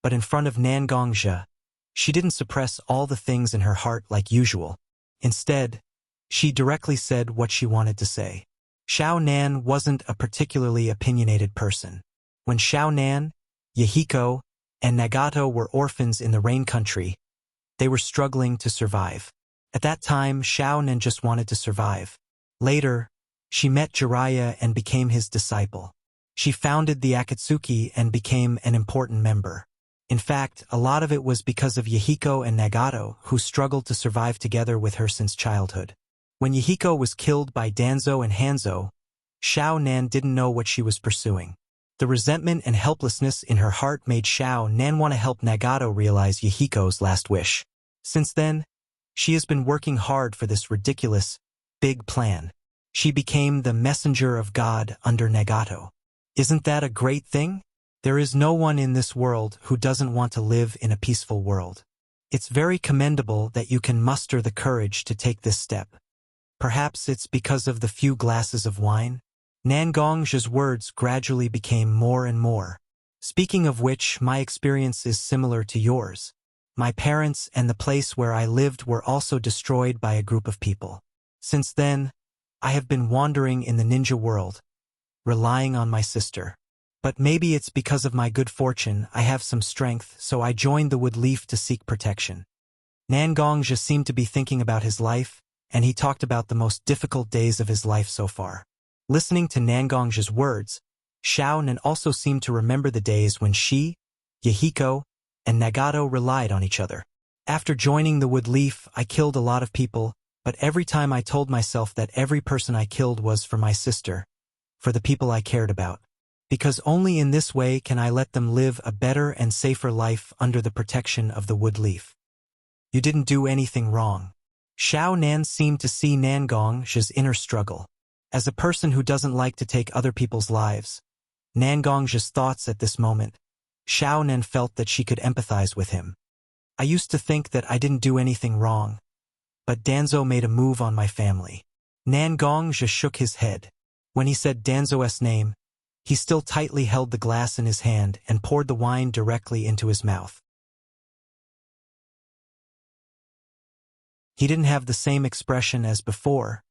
A: but in front of Nangongzhi, she didn't suppress all the things in her heart like usual. Instead, she directly said what she wanted to say. Xiao Nan wasn't a particularly opinionated person. When Xiao Nan, Yahiko, and Nagato were orphans in the Rain Country, they were struggling to survive. At that time, Xiao Nan just wanted to survive. Later, she met Jiraiya and became his disciple. She founded the Akatsuki and became an important member. In fact, a lot of it was because of Yahiko and Nagato, who struggled to survive together with her since childhood. When Yahiko was killed by Danzo and Hanzo, Xiao Nan didn't know what she was pursuing. The resentment and helplessness in her heart made Xiao Nan want to help Nagato realize Yahiko's last wish. Since then, she has been working hard for this ridiculous, big plan. She became the messenger of God under Nagato. Isn't that a great thing? There is no one in this world who doesn't want to live in a peaceful world. It's very commendable that you can muster the courage to take this step. Perhaps it's because of the few glasses of wine? Nangongzhi's words gradually became more and more. Speaking of which, my experience is similar to yours. My parents and the place where I lived were also destroyed by a group of people. Since then, I have been wandering in the ninja world, relying on my sister. But maybe it's because of my good fortune I have some strength, so I joined the Wood Leaf to seek protection. Nangongzhi seemed to be thinking about his life, and he talked about the most difficult days of his life so far. Listening to Nangongzhi's words, Xiaonan also seemed to remember the days when she, Yahiko, and Nagato relied on each other. After joining the Wood Leaf, I killed a lot of people, but every time I told myself that every person I killed was for my sister, for the people I cared about. Because only in this way can I let them live a better and safer life under the protection of the Wood Leaf. You didn't do anything wrong. Xiao Nan seemed to see Nangong's inner struggle. As a person who doesn't like to take other people's lives, Nangong's thoughts at this moment, Xiao Nan felt that she could empathize with him. I used to think that I didn't do anything wrong, but Danzo made a move on my family. Nangongja shook his head. When he said Danzo's name, he still tightly held the glass in his hand and poured the wine directly into his mouth. He didn't have the same expression as before.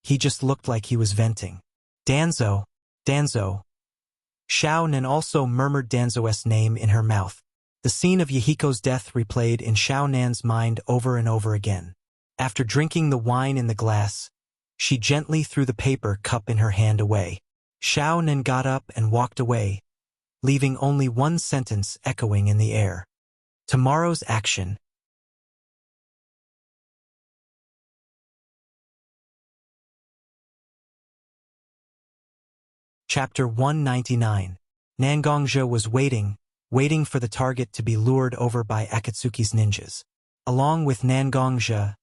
A: He just looked like he was venting. Danzo, Danzo. Xiao Nan also murmured Danzo's name in her mouth. The scene of Yahiko's death replayed in Xiao Nan's mind over and over again. After drinking the wine in the glass, she gently threw the paper cup in her hand away. Xiao Nan got up and walked away, leaving only one sentence echoing in the air. Tomorrow's action. Chapter 199. Nangongja was waiting for the target to be lured over by Akatsuki's ninjas. Along with Nangongja,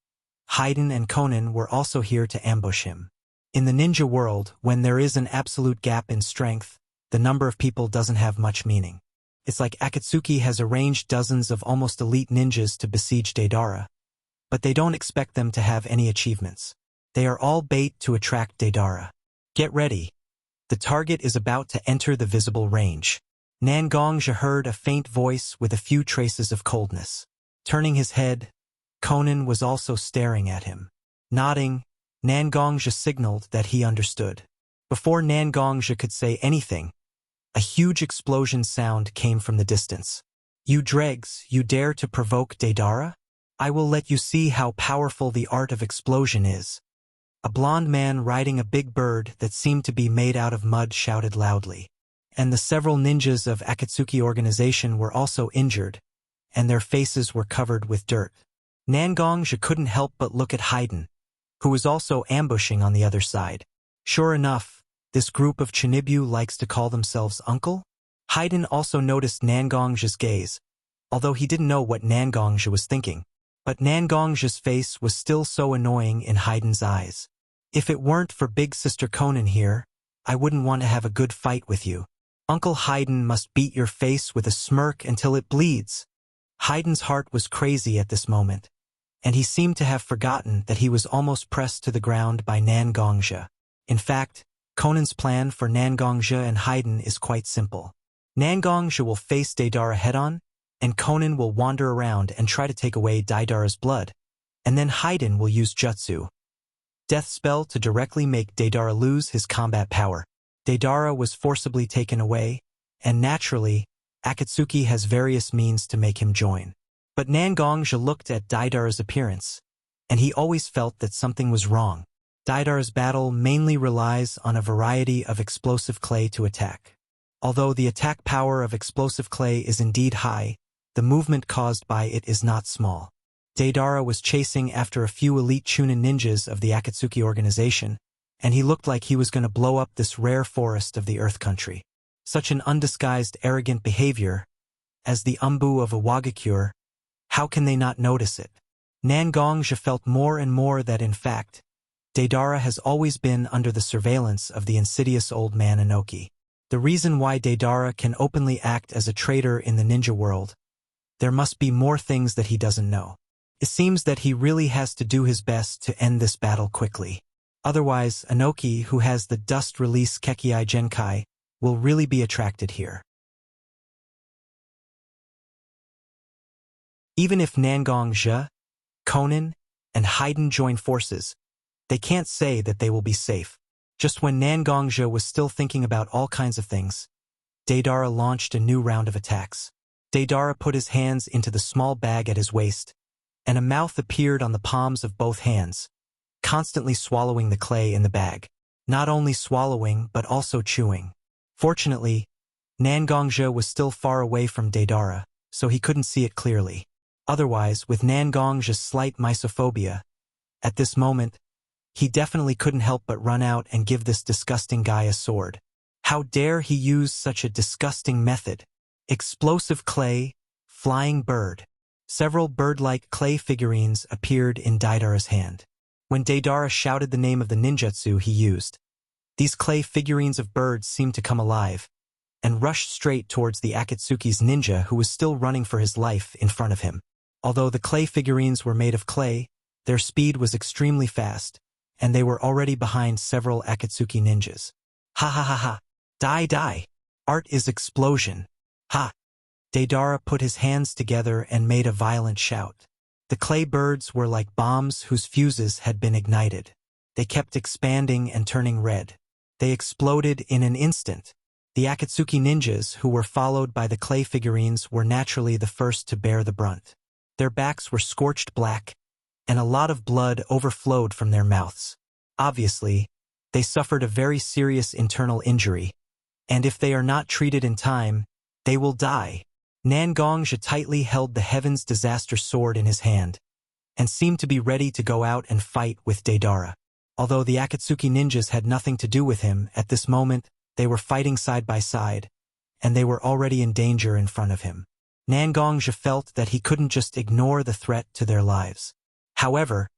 A: Haiden and Conan were also here to ambush him. In the ninja world, when there is an absolute gap in strength, the number of people doesn't have much meaning. It's like Akatsuki has arranged dozens of almost elite ninjas to besiege Deidara, but they don't expect them to have any achievements. They are all bait to attract Deidara. Get ready. The target is about to enter the visible range. Nangongja heard a faint voice with a few traces of coldness. Turning his head, Conan was also staring at him. Nodding, Nangongja signaled that he understood. Before Nangongja could say anything, a huge explosion sound came from the distance. You dregs, you dare to provoke Deidara? I will let you see how powerful the art of explosion is. A blond man riding a big bird that seemed to be made out of mud shouted loudly. And the several ninjas of Akatsuki organization were also injured, and their faces were covered with dirt. Nangongja couldn't help but look at Haiden, who was also ambushing on the other side. Sure enough, this group of Chinibu likes to call themselves uncle? Haiden also noticed Nangongja's gaze, although he didn't know what Nangongja was thinking. But Nangongja's face was still so annoying in Haiden's eyes. If it weren't for Big Sister Conan here, I wouldn't want to have a good fight with you. Uncle Haiden must beat your face with a smirk until it bleeds. Haiden's heart was crazy at this moment, and he seemed to have forgotten that he was almost pressed to the ground by Nangongja. In fact, Conan's plan for Nangongja and Haiden is quite simple. Nangongja will face Deidara head-on, and Conan will wander around and try to take away Deidara's blood, and then Haiden will use Jutsu, death spell, to directly make Deidara lose his combat power. Deidara was forcibly taken away, and naturally, Akatsuki has various means to make him join. But Nangongja looked at Deidara's appearance, and he always felt that something was wrong. Deidara's battle mainly relies on a variety of explosive clay to attack. Although the attack power of explosive clay is indeed high, the movement caused by it is not small. Deidara was chasing after a few elite Chunin ninjas of the Akatsuki organization, and he looked like he was going to blow up this rare forest of the Earth Country. Such an undisguised arrogant behavior, as the Umbu of a Wagakure, how can they not notice it? Nangongja felt more and more that in fact, Deidara has always been under the surveillance of the insidious old man Inoki. The reason why Deidara can openly act as a traitor in the ninja world, there must be more things that he doesn't know. It seems that he really has to do his best to end this battle quickly. Otherwise, Inoki, who has the dust release Kekkei Genkai, will really be attracted here. Even if Nangongja, Conan, and Haiden join forces, they can't say that they will be safe. Just when Nangongja was still thinking about all kinds of things, Deidara launched a new round of attacks. Deidara put his hands into the small bag at his waist, and a mouth appeared on the palms of both hands, constantly swallowing the clay in the bag. Not only swallowing, but also chewing. Fortunately, Nangongja was still far away from Deidara, so he couldn't see it clearly. Otherwise, with Nangongja's slight mysophobia, at this moment, he definitely couldn't help but run out and give this disgusting guy a sword. How dare he use such a disgusting method? Explosive clay, flying bird. Several bird-like clay figurines appeared in Deidara's hand. When Deidara shouted the name of the ninjutsu he used, these clay figurines of birds seemed to come alive and rushed straight towards the Akatsuki's ninja who was still running for his life in front of him. Although the clay figurines were made of clay, their speed was extremely fast, and they were already behind several Akatsuki ninjas. Ha ha ha ha! Die die! Art is explosion! Ha! Deidara put his hands together and made a violent shout. The clay birds were like bombs whose fuses had been ignited. They kept expanding and turning red. They exploded in an instant. The Akatsuki ninjas, who were followed by the clay figurines, were naturally the first to bear the brunt. Their backs were scorched black, and a lot of blood overflowed from their mouths. Obviously, they suffered a very serious internal injury, and if they are not treated in time, they will die. Nangongja tightly held the Heaven's Disaster sword in his hand, and seemed to be ready to go out and fight with Deidara. Although the Akatsuki ninjas had nothing to do with him, at this moment, they were fighting side by side, and they were already in danger in front of him. Nangongja felt that he couldn't just ignore the threat to their lives. However,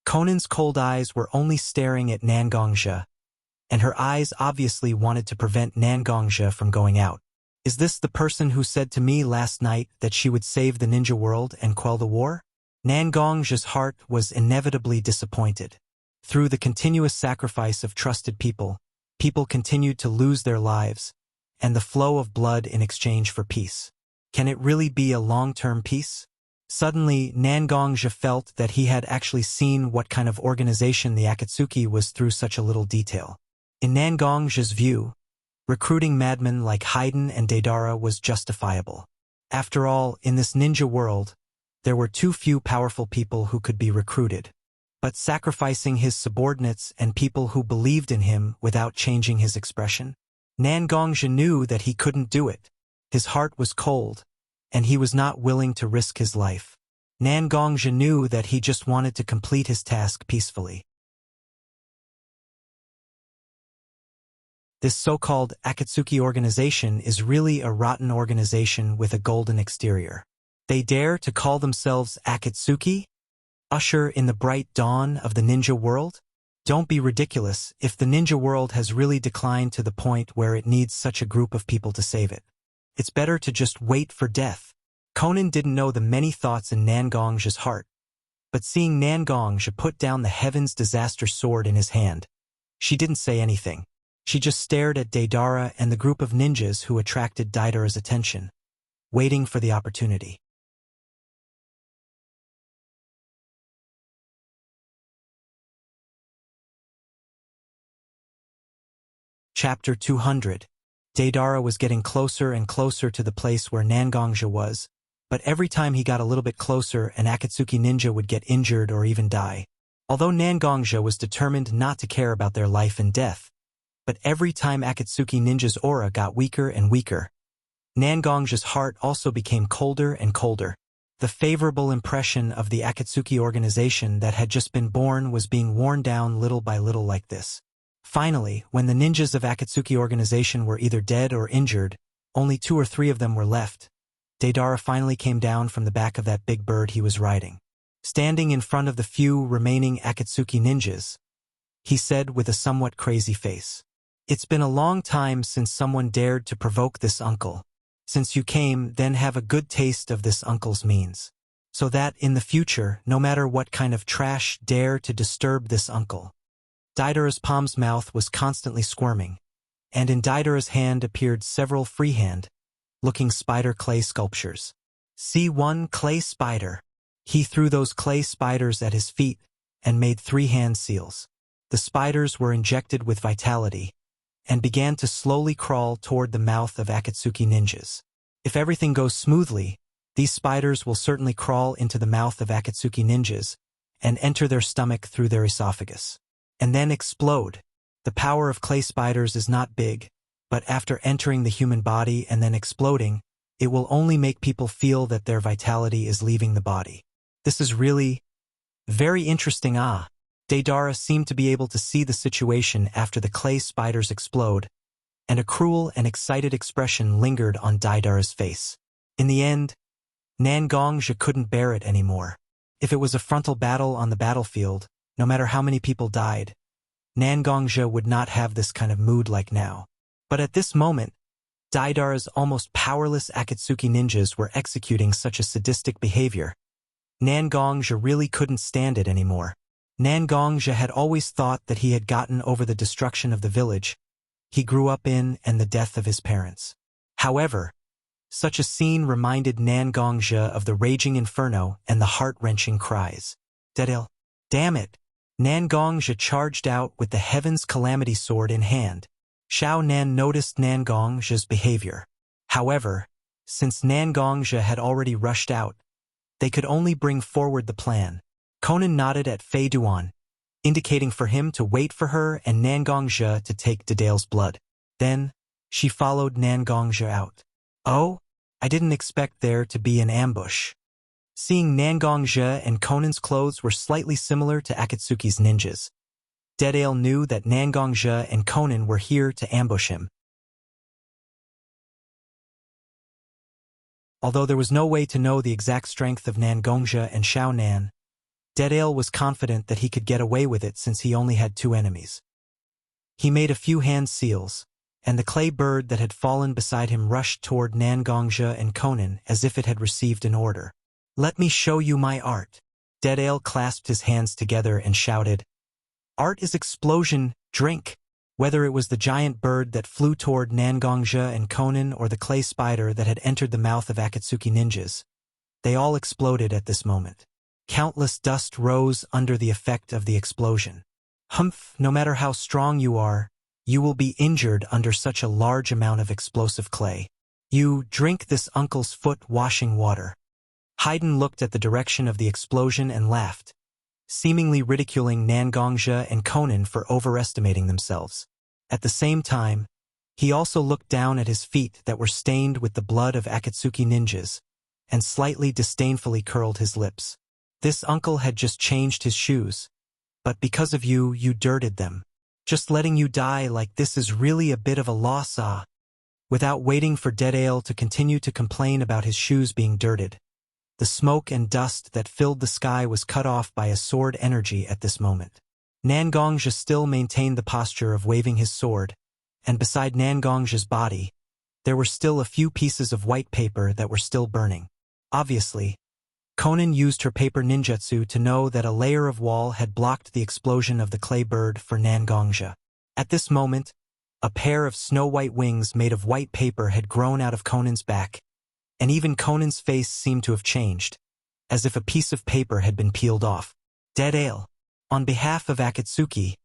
A: Conan's cold eyes were only staring at Nangongja, and her eyes obviously wanted to prevent Nangongja from going out. Is this the person who said to me last night that she would save the ninja world and quell the war? Nangongja's heart was inevitably disappointed. Through the continuous sacrifice of trusted people, people continued to lose their lives, and the flow of blood in exchange for peace. Can it really be a long-term peace? Suddenly, Nangongja felt that he had actually seen what kind of organization the Akatsuki was through such a little detail. In Nangongja's view, recruiting madmen like Haydn and Deidara was justifiable. After all, in this ninja world, there were too few powerful people who could be recruited. But sacrificing his subordinates and people who believed in him without changing his expression? Nangongja knew that he couldn't do it. His heart was cold, and he was not willing to risk his life. Nangongja knew that he just wanted to complete his task peacefully. This so-called Akatsuki organization is really a rotten organization with a golden exterior. They dare to call themselves Akatsuki? Usher in the bright dawn of the ninja world? Don't be ridiculous if the ninja world has really declined to the point where it needs such a group of people to save it. It's better to just wait for death. Conan didn't know the many thoughts in Nangongja's heart, but seeing Nangongja put down the Heaven's Disaster sword in his hand, she didn't say anything. She just stared at Deidara and the group of ninjas who attracted Deidara's attention, waiting for the opportunity. Chapter 200. Deidara was getting closer and closer to the place where Nangongja was, but every time he got a little bit closer, an Akatsuki ninja would get injured or even die. Although Nangongja was determined not to care about their life and death, but every time Akatsuki ninja's aura got weaker and weaker, Nangongja's heart also became colder and colder. The favorable impression of the Akatsuki organization that had just been born was being worn down little by little like this. Finally, when the ninjas of Akatsuki organization were either dead or injured, only 2 or 3 of them were left, Deidara finally came down from the back of that big bird he was riding. Standing in front of the few remaining Akatsuki ninjas, he said with a somewhat crazy face, "It's been a long time since someone dared to provoke this uncle. Since you came, then have a good taste of this uncle's means. So that, in the future, no matter what kind of trash dare to disturb this uncle." Deidara's palm's mouth was constantly squirming, and in Deidara's hand appeared several freehand-looking spider clay sculptures. See one clay spider. He threw those clay spiders at his feet and made 3 hand seals. The spiders were injected with vitality and began to slowly crawl toward the mouth of Akatsuki ninjas. If everything goes smoothly, these spiders will certainly crawl into the mouth of Akatsuki ninjas and enter their stomach through their esophagus, and then explode. The power of clay spiders is not big, but after entering the human body and then exploding, it will only make people feel that their vitality is leaving the body. This is really very interesting. Deidara seemed to be able to see the situation after the clay spiders explode, and a cruel and excited expression lingered on Deidara's face. In the end, Nangongja couldn't bear it anymore. If it was a frontal battle on the battlefield, no matter how many people died, Nangongja would not have this kind of mood like now. But at this moment, Deidara's almost powerless Akatsuki ninjas were executing such a sadistic behavior. Nangongja really couldn't stand it anymore. Nangongja had always thought that he had gotten over the destruction of the village he grew up in and the death of his parents. However, such a scene reminded Nangongja of the raging inferno and the heart-wrenching cries. Dedil, damn it! Nangongja charged out with the Heaven's Calamity Sword in hand. Xiao Nan noticed Nangongja's behavior. However, since Nangongja had already rushed out, they could only bring forward the plan. Conan nodded at Fei Duan, indicating for him to wait for her and Nangongja to take Dedale's blood. Then, she followed Nangongja out. Oh, I didn't expect there to be an ambush. Seeing Nangongja and Conan's clothes were slightly similar to Akatsuki's ninjas, Dedale knew that Nangongja and Conan were here to ambush him. Although there was no way to know the exact strength of Nangongja and Xiao Nan, Dedale was confident that he could get away with it since he only had 2 enemies. He made a few hand seals, and the clay bird that had fallen beside him rushed toward Nangongja and Conan as if it had received an order. Let me show you my art. Dedale clasped his hands together and shouted, Art is explosion, drink! Whether it was the giant bird that flew toward Nangongja and Conan or the clay spider that had entered the mouth of Akatsuki ninjas, they all exploded at this moment. Countless dust rose under the effect of the explosion. Humph, no matter how strong you are, you will be injured under such a large amount of explosive clay. You drink this uncle's foot washing water. Haydn looked at the direction of the explosion and laughed, seemingly ridiculing Nangongja and Conan for overestimating themselves. At the same time, he also looked down at his feet that were stained with the blood of Akatsuki ninjas, and slightly disdainfully curled his lips. This uncle had just changed his shoes, but because of you, you dirted them. Just letting you die like this is really a bit of a loss. Without waiting for Dedale to continue to complain about his shoes being dirted, the smoke and dust that filled the sky was cut off by a sword energy at this moment. Nangongja still maintained the posture of waving his sword, and beside Nangongja's body, there were still a few pieces of white paper that were still burning. Obviously, Conan used her paper ninjutsu to know that a layer of wall had blocked the explosion of the clay bird for Nangongja. At this moment, a pair of snow-white wings made of white paper had grown out of Conan's back, and even Conan's face seemed to have changed, as if a piece of paper had been peeled off. Dedale, on behalf of Akatsuki,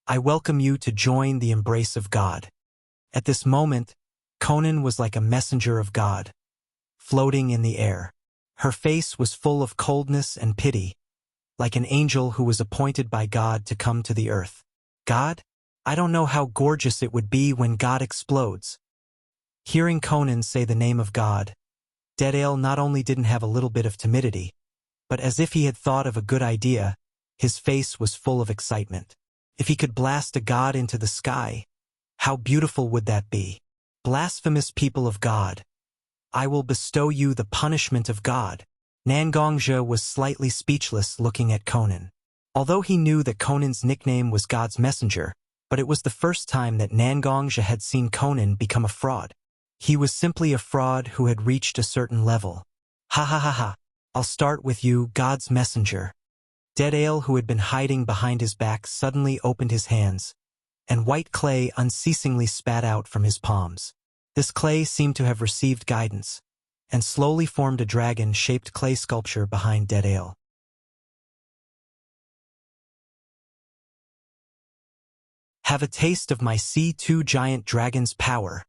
A: I welcome you to join the embrace of God. At this moment, Conan was like a messenger of God, floating in the air. Her face was full of coldness and pity, like an angel who was appointed by God to come to the earth. God? I don't know how gorgeous it would be when God explodes. Hearing Conan say the name of God, Dedale not only didn't have a little bit of timidity, but as if he had thought of a good idea, his face was full of excitement. If he could blast a god into the sky, how beautiful would that be? Blasphemous people of God, I will bestow you the punishment of God. Nangongja was slightly speechless looking at Conan. Although he knew that Conan's nickname was God's messenger, but it was the first time that Nangongja had seen Conan become a fraud. He was simply a fraud who had reached a certain level. Ha ha ha ha, I'll start with you, God's messenger. Dedale, who had been hiding behind his back, suddenly opened his hands, and white clay unceasingly spat out from his palms. This clay seemed to have received guidance, and slowly formed a dragon-shaped clay sculpture behind Dedale. Have a taste of my C2 giant dragon's power.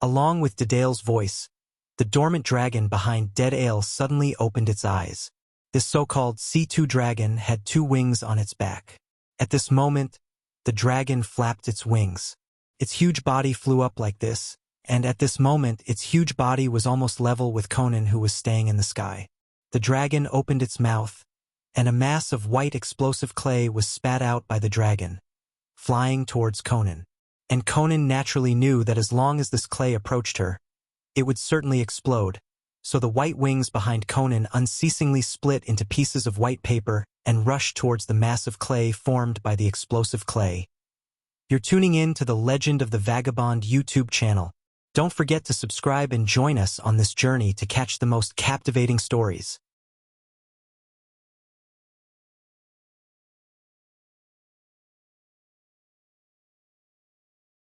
A: Along with Dedale's voice, the dormant dragon behind Dedale suddenly opened its eyes. This so-called C2 dragon had 2 wings on its back. At this moment, the dragon flapped its wings. Its huge body flew up like this, and at this moment its huge body was almost level with Conan, who was staying in the sky. The dragon opened its mouth, and a mass of white explosive clay was spat out by the dragon, flying towards Conan. And Conan naturally knew that as long as this clay approached her, it would certainly explode, so the white wings behind Conan unceasingly split into pieces of white paper and rushed towards the massive clay formed by the explosive clay. You're tuning in to the Legend of the Vagabond YouTube channel. Don't forget to subscribe and join us on this journey to catch the most captivating stories.